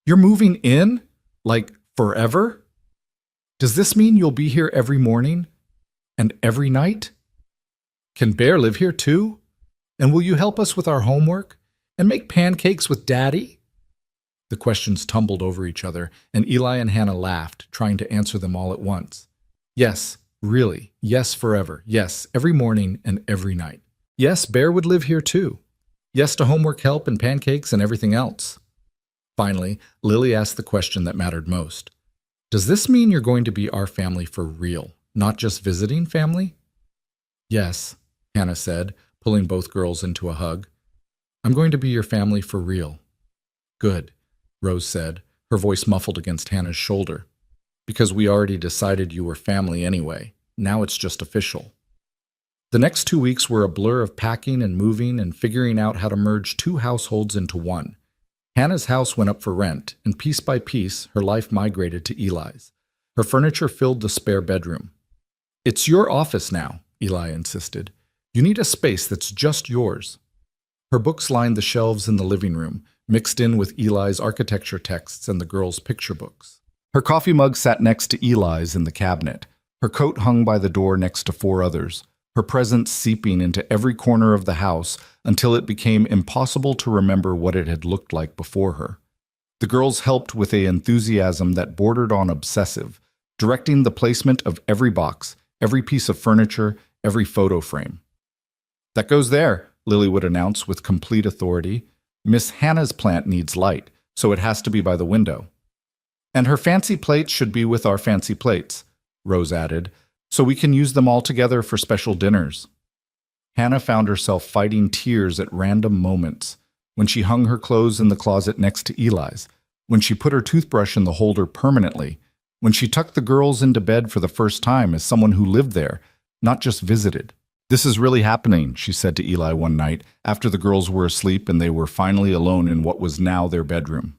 You're moving in? Like forever? Does this mean you'll be here every morning? And every night? Can Bear live here too? And will you help us with our homework? And make pancakes with Daddy? The questions tumbled over each other, and Eli and Hannah laughed, trying to answer them all at once. Yes, really. Yes, forever. Yes, every morning and every night. Yes, Bear would live here too. Yes to homework help and pancakes and everything else. Finally, Lily asked the question that mattered most. Does this mean you're going to be our family for real, not just visiting family? Yes, Hannah said, pulling both girls into a hug. I'm going to be your family for real. Good, Rose said, her voice muffled against Hannah's shoulder. Because we already decided you were family anyway. Now it's just official. The next 2 weeks were a blur of packing and moving and figuring out how to merge two households into one. Hannah's house went up for rent, and piece by piece, her life migrated to Eli's. Her furniture filled the spare bedroom. It's your office now, Eli insisted. You need a space that's just yours. Her books lined the shelves in the living room, mixed in with Eli's architecture texts and the girls' picture books. Her coffee mug sat next to Eli's in the cabinet, her coat hung by the door next to 4 others, her presence seeping into every corner of the house until it became impossible to remember what it had looked like before her. The girls helped with an enthusiasm that bordered on obsessive, directing the placement of every box, every piece of furniture, every photo frame. That goes there, Lily would announce with complete authority. Miss Hannah's plant needs light, so it has to be by the window. And her fancy plates should be with our fancy plates, Rose added, so we can use them all together for special dinners. Hannah found herself fighting tears at random moments, when she hung her clothes in the closet next to Eli's, when she put her toothbrush in the holder permanently, when she tucked the girls into bed for the first time as someone who lived there, not just visited. This is really happening, she said to Eli one night, after the girls were asleep and they were finally alone in what was now their bedroom.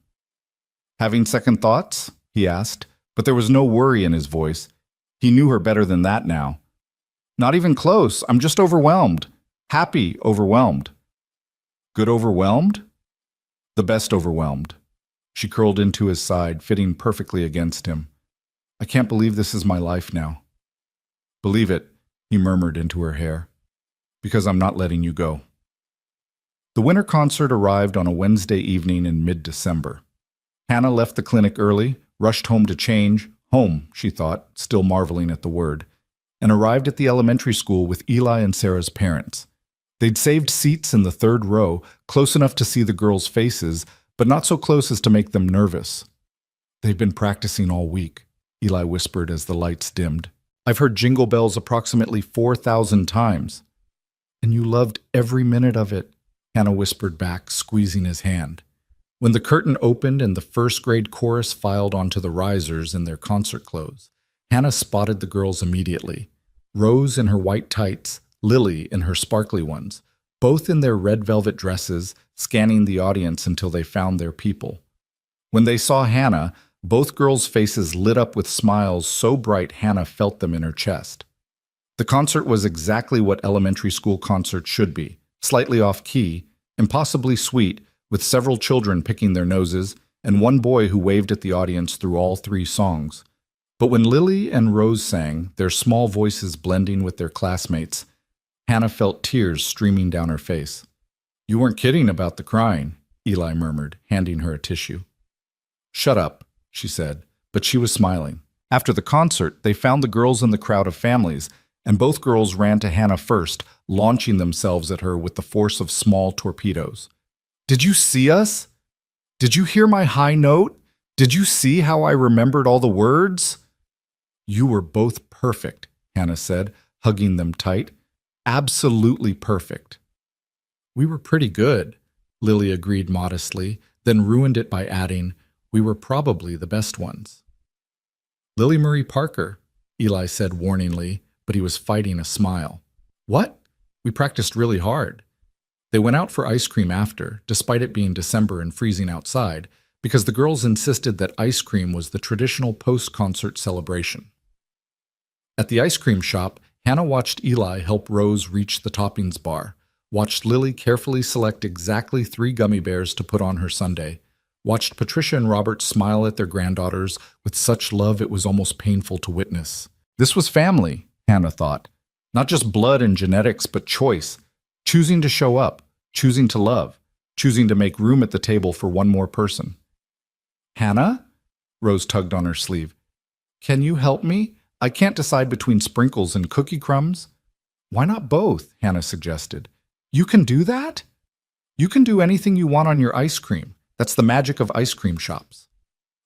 Having second thoughts? He asked, But there was no worry in his voice. He knew her better than that now. Not even close. I'm just overwhelmed. Happy overwhelmed. Good overwhelmed? The best overwhelmed. She curled into his side, fitting perfectly against him. I can't believe this is my life now. Believe it, he murmured into her hair. Because I'm not letting you go. The winter concert arrived on a Wednesday evening in mid-December. Hannah left the clinic early, rushed home to change, home, she thought, still marveling at the word, and arrived at the elementary school with Eli and Sarah's parents. They'd saved seats in the third row, close enough to see the girls' faces, but not so close as to make them nervous. They've been practicing all week, Eli whispered as the lights dimmed. I've heard Jingle Bells approximately 4,000 times. And you loved every minute of it, Hannah whispered back, squeezing his hand. When the curtain opened and the first-grade chorus filed onto the risers in their concert clothes, Hannah spotted the girls immediately. Rose in her white tights, Lily in her sparkly ones, both in their red velvet dresses, scanning the audience until they found their people. When they saw Hannah, both girls' faces lit up with smiles so bright Hannah felt them in her chest. The concert was exactly what elementary school concerts should be, slightly off-key, impossibly sweet, with several children picking their noses, and one boy who waved at the audience through all three songs. But when Lily and Rose sang, their small voices blending with their classmates', Hannah felt tears streaming down her face. You weren't kidding about the crying, Eli murmured, handing her a tissue. Shut up, she said, but she was smiling. After the concert, they found the girls in the crowd of families, and both girls ran to Hannah first, launching themselves at her with the force of small torpedoes. Did you see us? Did you hear my high note? Did you see how I remembered all the words? You were both perfect, Hannah said, hugging them tight. Absolutely perfect. We were pretty good, Lily agreed modestly, then ruined it by adding, we were probably the best ones. Lily Marie Parker, Eli said warningly, but he was fighting a smile. What? We practiced really hard. They went out for ice cream after, despite it being December and freezing outside, because the girls insisted that ice cream was the traditional post-concert celebration. At the ice cream shop, Hannah watched Eli help Rose reach the toppings bar, watched Lily carefully select exactly 3 gummy bears to put on her sundae, watched Patricia and Robert smile at their granddaughters with such love it was almost painful to witness. This was family, Hannah thought. Not just blood and genetics, but choice. Choosing to show up, choosing to love, choosing to make room at the table for one more person. Hannah? Rose tugged on her sleeve. Can you help me? I can't decide between sprinkles and cookie crumbs. Why not both? Hannah suggested. You can do that? You can do anything you want on your ice cream. That's the magic of ice cream shops.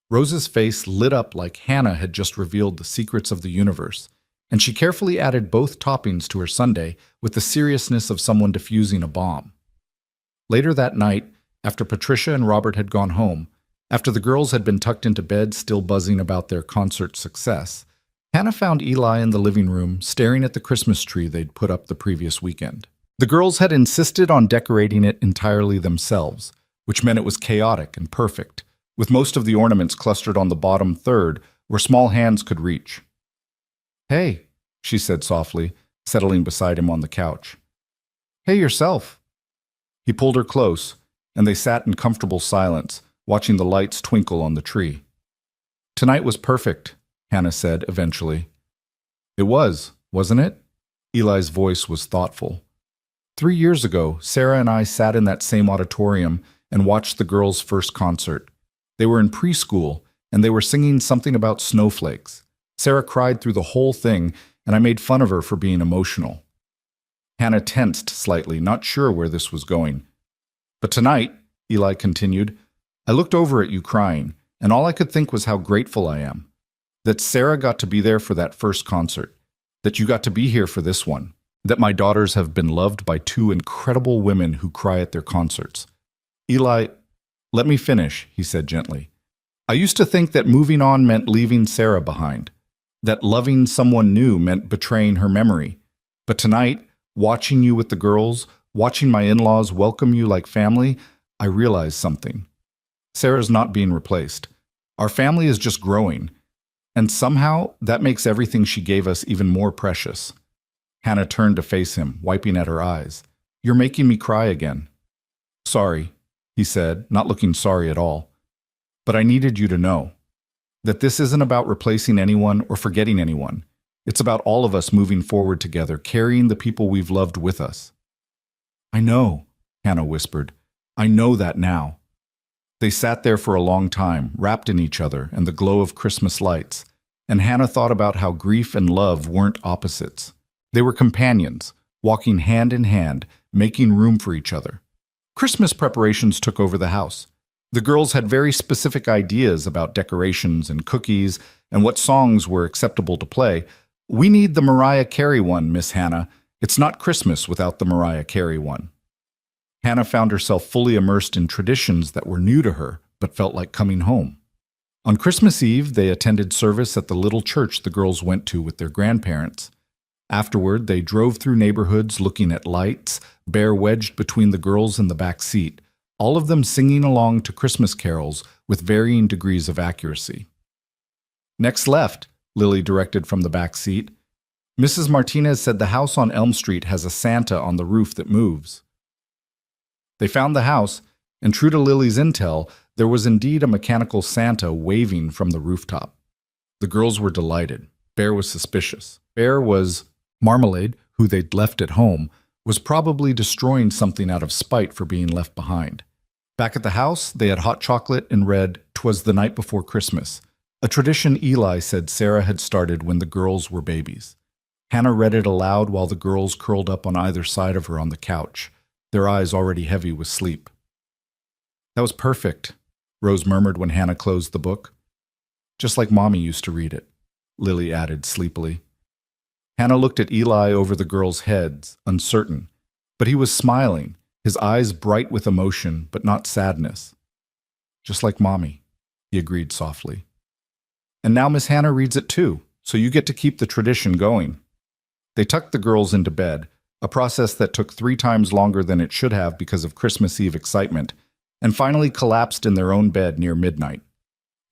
Rose's face lit up like Hannah had just revealed the secrets of the universe, and she carefully added both toppings to her sundae with the seriousness of someone defusing a bomb. Later that night, after Patricia and Robert had gone home, after the girls had been tucked into bed still buzzing about their concert success, Hannah found Eli in the living room staring at the Christmas tree they'd put up the previous weekend. The girls had insisted on decorating it entirely themselves, which meant it was chaotic and perfect, with most of the ornaments clustered on the bottom third where small hands could reach. Hey, she said softly, settling beside him on the couch. Hey yourself. He pulled her close, and they sat in comfortable silence, watching the lights twinkle on the tree. Tonight was perfect, Hannah said eventually. It was, wasn't it? Eli's voice was thoughtful. 3 years ago, Sarah and I sat in that same auditorium and watched the girls' first concert. They were in preschool, and they were singing something about snowflakes. Sarah cried through the whole thing, and I made fun of her for being emotional. Hannah tensed slightly, not sure where this was going. But tonight, Eli continued, I looked over at you crying, and all I could think was how grateful I am. That Sarah got to be there for that first concert. That you got to be here for this one. That my daughters have been loved by 2 incredible women who cry at their concerts. Eli, let me finish, he said gently. I used to think that moving on meant leaving Sarah behind. That loving someone new meant betraying her memory. But tonight, watching you with the girls, watching my in-laws welcome you like family, I realized something. Sarah's not being replaced. Our family is just growing. And somehow, that makes everything she gave us even more precious. Hannah turned to face him, wiping at her eyes. You're making me cry again. Sorry, he said, not looking sorry at all. But I needed you to know that this isn't about replacing anyone or forgetting anyone. It's about all of us moving forward together, carrying the people we've loved with us. I know, Hannah whispered. I know that now. They sat there for a long time, wrapped in each other and the glow of Christmas lights, and Hannah thought about how grief and love weren't opposites. They were companions, walking hand in hand, making room for each other. Christmas preparations took over the house. The girls had very specific ideas about decorations and cookies and what songs were acceptable to play. We need the Mariah Carey one, Miss Hannah. It's not Christmas without the Mariah Carey one. Hannah found herself fully immersed in traditions that were new to her, but felt like coming home. On Christmas Eve, they attended service at the little church the girls went to with their grandparents. Afterward, they drove through neighborhoods looking at lights, Bear wedged between the girls in the back seat, all of them singing along to Christmas carols with varying degrees of accuracy. Next left, Lily directed from the back seat. Mrs. Martinez said the house on Elm Street has a Santa on the roof that moves. They found the house, and true to Lily's intel, there was indeed a mechanical Santa waving from the rooftop. The girls were delighted. Bear was suspicious. Bear was Marmalade, who they'd left at home, was probably destroying something out of spite for being left behind. Back at the house, they had hot chocolate and read "'Twas the Night Before Christmas," a tradition Eli said Sarah had started when the girls were babies. Hannah read it aloud while the girls curled up on either side of her on the couch, their eyes already heavy with sleep. That was perfect, Rose murmured when Hannah closed the book. Just like Mommy used to read it, Lily added sleepily. Hannah looked at Eli over the girls' heads, uncertain, but he was smiling, his eyes bright with emotion, but not sadness. Just like Mommy, he agreed softly. And now Miss Hannah reads it too, so you get to keep the tradition going. They tucked the girls into bed, a process that took 3 times longer than it should have because of Christmas Eve excitement, and finally collapsed in their own bed near midnight.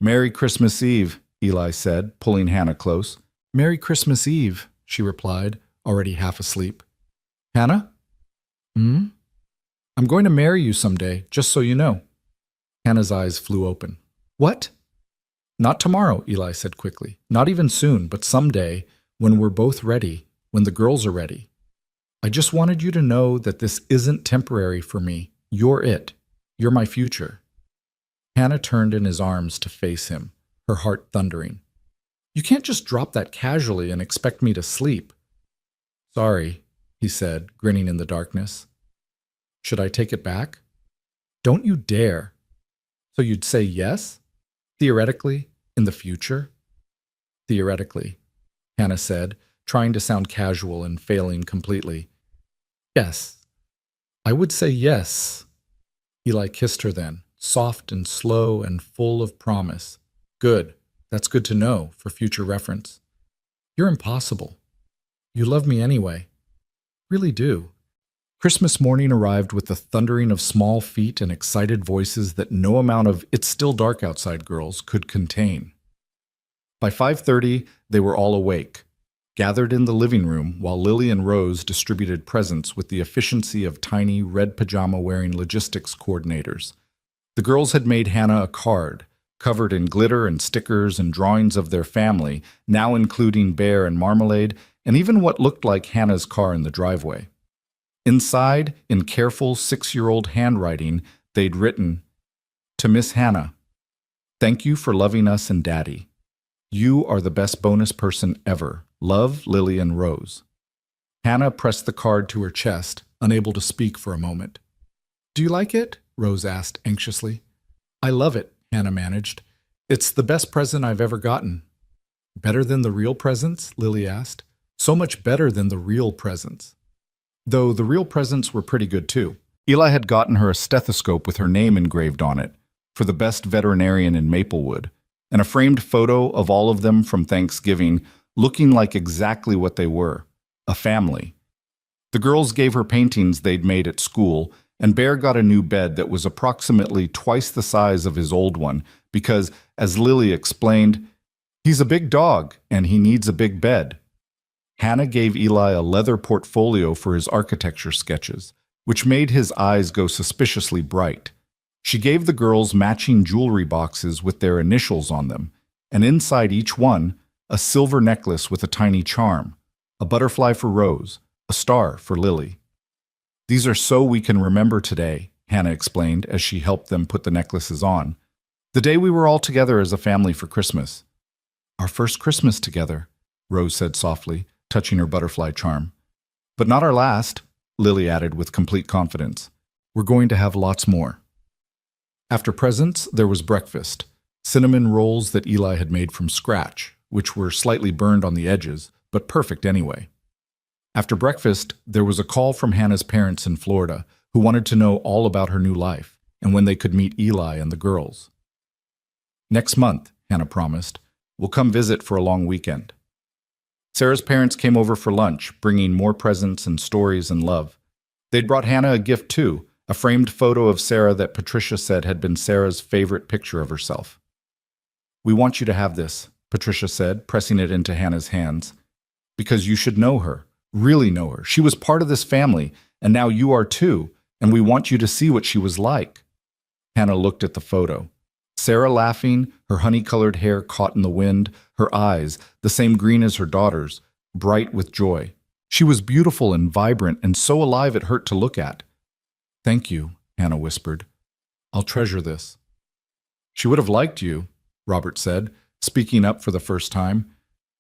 Merry Christmas Eve, Eli said, pulling Hannah close. Merry Christmas Eve, she replied, already half asleep. Hannah? I'm going to marry you someday, just so you know. Hannah's eyes flew open. What? Not tomorrow, Eli said quickly. Not even soon, but someday, when we're both ready, when the girls are ready. I just wanted you to know that this isn't temporary for me. You're it. You're my future. Hannah turned in his arms to face him, her heart thundering. You can't just drop that casually and expect me to sleep. Sorry, he said, grinning in the darkness. Should I take it back? Don't you dare. So you'd say yes? Theoretically, in the future? Theoretically, Hannah said, trying to sound casual and failing completely. Yes, I would say yes. Eli kissed her then, soft and slow and full of promise. Good, that's good to know for future reference. You're impossible. You love me anyway. Really do. Christmas morning arrived with the thundering of small feet and excited voices that no amount of "It's Still Dark Outside" girls could contain. By 5:30, they were all awake, gathered in the living room while Lily and Rose distributed presents with the efficiency of tiny red pajama-wearing logistics coordinators. The girls had made Hannah a card, covered in glitter and stickers and drawings of their family, now including Bear and Marmalade, and even what looked like Hannah's car in the driveway. Inside, in careful 6-year-old handwriting, they'd written, "To Miss Hannah, thank you for loving us and Daddy. You are the best bonus person ever. Love, Lily and Rose." Hannah pressed the card to her chest, unable to speak for a moment. Do you like it? Rose asked anxiously. I love it, Hannah managed. It's the best present I've ever gotten. Better than the real presents? Lily asked. So much better than the real presents. Though the real presents were pretty good too. Eli had gotten her a stethoscope with her name engraved on it, for the best veterinarian in Maplewood, and a framed photo of all of them from Thanksgiving, looking like exactly what they were, a family. The girls gave her paintings they'd made at school, and Bear got a new bed that was approximately twice the size of his old one because, as Lily explained, He's a big dog, and he needs a big bed. Hannah gave Eli a leather portfolio for his architecture sketches, which made his eyes go suspiciously bright. She gave the girls matching jewelry boxes with their initials on them, and inside each one, a silver necklace with a tiny charm, a butterfly for Rose, a star for Lily. These are so we can remember today, Hannah explained as she helped them put the necklaces on. The day we were all together as a family for Christmas. Our first Christmas together, Rose said softly, touching her butterfly charm. But not our last, Lily added with complete confidence. We're going to have lots more. After presents, there was breakfast, cinnamon rolls that Eli had made from scratch, which were slightly burned on the edges, but perfect anyway. After breakfast, there was a call from Hannah's parents in Florida, who wanted to know all about her new life and when they could meet Eli and the girls. Next month, Hannah promised, we'll come visit for a long weekend. Sarah's parents came over for lunch, bringing more presents and stories and love. They'd brought Hannah a gift too, a framed photo of Sarah that Patricia said had been Sarah's favorite picture of herself. We want you to have this, Patricia said, pressing it into Hannah's hands, because you should know her, really know her. She was part of this family, and now you are too, and we want you to see what she was like. Hannah looked at the photo. Sarah laughing, her honey-colored hair caught in the wind, her eyes, the same green as her daughter's, bright with joy. She was beautiful and vibrant and so alive it hurt to look at. Thank you, Hannah whispered. I'll treasure this. She would have liked you, Robert said, speaking up for the first time.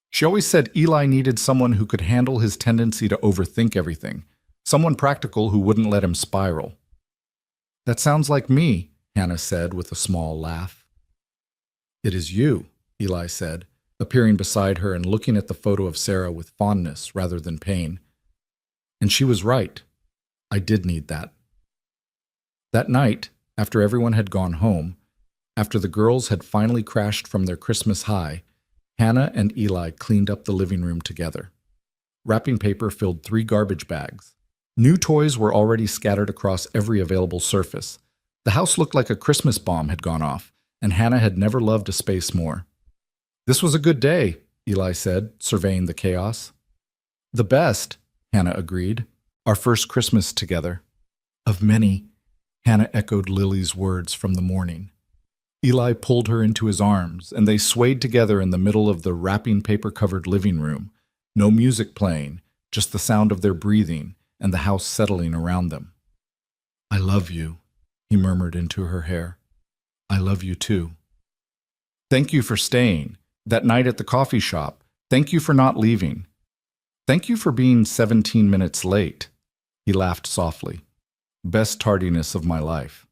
She always said Eli needed someone who could handle his tendency to overthink everything, someone practical who wouldn't let him spiral. That sounds like me, Hannah said with a small laugh. It is you, Eli said, appearing beside her and looking at the photo of Sarah with fondness rather than pain. And she was right. I did need that. That night, after everyone had gone home, after the girls had finally crashed from their Christmas high, Hannah and Eli cleaned up the living room together. Wrapping paper filled 3 garbage bags. New toys were already scattered across every available surface. The house looked like a Christmas bomb had gone off, and Hannah had never loved a space more. This was a good day, Eli said, surveying the chaos. The best, Hannah agreed. Our first Christmas together. Of many, Hannah echoed Lily's words from the morning. Eli pulled her into his arms, and they swayed together in the middle of the wrapping paper-covered living room. No music playing, just the sound of their breathing and the house settling around them. I love you, he murmured into her hair. I love you too. Thank you for staying. That night at the coffee shop. Thank you for not leaving. Thank you for being 17 minutes late. He laughed softly. Best tardiness of my life.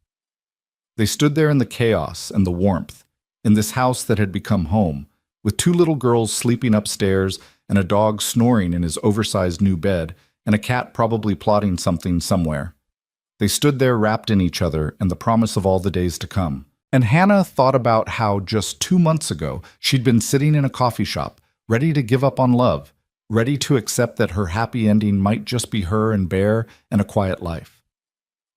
They stood there in the chaos and the warmth, in this house that had become home, with 2 little girls sleeping upstairs and a dog snoring in his oversized new bed and a cat probably plotting something somewhere. They stood there wrapped in each other and the promise of all the days to come. And Hannah thought about how just 2 months ago she'd been sitting in a coffee shop, ready to give up on love, ready to accept that her happy ending might just be her and Bear and a quiet life.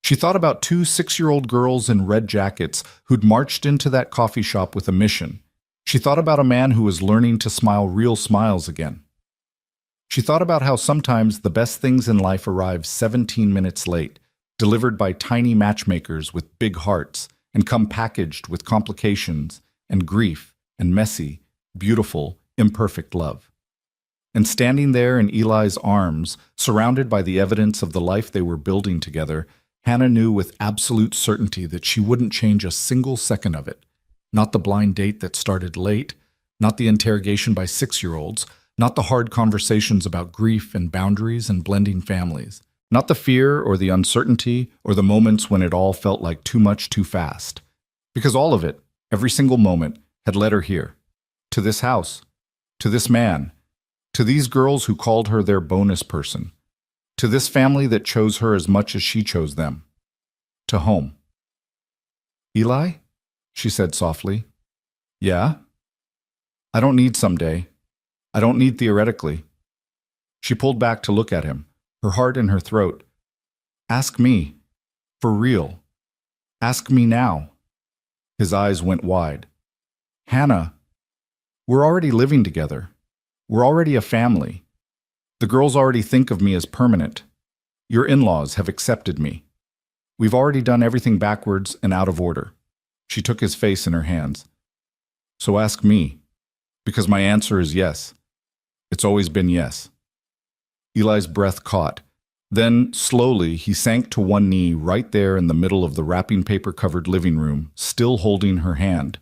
She thought about 2 6-year-old girls in red jackets who'd marched into that coffee shop with a mission. She thought about a man who was learning to smile real smiles again. She thought about how sometimes the best things in life arrive 17 minutes late, delivered by tiny matchmakers with big hearts, and come packaged with complications and grief and messy, beautiful, imperfect love. And standing there in Eli's arms, surrounded by the evidence of the life they were building together, Hannah knew with absolute certainty that she wouldn't change a single second of it. Not the blind date that started late, not the interrogation by 6-year-olds, not the hard conversations about grief and boundaries and blending families, not the fear or the uncertainty or the moments when it all felt like too much too fast. Because all of it, every single moment, had led her here, to this house, to this man, to these girls who called her their bonus person, to this family that chose her as much as she chose them, to home. Eli? She said softly. Yeah? I don't need someday. I don't need theoretically. She pulled back to look at him, her heart in her throat. Ask me. For real. Ask me now. His eyes went wide. Hannah. We're already living together. We're already a family. The girls already think of me as permanent. Your in-laws have accepted me. We've already done everything backwards and out of order. She took his face in her hands. So ask me, because my answer is yes. It's always been yes. Eli's breath caught. Then, slowly, he sank to one knee right there in the middle of the wrapping paper-covered living room, still holding her hand.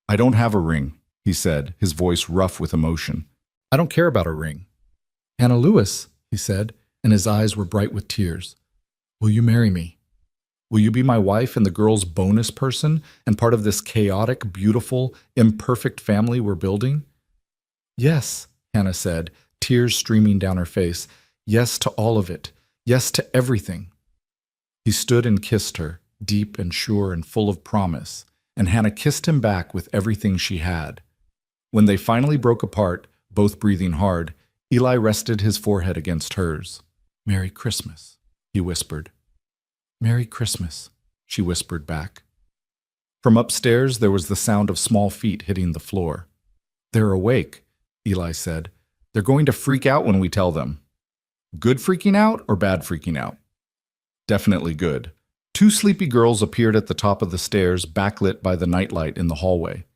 I don't have a ring, he said, his voice rough with emotion. I don't care about a ring. Hannah Lewis, he said, and his eyes were bright with tears. Will you marry me? Will you be my wife and the girl's bonus person and part of this chaotic, beautiful, imperfect family we're building? Yes, Hannah said, tears streaming down her face. Yes to all of it. Yes to everything. He stood and kissed her, deep and sure and full of promise, and Hannah kissed him back with everything she had. When they finally broke apart, both breathing hard, Eli rested his forehead against hers. Merry Christmas, he whispered. Merry Christmas, she whispered back. From upstairs, there was the sound of small feet hitting the floor. They're awake, Eli said. They're going to freak out when we tell them. Good freaking out or bad freaking out? Definitely good. Two sleepy girls appeared at the top of the stairs, backlit by the nightlight in the hallway.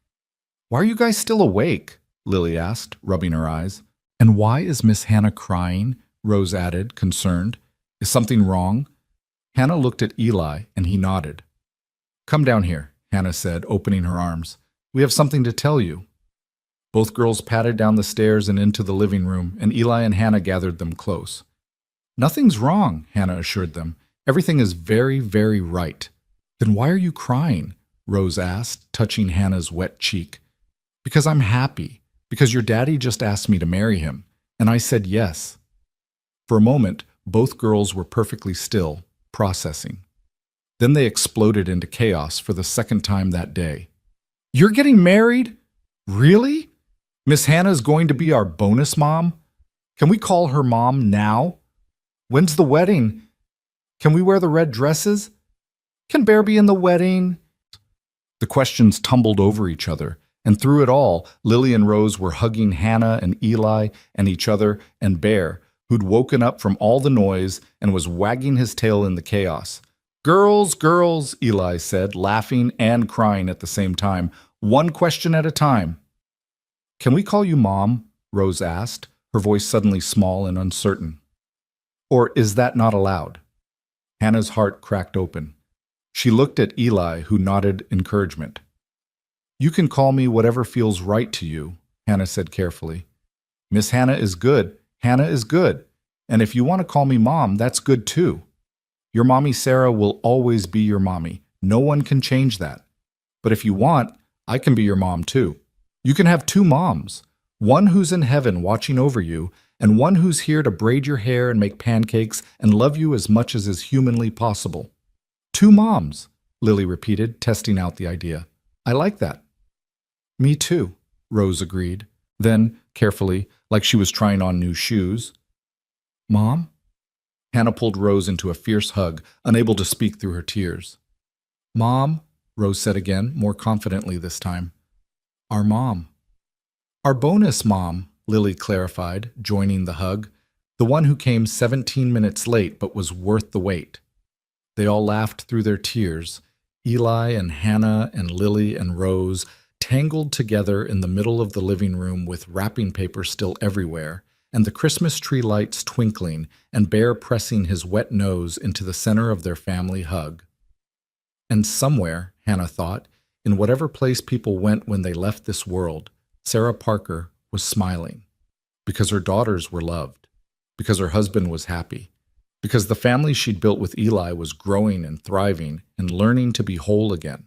Why are you guys still awake? Lily asked, rubbing her eyes. And why is Miss Hannah crying? Rose added, concerned. Is something wrong? Hannah looked at Eli, and he nodded. Come down here, Hannah said, opening her arms. We have something to tell you. Both girls padded down the stairs and into the living room, and Eli and Hannah gathered them close. Nothing's wrong, Hannah assured them. Everything is very, very right. Then why are you crying? Rose asked, touching Hannah's wet cheek. Because I'm happy. Because your daddy just asked me to marry him, and I said yes. For a moment, both girls were perfectly still, processing. Then they exploded into chaos for the second time that day. You're getting married? Really? Miss Hannah's going to be our bonus mom? Can we call her mom now? When's the wedding? Can we wear the red dresses? Can Bear be in the wedding? The questions tumbled over each other, and through it all, Lily and Rose were hugging Hannah and Eli and each other and Bear, who'd woken up from all the noise and was wagging his tail in the chaos. Girls, girls, Eli said, laughing and crying at the same time, one question at a time. Can we call you Mom? Rose asked, her voice suddenly small and uncertain. Or is that not allowed? Hannah's heart cracked open. She looked at Eli, who nodded encouragement. You can call me whatever feels right to you, Hannah said carefully. Miss Hannah is good. Hannah is good. And if you want to call me Mom, that's good too. Your mommy Sarah will always be your mommy. No one can change that. But if you want, I can be your mom too. You can have two moms, one who's in heaven watching over you, and one who's here to braid your hair and make pancakes and love you as much as is humanly possible. Two moms, Lily repeated, testing out the idea. I like that. Me too, Rose agreed. Then, carefully, like she was trying on new shoes, Mom? Hannah pulled Rose into a fierce hug, unable to speak through her tears. Mom, Rose said again, more confidently this time. Our mom. Our bonus mom, Lily clarified, joining the hug. The one who came 17 minutes late but was worth the wait. They all laughed through their tears. Eli and Hannah and Lily and Rose tangled together in the middle of the living room with wrapping paper still everywhere, and the Christmas tree lights twinkling, and Bear pressing his wet nose into the center of their family hug. And somewhere, Hannah thought, in whatever place people went when they left this world, Sarah Parker was smiling, because her daughters were loved, because her husband was happy, because the family she'd built with Eli was growing and thriving and learning to be whole again.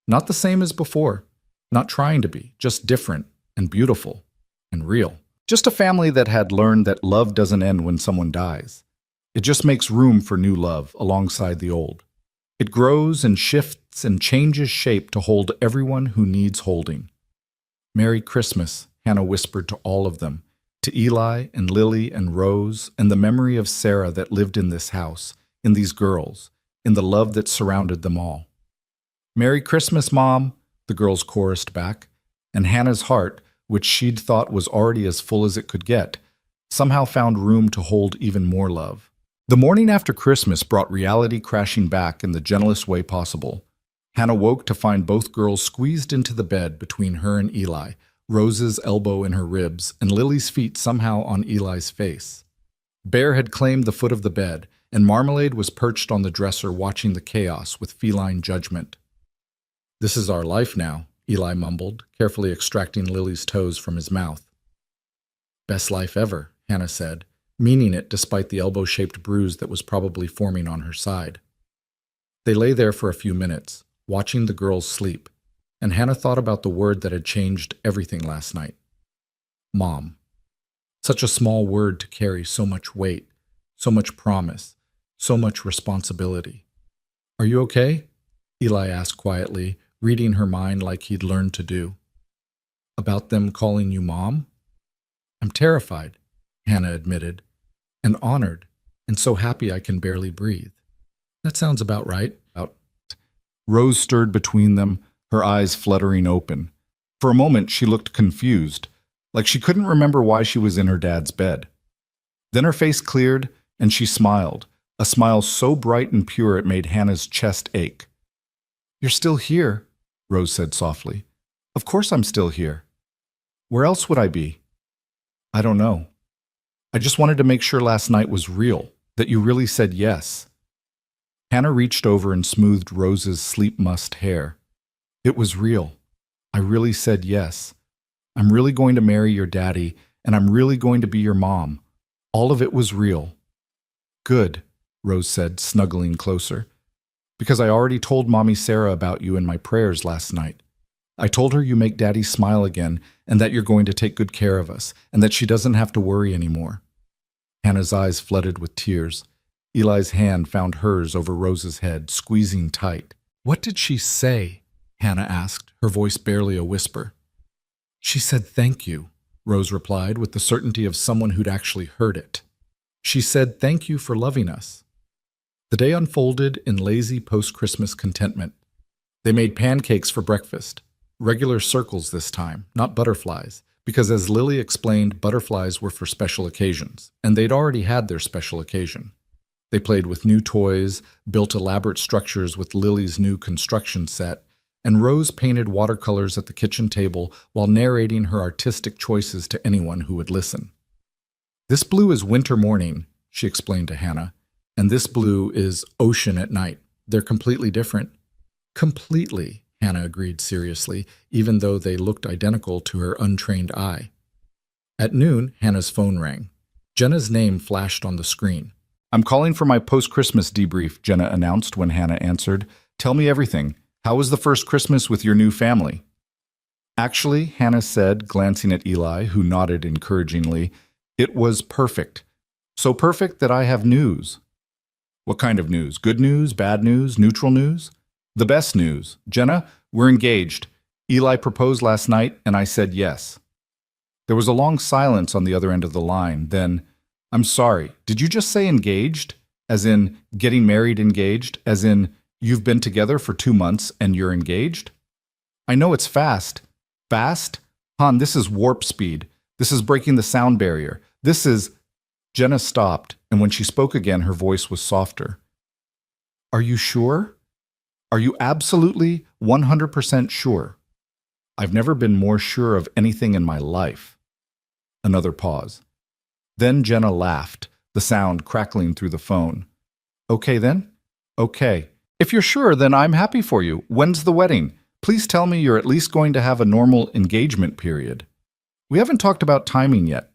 Not the same as before, not trying to be, just different and beautiful and real. Just a family that had learned that love doesn't end when someone dies. It just makes room for new love alongside the old. It grows and shifts and changes shape to hold everyone who needs holding. Merry Christmas, Hannah whispered to all of them, to Eli and Lily and Rose, and the memory of Sarah that lived in this house, in these girls, in the love that surrounded them all. Merry Christmas, Mom, the girls chorused back, and Hannah's heart, which she'd thought was already as full as it could get, somehow found room to hold even more love. The morning after Christmas brought reality crashing back in the gentlest way possible. Hannah woke to find both girls squeezed into the bed between her and Eli, Rose's elbow in her ribs and Lily's feet somehow on Eli's face. Bear had claimed the foot of the bed, and Marmalade was perched on the dresser watching the chaos with feline judgment. "This is our life now," Eli mumbled, carefully extracting Lily's toes from his mouth. "Best life ever," Hannah said, meaning it despite the elbow-shaped bruise that was probably forming on her side. They lay there for a few minutes, watching the girls sleep, and Hannah thought about the word that had changed everything last night. Mom. Such a small word to carry so much weight, so much promise, so much responsibility. "Are you okay?" Eli asked quietly, reading her mind like he'd learned to do. "About them calling you Mom?" "I'm terrified," Hannah admitted, "and honored, and so happy I can barely breathe." "That sounds about right." Rose stirred between them, her eyes fluttering open. For a moment she looked confused, like she couldn't remember why she was in her dad's bed. Then her face cleared, and she smiled, a smile so bright and pure it made Hannah's chest ache. "You're still here," Rose said softly. "Of course I'm still here. Where else would I be?" "I don't know. I just wanted to make sure last night was real, that you really said yes." Hannah reached over and smoothed Rose's sleep-mussed hair. "It was real. I really said yes. I'm really going to marry your daddy, and I'm really going to be your mom. All of it was real." "Good," Rose said, snuggling closer. "Because I already told Mommy Sarah about you in my prayers last night. I told her you make Daddy smile again, and that you're going to take good care of us, and that she doesn't have to worry anymore." Hannah's eyes flooded with tears. Eli's hand found hers over Rose's head, squeezing tight. "What did she say?" Hannah asked, her voice barely a whisper. "She said thank you," Rose replied with the certainty of someone who'd actually heard it. "She said thank you for loving us." The day unfolded in lazy post-Christmas contentment. They made pancakes for breakfast, regular circles this time, not butterflies, because as Lily explained, butterflies were for special occasions, and they'd already had their special occasion. They played with new toys, built elaborate structures with Lily's new construction set, and Rose painted watercolors at the kitchen table while narrating her artistic choices to anyone who would listen. "This blue is winter morning," she explained to Hannah, "and this blue is ocean at night. They're completely different." "Completely," Hannah agreed seriously, even though they looked identical to her untrained eye. At noon, Hannah's phone rang. Jenna's name flashed on the screen. "I'm calling for my post-Christmas debrief," Jenna announced when Hannah answered. "Tell me everything. How was the first Christmas with your new family?" "Actually," Hannah said, glancing at Eli, who nodded encouragingly, "it was perfect. So perfect that I have news." "What kind of news? Good news, bad news, neutral news?" "The best news. Jenna, we're engaged. Eli proposed last night, and I said yes." There was a long silence on the other end of the line. Then, "I'm sorry, did you just say engaged? As in getting married engaged? As in you've been together for 2 months and you're engaged?" "I know it's fast." "Fast? Han, this is warp speed. This is breaking the sound barrier. This is—" Jenna stopped, and when she spoke again, her voice was softer. "Are you sure? Are you absolutely 100% sure?" "I've never been more sure of anything in my life." Another pause. Then Jenna laughed, the sound crackling through the phone. "Okay then? Okay. If you're sure, then I'm happy for you. When's the wedding? Please tell me you're at least going to have a normal engagement period." "We haven't talked about timing yet."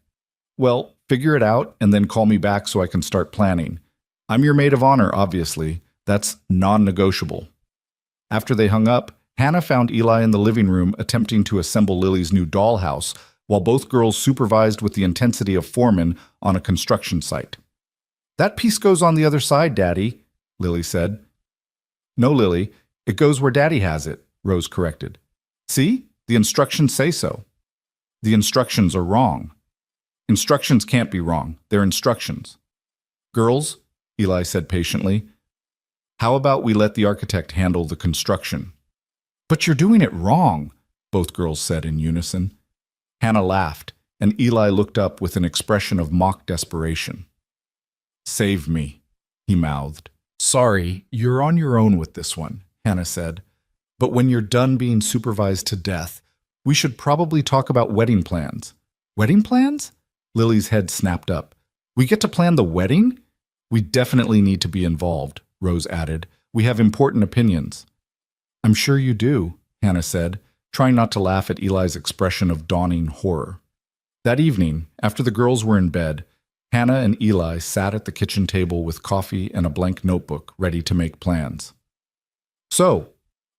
"Well, figure it out and then call me back so I can start planning. I'm your maid of honor, obviously. That's non-negotiable." After they hung up, Hannah found Eli in the living room attempting to assemble Lily's new dollhouse, while both girls supervised with the intensity of foremen on a construction site. "That piece goes on the other side, Daddy," Lily said. "No, Lily, it goes where Daddy has it," Rose corrected. "See? The instructions say so." "The instructions are wrong." "Instructions can't be wrong. They're instructions." "Girls," Eli said patiently, "how about we let the architect handle the construction?" "But you're doing it wrong," both girls said in unison. Hannah laughed, and Eli looked up with an expression of mock desperation. "Save me," he mouthed. "Sorry, you're on your own with this one," Hannah said. "But when you're done being supervised to death, we should probably talk about wedding plans." "Wedding plans?" Lily's head snapped up. "We get to plan the wedding?" "We definitely need to be involved," Rose added. "We have important opinions." "I'm sure you do," Hannah said, trying not to laugh at Eli's expression of dawning horror. That evening, after the girls were in bed, Hannah and Eli sat at the kitchen table with coffee and a blank notebook ready to make plans. "So,"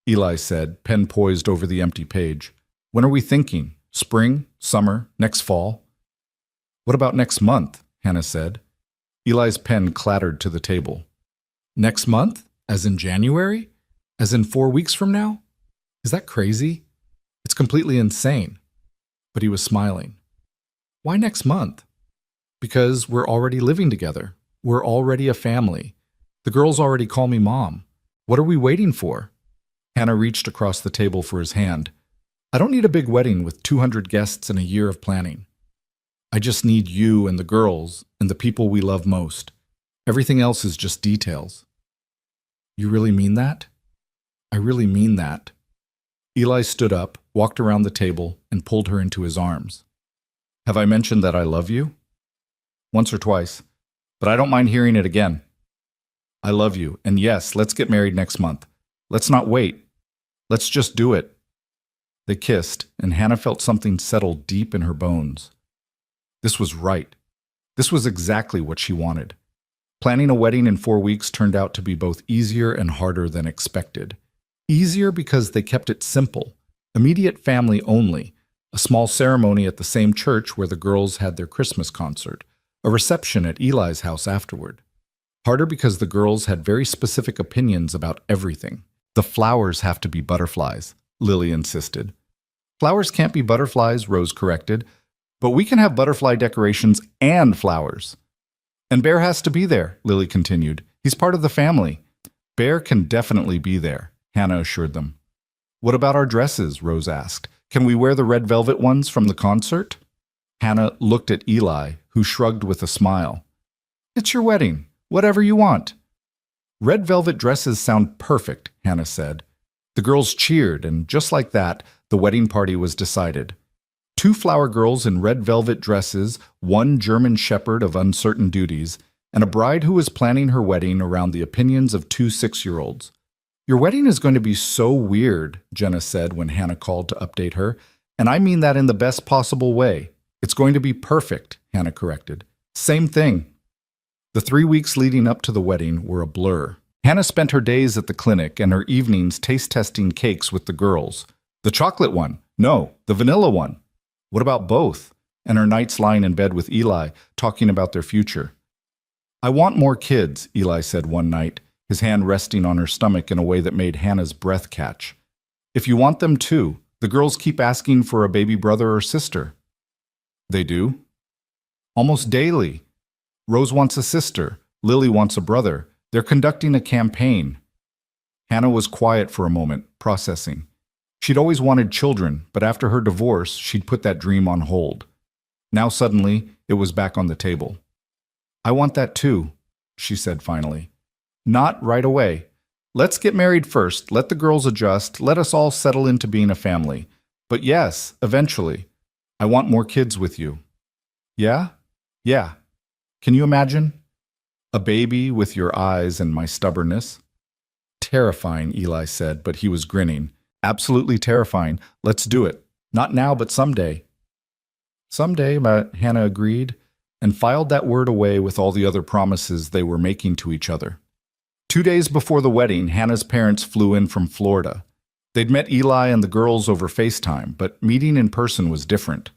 Eli said, pen poised over the empty page, "when are we thinking? Spring? Summer? Next fall?" "What about next month?" Hannah said. Eli's pen clattered to the table. "Next month? As in January? As in 4 weeks from now? Is that crazy? It's completely insane." But he was smiling. "Why next month?" "Because we're already living together. We're already a family. The girls already call me Mom. What are we waiting for?" Hannah reached across the table for his hand. "I don't need a big wedding with 200 guests and a year of planning. I just need you and the girls and the people we love most. Everything else is just details." "You really mean that?" "I really mean that." Eli stood up, walked around the table, and pulled her into his arms. "Have I mentioned that I love you?" "Once or twice, but I don't mind hearing it again." "I love you, and yes, let's get married next month. Let's not wait. Let's just do it." They kissed, and Hannah felt something settle deep in her bones. This was right. This was exactly what she wanted. Planning a wedding in 4 weeks turned out to be both easier and harder than expected. Easier because they kept it simple, immediate family only, a small ceremony at the same church where the girls had their Christmas concert, a reception at Eli's house afterward. Harder because the girls had very specific opinions about everything. "The flowers have to be butterflies," Lily insisted. "Flowers can't be butterflies," Rose corrected, "but we can have butterfly decorations and flowers." "And Bear has to be there," Lily continued. "He's part of the family." "Bear can definitely be there," Hannah assured them. "What about our dresses?" Rose asked. "Can we wear the red velvet ones from the concert?" Hannah looked at Eli, who shrugged with a smile. "It's your wedding. Whatever you want." "Red velvet dresses sound perfect," Hannah said. The girls cheered, and just like that, the wedding party was decided. 2 flower girls in red velvet dresses, 1 German shepherd of uncertain duties, and a bride who was planning her wedding around the opinions of 2 6-year-olds. "Your wedding is going to be so weird," Jenna said when Hannah called to update her, "and I mean that in the best possible way. It's going to be perfect," Hannah corrected. "Same thing." The 3 weeks leading up to the wedding were a blur. Hannah spent her days at the clinic and her evenings taste-testing cakes with the girls. The chocolate one. No, the vanilla one. What about both? And her nights lying in bed with Eli, talking about their future. "I want more kids," Eli said one night, his hand resting on her stomach in a way that made Hannah's breath catch. "If you want them too, the girls keep asking for a baby brother or sister." "They do?" "Almost daily. Rose wants a sister. Lily wants a brother. They're conducting a campaign." Hannah was quiet for a moment, processing. She'd always wanted children, but after her divorce, she'd put that dream on hold. Now suddenly, it was back on the table. "I want that too," she said finally. "Not right away. Let's get married first, let the girls adjust, let us all settle into being a family. But yes, eventually. I want more kids with you." "Yeah? Yeah. Can you imagine? A baby with your eyes and my stubbornness?" "Terrifying," Eli said, but he was grinning. "Absolutely terrifying. Let's do it. Not now, but someday." "Someday," Hannah agreed, and filed that word away with all the other promises they were making to each other. 2 days before the wedding, Hannah's parents flew in from Florida. They'd met Eli and the girls over FaceTime, but meeting in person was different.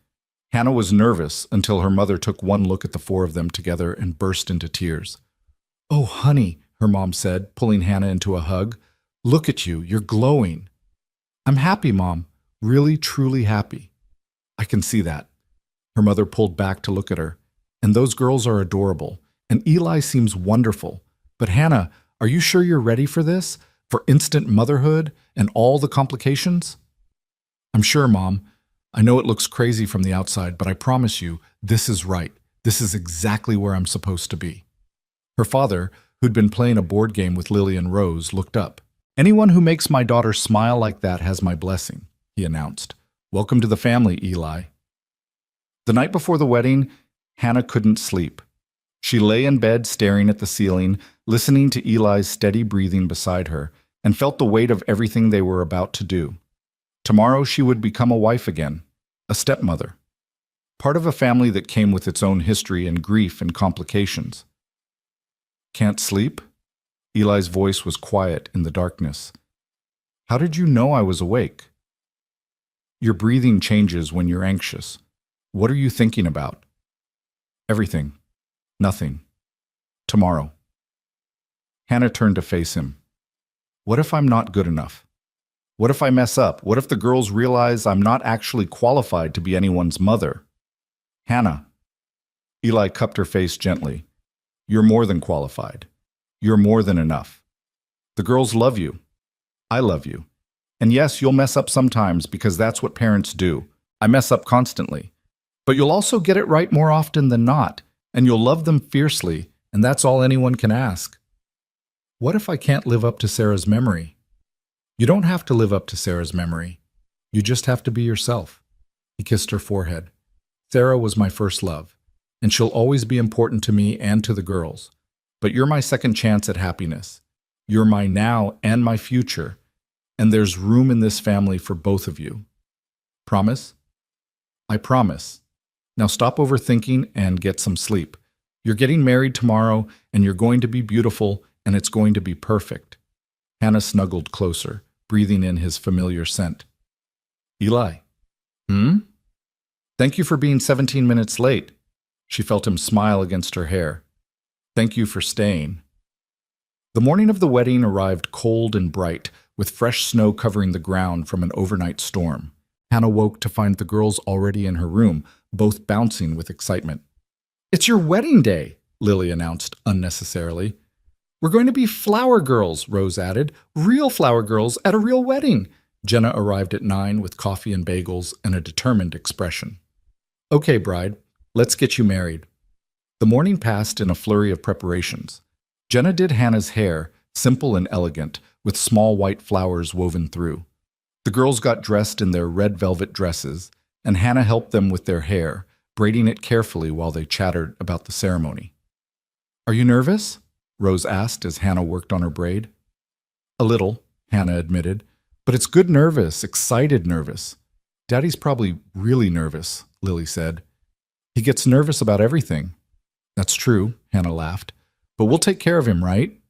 Hannah was nervous until her mother took one look at the 4 of them together and burst into tears. "Oh, honey," her mom said, pulling Hannah into a hug. "Look at you. You're glowing." "I'm happy, Mom. Really, truly happy." "I can see that." Her mother pulled back to look at her. "And those girls are adorable. And Eli seems wonderful. But Hannah, are you sure you're ready for this? For instant motherhood and all the complications?" "I'm sure, Mom. I know it looks crazy from the outside, but I promise you, this is right. This is exactly where I'm supposed to be." Her father, who'd been playing a board game with Lily and Rose, looked up. "Anyone who makes my daughter smile like that has my blessing," he announced. "Welcome to the family, Eli." The night before the wedding, Hannah couldn't sleep. She lay in bed staring at the ceiling, listening to Eli's steady breathing beside her, and felt the weight of everything they were about to do. Tomorrow she would become a wife again, a stepmother, part of a family that came with its own history and grief and complications. "Can't sleep?" Eli's voice was quiet in the darkness. "How did you know I was awake?" "Your breathing changes when you're anxious. What are you thinking about?" "Everything. Nothing. Tomorrow." Hannah turned to face him. "What if I'm not good enough? What if I mess up? What if the girls realize I'm not actually qualified to be anyone's mother?" "Hannah." Eli cupped her face gently. "You're more than qualified. You're more than enough. The girls love you. I love you. And yes, you'll mess up sometimes because that's what parents do. I mess up constantly. But you'll also get it right more often than not, and you'll love them fiercely, and that's all anyone can ask." "What if I can't live up to Sarah's memory?" "You don't have to live up to Sarah's memory. You just have to be yourself." He kissed her forehead. "Sarah was my first love, and she'll always be important to me and to the girls. But you're my second chance at happiness. You're my now and my future, and there's room in this family for both of you. Promise?" "I promise. Now stop overthinking and get some sleep. You're getting married tomorrow, and you're going to be beautiful, and it's going to be perfect." Hannah snuggled closer, breathing in his familiar scent. "Eli." "Hmm?" "Thank you for being 17 minutes late." She felt him smile against her hair. "Thank you for staying." The morning of the wedding arrived cold and bright, with fresh snow covering the ground from an overnight storm. Hannah woke to find the girls already in her room, both bouncing with excitement. "It's your wedding day," Lily announced unnecessarily. "We're going to be flower girls," Rose added. "Real flower girls at a real wedding." Jenna arrived at 9 with coffee and bagels and a determined expression. "Okay, bride, let's get you married." The morning passed in a flurry of preparations. Jenna did Hannah's hair, simple and elegant, with small white flowers woven through. The girls got dressed in their red velvet dresses, and Hannah helped them with their hair, braiding it carefully while they chattered about the ceremony. "Are you nervous?" Rose asked as Hannah worked on her braid. "A little," Hannah admitted, "but it's good nervous, excited nervous." "Daddy's probably really nervous," Lily said. "He gets nervous about everything." "That's true," Hannah laughed. "But we'll take care of him, right?"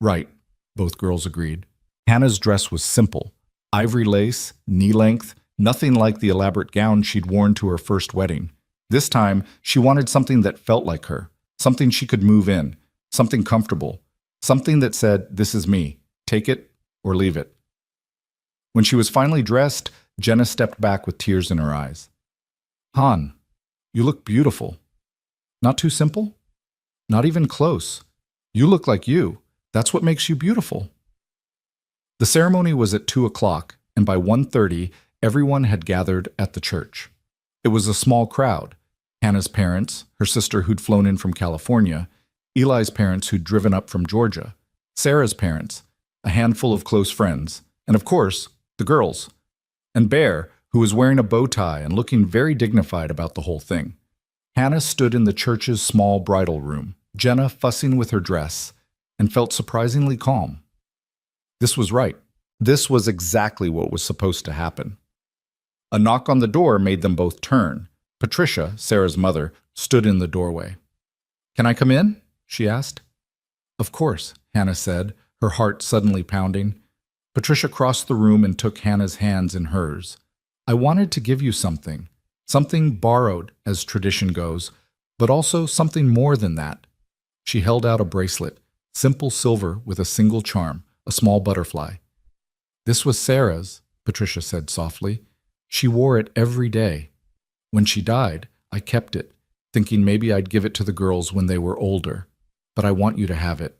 "Right," both girls agreed. Hannah's dress was simple. Ivory lace, knee-length, nothing like the elaborate gown she'd worn to her first wedding. This time, she wanted something that felt like her, something she could move in, something comfortable, something that said, "This is me. Take it or leave it." When she was finally dressed, Jenna stepped back with tears in her eyes. "Han, you look beautiful. Not too simple? Not even close. You look like you. That's what makes you beautiful." The ceremony was at 2 o'clock, and by 1:30, everyone had gathered at the church. It was a small crowd. Hannah's parents, her sister who'd flown in from California, Eli's parents who'd driven up from Georgia, Sarah's parents, a handful of close friends, and of course, the girls. And Bear, who was wearing a bow tie and looking very dignified about the whole thing. Hannah stood in the church's small bridal room, Jenna fussing with her dress, and felt surprisingly calm. This was right. This was exactly what was supposed to happen. A knock on the door made them both turn. Patricia, Sarah's mother, stood in the doorway. "Can I come in?" she asked. "Of course," Hannah said, her heart suddenly pounding. Patricia crossed the room and took Hannah's hands in hers. "I wanted to give you something. Something borrowed, as tradition goes, but also something more than that." She held out a bracelet, simple silver with a single charm, a small butterfly. "This was Sarah's," Patricia said softly. "She wore it every day. When she died, I kept it, thinking maybe I'd give it to the girls when they were older. But I want you to have it.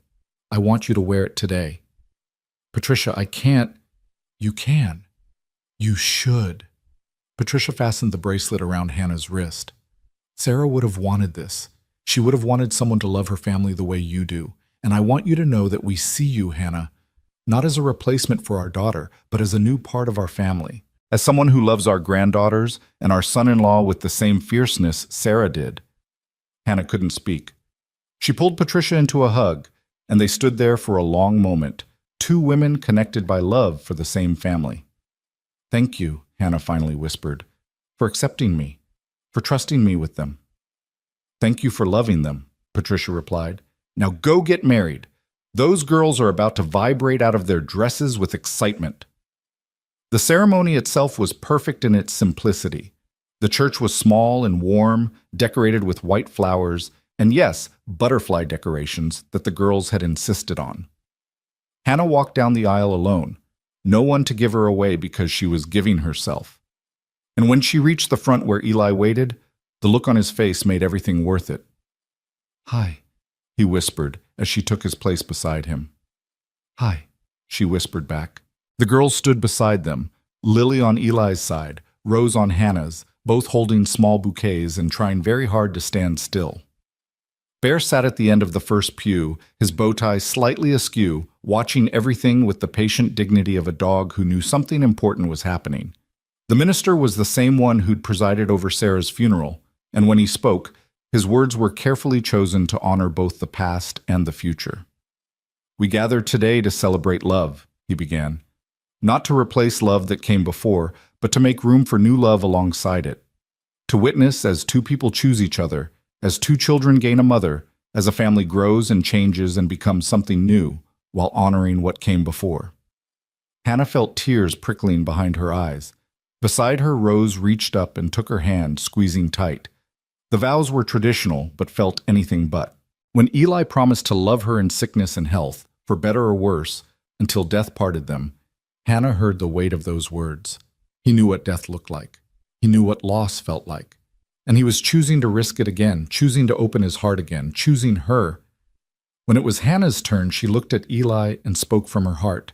I want you to wear it today." "Patricia, I can't." "You can. You should." Patricia fastened the bracelet around Hannah's wrist. Sarah would have wanted this. She would have wanted someone to love her family the way you do. And I want you to know that we see you, Hannah, not as a replacement for our daughter, but as a new part of our family. As someone who loves our granddaughters and our son-in-law with the same fierceness Sarah did. Hannah couldn't speak. She pulled Patricia into a hug, and they stood there for a long moment, two women connected by love for the same family. Thank you, Hannah finally whispered, for accepting me, for trusting me with them. Thank you for loving them, Patricia replied. Now go get married. Those girls are about to vibrate out of their dresses with excitement. The ceremony itself was perfect in its simplicity. The church was small and warm, decorated with white flowers, and yes, butterfly decorations that the girls had insisted on. Hannah walked down the aisle alone, no one to give her away because she was giving herself. And when she reached the front where Eli waited, the look on his face made everything worth it. Hi, he whispered as she took his place beside him. Hi, she whispered back. The girls stood beside them, Lily on Eli's side, Rose on Hannah's, both holding small bouquets and trying very hard to stand still. Bear sat at the end of the first pew, his bow tie slightly askew, watching everything with the patient dignity of a dog who knew something important was happening. The minister was the same one who'd presided over Sarah's funeral, and when he spoke, his words were carefully chosen to honor both the past and the future. We gather today to celebrate love, he began. Not to replace love that came before, but to make room for new love alongside it. To witness as two people choose each other, as two children gain a mother, as a family grows and changes and becomes something new, while honoring what came before. Hannah felt tears prickling behind her eyes. Beside her, Rose reached up and took her hand, squeezing tight. The vows were traditional, but felt anything but. When Eli promised to love her in sickness and health, for better or worse, until death parted them, Hannah heard the weight of those words. He knew what death looked like. He knew what loss felt like. And he was choosing to risk it again, choosing to open his heart again, choosing her. When it was Hannah's turn, she looked at Eli and spoke from her heart.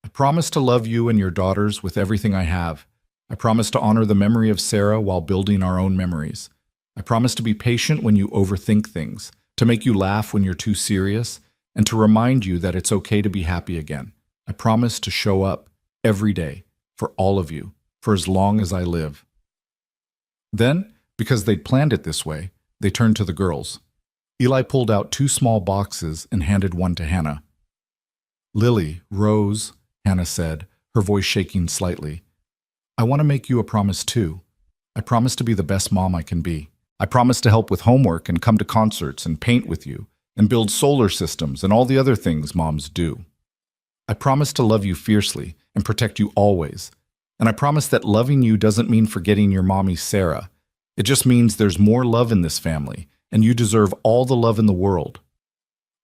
I promise to love you and your daughters with everything I have. I promise to honor the memory of Sarah while building our own memories. I promise to be patient when you overthink things, to make you laugh when you're too serious, and to remind you that it's okay to be happy again. I promise to show up every day for all of you, for as long as I live. Then, because they'd planned it this way, they turned to the girls. Eli pulled out 2 small boxes and handed one to Hannah. Lily, Rose, Hannah said, her voice shaking slightly. I want to make you a promise too. I promise to be the best mom I can be. I promise to help with homework and come to concerts and paint with you and build solar systems and all the other things moms do. I promise to love you fiercely and protect you always. And I promise that loving you doesn't mean forgetting your mommy, Sarah. It just means there's more love in this family, and you deserve all the love in the world.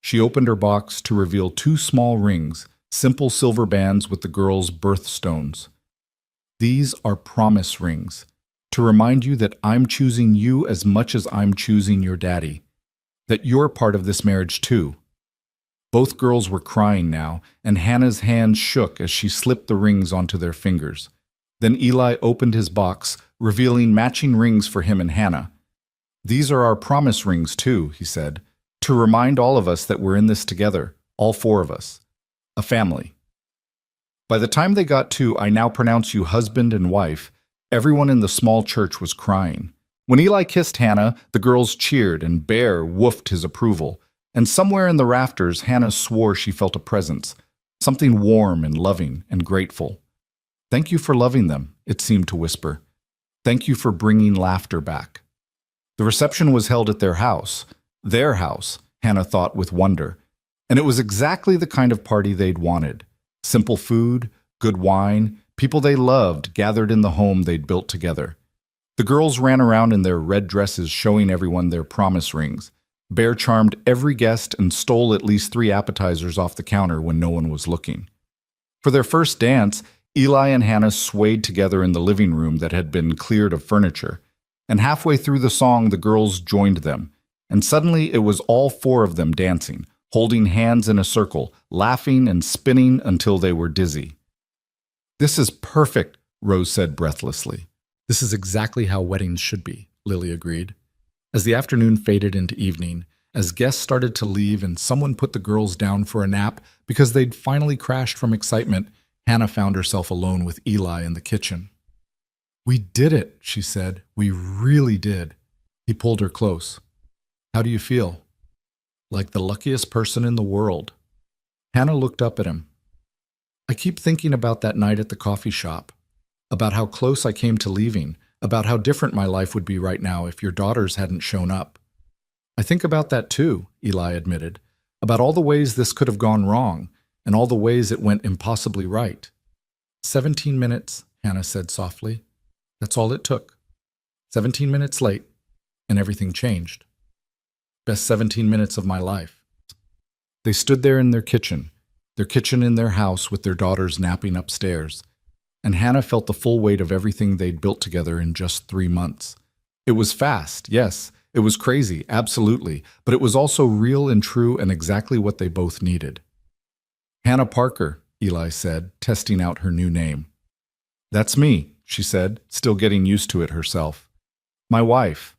She opened her box to reveal 2 small rings, simple silver bands with the girls' birthstones. These are promise rings, to remind you that I'm choosing you as much as I'm choosing your daddy, that you're part of this marriage too. Both girls were crying now, and Hannah's hands shook as she slipped the rings onto their fingers. Then Eli opened his box, revealing matching rings for him and Hannah. These are our promise rings too, he said, to remind all of us that we're in this together, all 4 of us. A family. By the time they got to I now pronounce you husband and wife, everyone in the small church was crying. When Eli kissed Hannah, the girls cheered and Bear woofed his approval. And somewhere in the rafters, Hannah swore she felt a presence, something warm and loving and grateful. Thank you for loving them, it seemed to whisper. Thank you for bringing laughter back. The reception was held at their house, Hannah thought with wonder. And it was exactly the kind of party they'd wanted. Simple food, good wine, people they loved gathered in the home they'd built together. The girls ran around in their red dresses showing everyone their promise rings. Bear charmed every guest and stole at least 3 appetizers off the counter when no one was looking. For their first dance, Eli and Hannah swayed together in the living room that had been cleared of furniture. And halfway through the song, the girls joined them. And suddenly it was all 4 of them dancing, holding hands in a circle, laughing and spinning until they were dizzy. This is perfect, Rose said breathlessly. This is exactly how weddings should be, Lily agreed. As the afternoon faded into evening, as guests started to leave and someone put the girls down for a nap because they'd finally crashed from excitement, Hannah found herself alone with Eli in the kitchen. "We did it," she said. "We really did." He pulled her close. "How do you feel?" "Like the luckiest person in the world." Hannah looked up at him. "I keep thinking about that night at the coffee shop, about how close I came to leaving, about how different my life would be right now if your daughters hadn't shown up." "I think about that too," Eli admitted, "about all the ways this could have gone wrong, and all the ways it went impossibly right." 17 minutes, Hannah said softly. "That's all it took. 17 minutes late, and everything changed. Best 17 minutes of my life." They stood there in their kitchen in their house with their daughters napping upstairs, and Hannah felt the full weight of everything they'd built together in just 3 months. It was fast, yes. It was crazy, absolutely, but it was also real and true and exactly what they both needed. "Hannah Parker," Eli said, testing out her new name. "That's me," she said, still getting used to it herself. "My wife."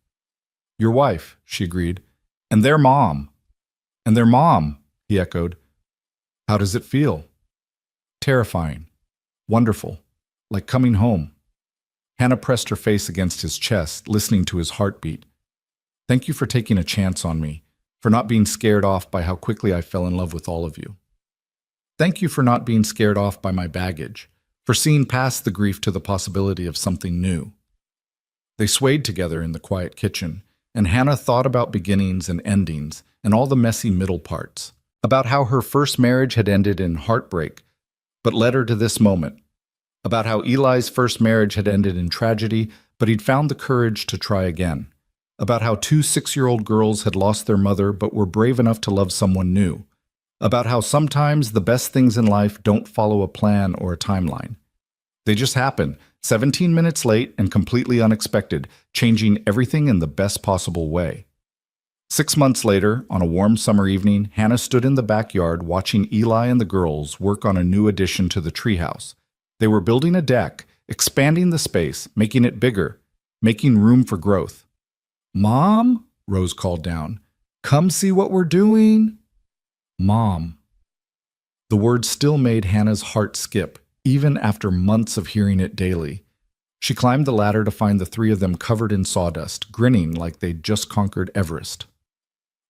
"Your wife," she agreed. "And their mom." "And their mom," he echoed. "How does it feel?" "Terrifying. Wonderful. Like coming home." Hannah pressed her face against his chest, listening to his heartbeat. "Thank you for taking a chance on me, for not being scared off by how quickly I fell in love with all of you. Thank you for not being scared off by my baggage, for seeing past the grief to the possibility of something new." They swayed together in the quiet kitchen, and Hannah thought about beginnings and endings and all the messy middle parts, about how her first marriage had ended in heartbreak, but led her to this moment, about how Eli's first marriage had ended in tragedy, but he'd found the courage to try again, about how 2 6-year-old girls had lost their mother but were brave enough to love someone new, about how sometimes the best things in life don't follow a plan or a timeline. They just happen, 17 minutes late and completely unexpected, changing everything in the best possible way. 6 months later, on a warm summer evening, Hannah stood in the backyard watching Eli and the girls work on a new addition to the treehouse. They were building a deck, expanding the space, making it bigger, making room for growth. "Mom," Rose called down, "come see what we're doing." "Mom." The word still made Hannah's heart skip, even after months of hearing it daily. She climbed the ladder to find the 3 of them covered in sawdust, grinning like they'd just conquered Everest.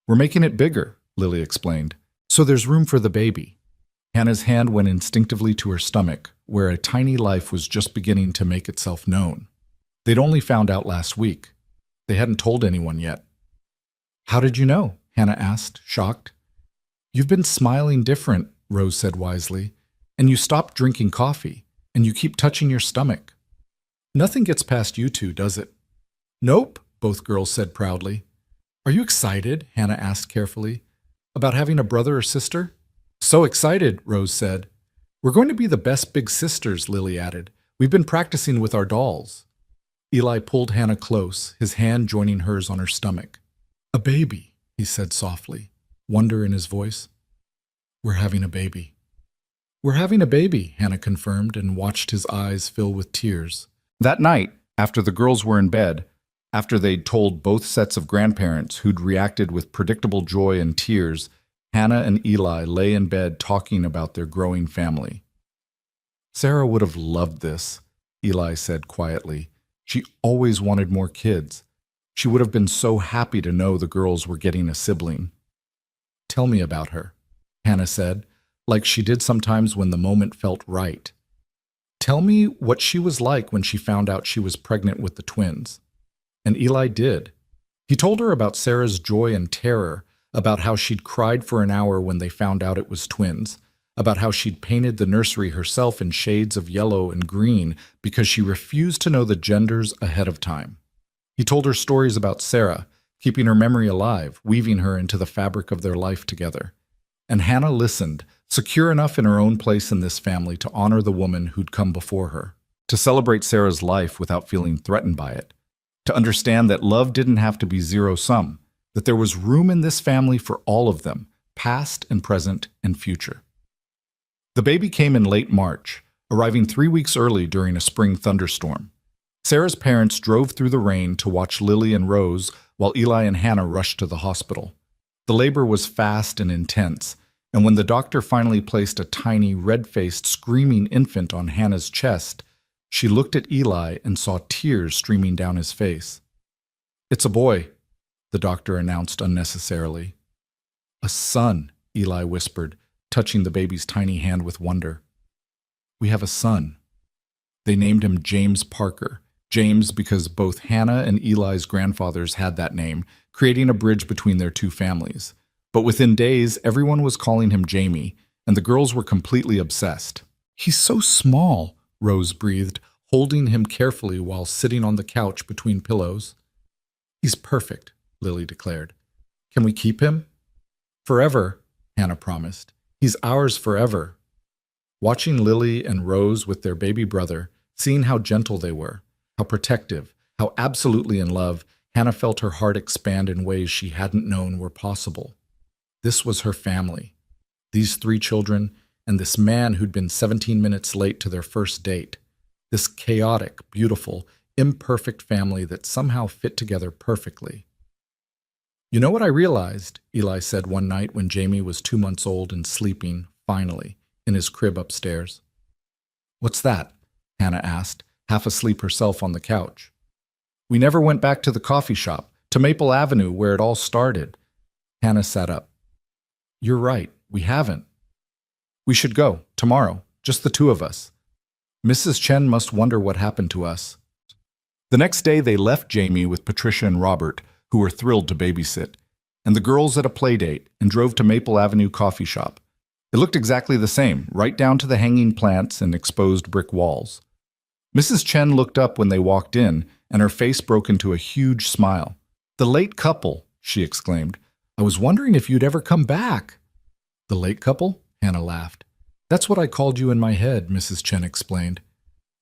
"We're making it bigger," Lily explained, "so there's room for the baby." Hannah's hand went instinctively to her stomach, where a tiny life was just beginning to make itself known. They'd only found out last week. They hadn't told anyone yet. "How did you know?" Hannah asked, shocked. "You've been smiling different," Rose said wisely, "and you stopped drinking coffee, and you keep touching your stomach. Nothing gets past you two, does it?" "Nope," both girls said proudly. "Are you excited?" Hannah asked carefully. "About having a brother or sister?" "So excited," Rose said. "We're going to be the best big sisters," Lily added. "We've been practicing with our dolls." Eli pulled Hannah close, his hand joining hers on her stomach. "A baby," he said softly, wonder in his voice. "We're having a baby." "We're having a baby," Hannah confirmed and watched his eyes fill with tears. That night, after the girls were in bed, after they'd told both sets of grandparents who'd reacted with predictable joy and tears, Hannah and Eli lay in bed talking about their growing family. "Sarah would have loved this," Eli said quietly. "She always wanted more kids. She would have been so happy to know the girls were getting a sibling." "Tell me about her," Hannah said, like she did sometimes when the moment felt right. "Tell me what she was like when she found out she was pregnant with the twins." And Eli did. He told her about Sarah's joy and terror, about how she'd cried for an hour when they found out it was twins, about how she'd painted the nursery herself in shades of yellow and green because she refused to know the genders ahead of time. He told her stories about Sarah, keeping her memory alive, weaving her into the fabric of their life together. And Hannah listened, secure enough in her own place in this family to honor the woman who'd come before her, to celebrate Sarah's life without feeling threatened by it, to understand that love didn't have to be zero-sum, that there was room in this family for all of them, past and present and future. The baby came in late March, arriving 3 weeks early during a spring thunderstorm. Sarah's parents drove through the rain to watch Lily and Rose while Eli and Hannah rushed to the hospital. The labor was fast and intense, and when the doctor finally placed a tiny, red-faced, screaming infant on Hannah's chest, she looked at Eli and saw tears streaming down his face. "It's a boy," the doctor announced unnecessarily. "A son," Eli whispered, touching the baby's tiny hand with wonder. "We have a son." They named him James Parker. James because both Hannah and Eli's grandfathers had that name, creating a bridge between their two families. But within days, everyone was calling him Jamie, and the girls were completely obsessed. "He's so small," Rose breathed, holding him carefully while sitting on the couch between pillows. "He's perfect," Lily declared. "Can we keep him?" "Forever," Hannah promised. "He's ours forever." Watching Lily and Rose with their baby brother, seeing how gentle they were, how protective, how absolutely in love, Hannah felt her heart expand in ways she hadn't known were possible. This was her family. These 3 children, and this man who'd been 17 minutes late to their first date. This chaotic, beautiful, imperfect family that somehow fit together perfectly. "You know what I realized?" Eli said one night when Jamie was 2 months old and sleeping, finally, in his crib upstairs. "What's that?" Hannah asked, half asleep herself on the couch. "We never went back to the coffee shop, to Maple Avenue where it all started." Hannah sat up. "You're right, we haven't. We should go, tomorrow, just the 2 of us. Mrs. Chen must wonder what happened to us." The next day they left Jamie with Patricia and Robert, who were thrilled to babysit, and the girls at a play date, and drove to Maple Avenue coffee shop. It looked exactly the same, right down to the hanging plants and exposed brick walls. Mrs. Chen looked up when they walked in, and her face broke into a huge smile. "The late couple," she exclaimed. "I was wondering if you'd ever come back." "The late couple?" Hannah laughed. "That's what I called you in my head," Mrs. Chen explained.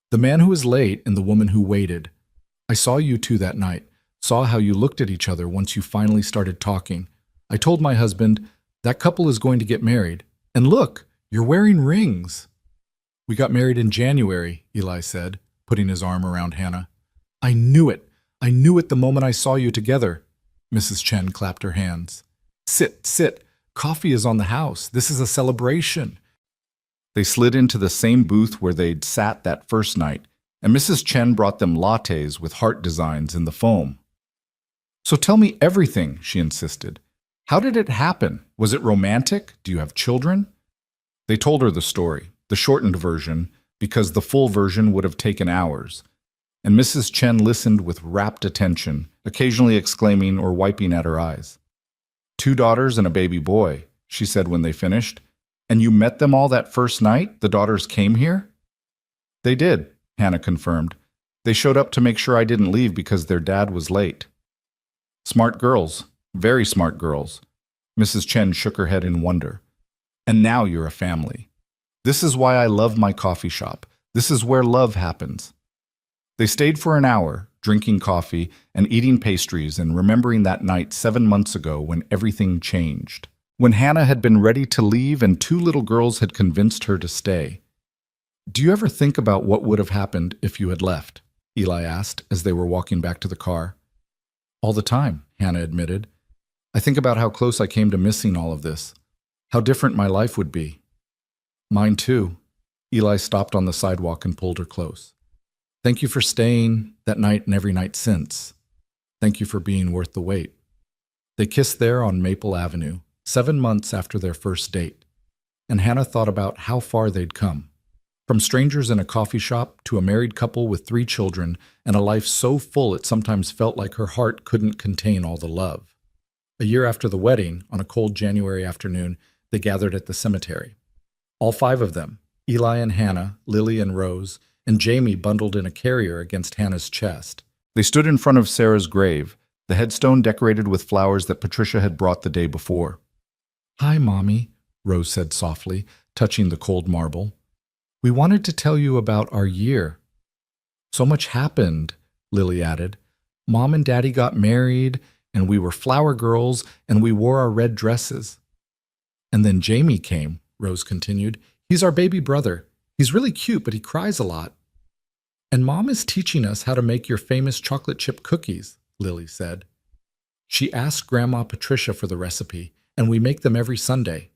"The man who was late and the woman who waited. I saw you 2 that night, saw how you looked at each other once you finally started talking. I told my husband, that couple is going to get married. And look, you're wearing rings." "We got married in January," Eli said, putting his arm around Hannah. "I knew it. I knew it the moment I saw you together." Mrs. Chen clapped her hands. "Sit, sit. Coffee is on the house. This is a celebration." They slid into the same booth where they'd sat that first night, and Mrs. Chen brought them lattes with heart designs in the foam. "So tell me everything," she insisted. "How did it happen? Was it romantic? Do you have children?" They told her the story, the shortened version, because the full version would have taken hours. And Mrs. Chen listened with rapt attention, occasionally exclaiming or wiping at her eyes. "2 daughters and a baby boy," she said when they finished. "And you met them all that first night? The daughters came here?" "They did," Hannah confirmed. "They showed up to make sure I didn't leave because their dad was late." "Smart girls, very smart girls." Mrs. Chen shook her head in wonder. "And now you're a family. This is why I love my coffee shop. This is where love happens." They stayed for an hour, drinking coffee and eating pastries and remembering that night 7 months ago when everything changed. When Hannah had been ready to leave and 2 little girls had convinced her to stay. "Do you ever think about what would have happened if you had left?" Eli asked as they were walking back to the car. "All the time," Hannah admitted. "I think about how close I came to missing all of this, how different my life would be." "Mine too." Eli stopped on the sidewalk and pulled her close. "Thank you for staying that night and every night since. Thank you for being worth the wait." They kissed there on Maple Avenue, 7 months after their first date, and Hannah thought about how far they'd come. From strangers in a coffee shop to a married couple with 3 children and a life so full it sometimes felt like her heart couldn't contain all the love. A year after the wedding, on a cold January afternoon, they gathered at the cemetery. All 5 of them, Eli and Hannah, Lily and Rose, and Jamie bundled in a carrier against Hannah's chest. They stood in front of Sarah's grave, the headstone decorated with flowers that Patricia had brought the day before. "Hi, Mommy," Rose said softly, touching the cold marble. "We wanted to tell you about our year." "So much happened," Lily added. "Mom and Daddy got married, and we were flower girls, and we wore our red dresses." "And then Jamie came," Rose continued. "He's our baby brother. He's really cute, but he cries a lot." And Mom is teaching us how to make your famous chocolate chip cookies, Lily said. She asked Grandma Patricia for the recipe, and we make them every Sunday.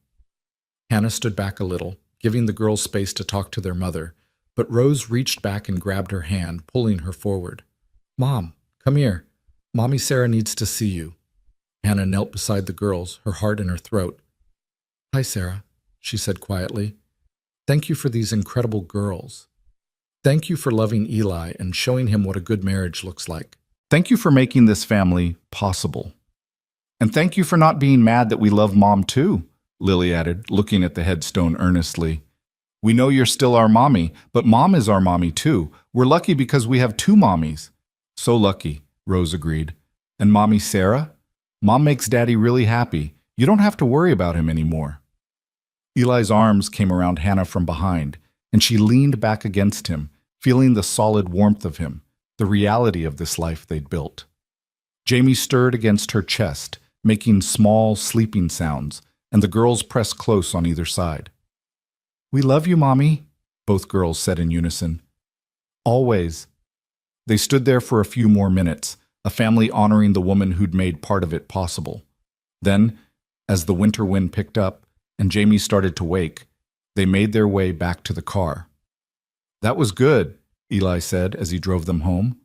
Hannah stood back a little, giving the girls space to talk to their mother, but Rose reached back and grabbed her hand, pulling her forward. Mom, come here. Mommy Sarah needs to see you. Hannah knelt beside the girls, her heart in her throat. Hi, Sarah, she said quietly. Thank you for these incredible girls. Thank you for loving Eli and showing him what a good marriage looks like. Thank you for making this family possible. And thank you for not being mad that we love Mom too, Lily added, looking at the headstone earnestly. We know you're still our mommy, but Mom is our mommy too. We're lucky because we have two mommies. So lucky, Rose agreed. And Mommy Sarah? Mom makes Daddy really happy. You don't have to worry about him anymore. Eli's arms came around Hannah from behind, and she leaned back against him, feeling the solid warmth of him, the reality of this life they'd built. Jamie stirred against her chest, making small, sleeping sounds, and the girls pressed close on either side. We love you, Mommy, both girls said in unison. Always. They stood there for a few more minutes, a family honoring the woman who'd made part of it possible. Then, as the winter wind picked up and Jamie started to wake, they made their way back to the car. That was good, Eli said as he drove them home.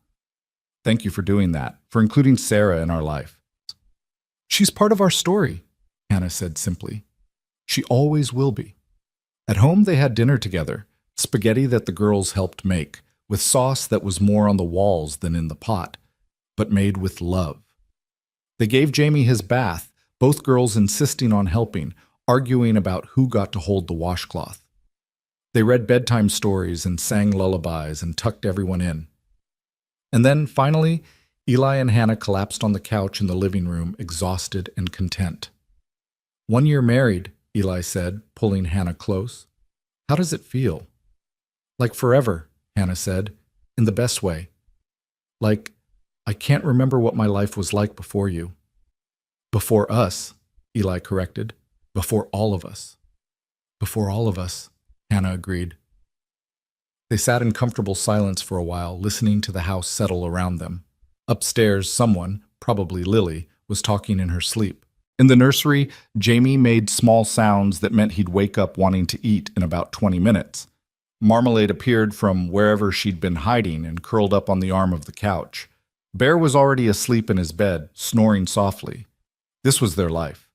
Thank you for doing that, for including Sarah in our life. She's part of our story, Hannah said simply. She always will be. At home they had dinner together, spaghetti that the girls helped make, with sauce that was more on the walls than in the pot, but made with love. They gave Jamie his bath, both girls insisting on helping, arguing about who got to hold the washcloth. They read bedtime stories and sang lullabies and tucked everyone in. And then, finally, Eli and Hannah collapsed on the couch in the living room, exhausted and content. 1 year married, Eli said, pulling Hannah close. How does it feel? Like forever, Hannah said, in the best way. Like, I can't remember what my life was like before you. Before us, Eli corrected. Before all of us. Before all of us, Hannah agreed. They sat in comfortable silence for a while, listening to the house settle around them. Upstairs, someone, probably Lily, was talking in her sleep. In the nursery, Jamie made small sounds that meant he'd wake up wanting to eat in about 20 minutes. Marmalade appeared from wherever she'd been hiding and curled up on the arm of the couch. Bear was already asleep in his bed, snoring softly. This was their life.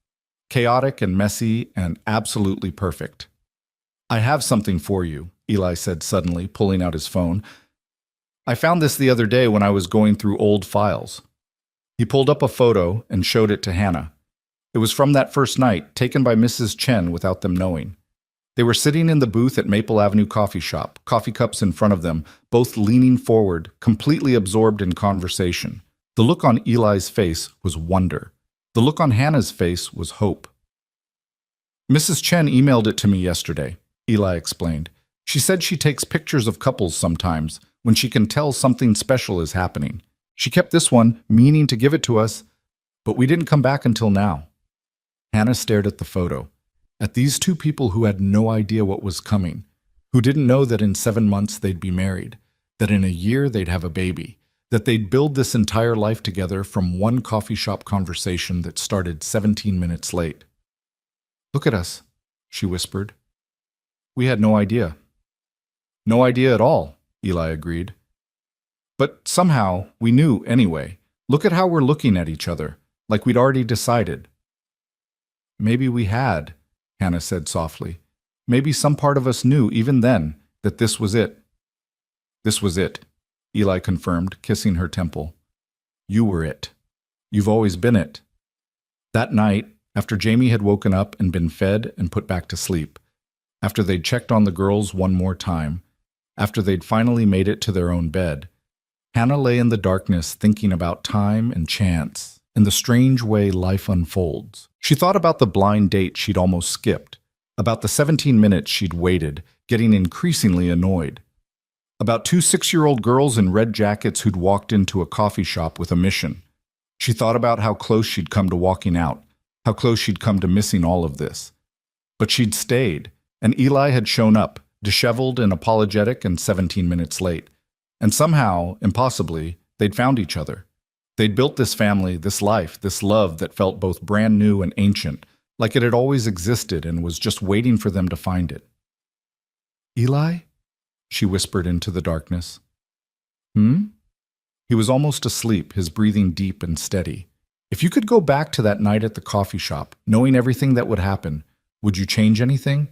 Chaotic and messy and absolutely perfect. I have something for you, Eli said suddenly, pulling out his phone. I found this the other day when I was going through old files. He pulled up a photo and showed it to Hannah. It was from that first night, taken by Mrs. Chen without them knowing. They were sitting in the booth at Maple Avenue Coffee Shop, coffee cups in front of them, both leaning forward, completely absorbed in conversation. The look on Eli's face was wonder. The look on Hannah's face was hope. Mrs. Chen emailed it to me yesterday, Eli explained. She said she takes pictures of couples sometimes when she can tell something special is happening. She kept this one, meaning to give it to us, but we didn't come back until now. Hannah stared at the photo, at these two people who had no idea what was coming, who didn't know that in 7 months they'd be married, that in a year they'd have a baby, that they'd build this entire life together from one coffee shop conversation that started 17 minutes late. Look at us, she whispered. We had no idea. No idea at all, Eli agreed. But somehow we knew anyway. Look at how we're looking at each other, like we'd already decided. Maybe we had, Hannah said softly. Maybe some part of us knew even then that this was it. This was it, Eli confirmed, kissing her temple. You were it. You've always been it. That night, after Jamie had woken up and been fed and put back to sleep, after they'd checked on the girls one more time, after they'd finally made it to their own bed, Hannah lay in the darkness thinking about time and chance and the strange way life unfolds. She thought about the blind date she'd almost skipped, about the 17 minutes she'd waited, getting increasingly annoyed, about 2 6-year-old girls in red jackets who'd walked into a coffee shop with a mission. She thought about how close she'd come to walking out, how close she'd come to missing all of this. But she'd stayed, and Eli had shown up, disheveled and apologetic and 17 minutes late. And somehow, impossibly, they'd found each other. They'd built this family, this life, this love that felt both brand new and ancient, like it had always existed and was just waiting for them to find it. "Eli?" she whispered into the darkness. "Hmm?" He was almost asleep, his breathing deep and steady. "If you could go back to that night at the coffee shop, knowing everything that would happen, would you change anything?"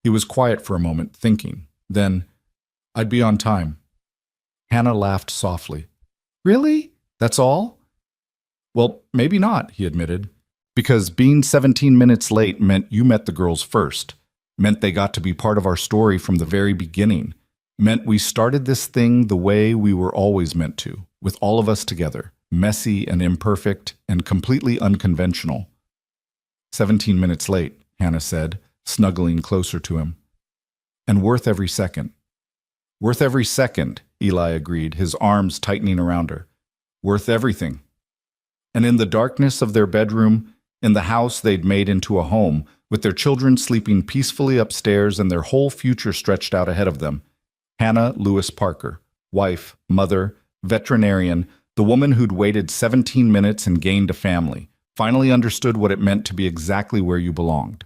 He was quiet for a moment, thinking. Then, "I'd be on time." Hannah laughed softly. "Really? That's all?" "Well, maybe not," he admitted. "Because being 17 minutes late meant you met the girls first. Meant they got to be part of our story from the very beginning. Meant we started this thing the way we were always meant to, with all of us together, messy and imperfect and completely unconventional." 17 minutes late, Hannah said, snuggling closer to him. "And worth every second." "Worth every second," Eli agreed, his arms tightening around her. "Worth everything." And in the darkness of their bedroom, in the house they'd made into a home, with their children sleeping peacefully upstairs and their whole future stretched out ahead of them, Hannah Lewis Parker, wife, mother, veterinarian, the woman who'd waited 17 minutes and gained a family, finally understood what it meant to be exactly where you belonged.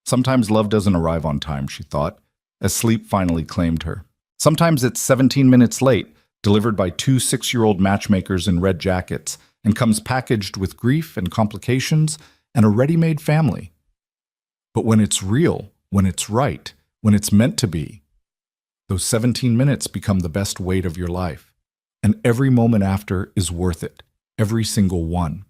Sometimes love doesn't arrive on time, she thought, as sleep finally claimed her. Sometimes it's 17 minutes late, delivered by two 6-year-old matchmakers in red jackets, and comes packaged with grief and complications and a ready-made family. But when it's real, when it's right, when it's meant to be, those 17 minutes become the best weight of your life. And every moment after is worth it, every single one.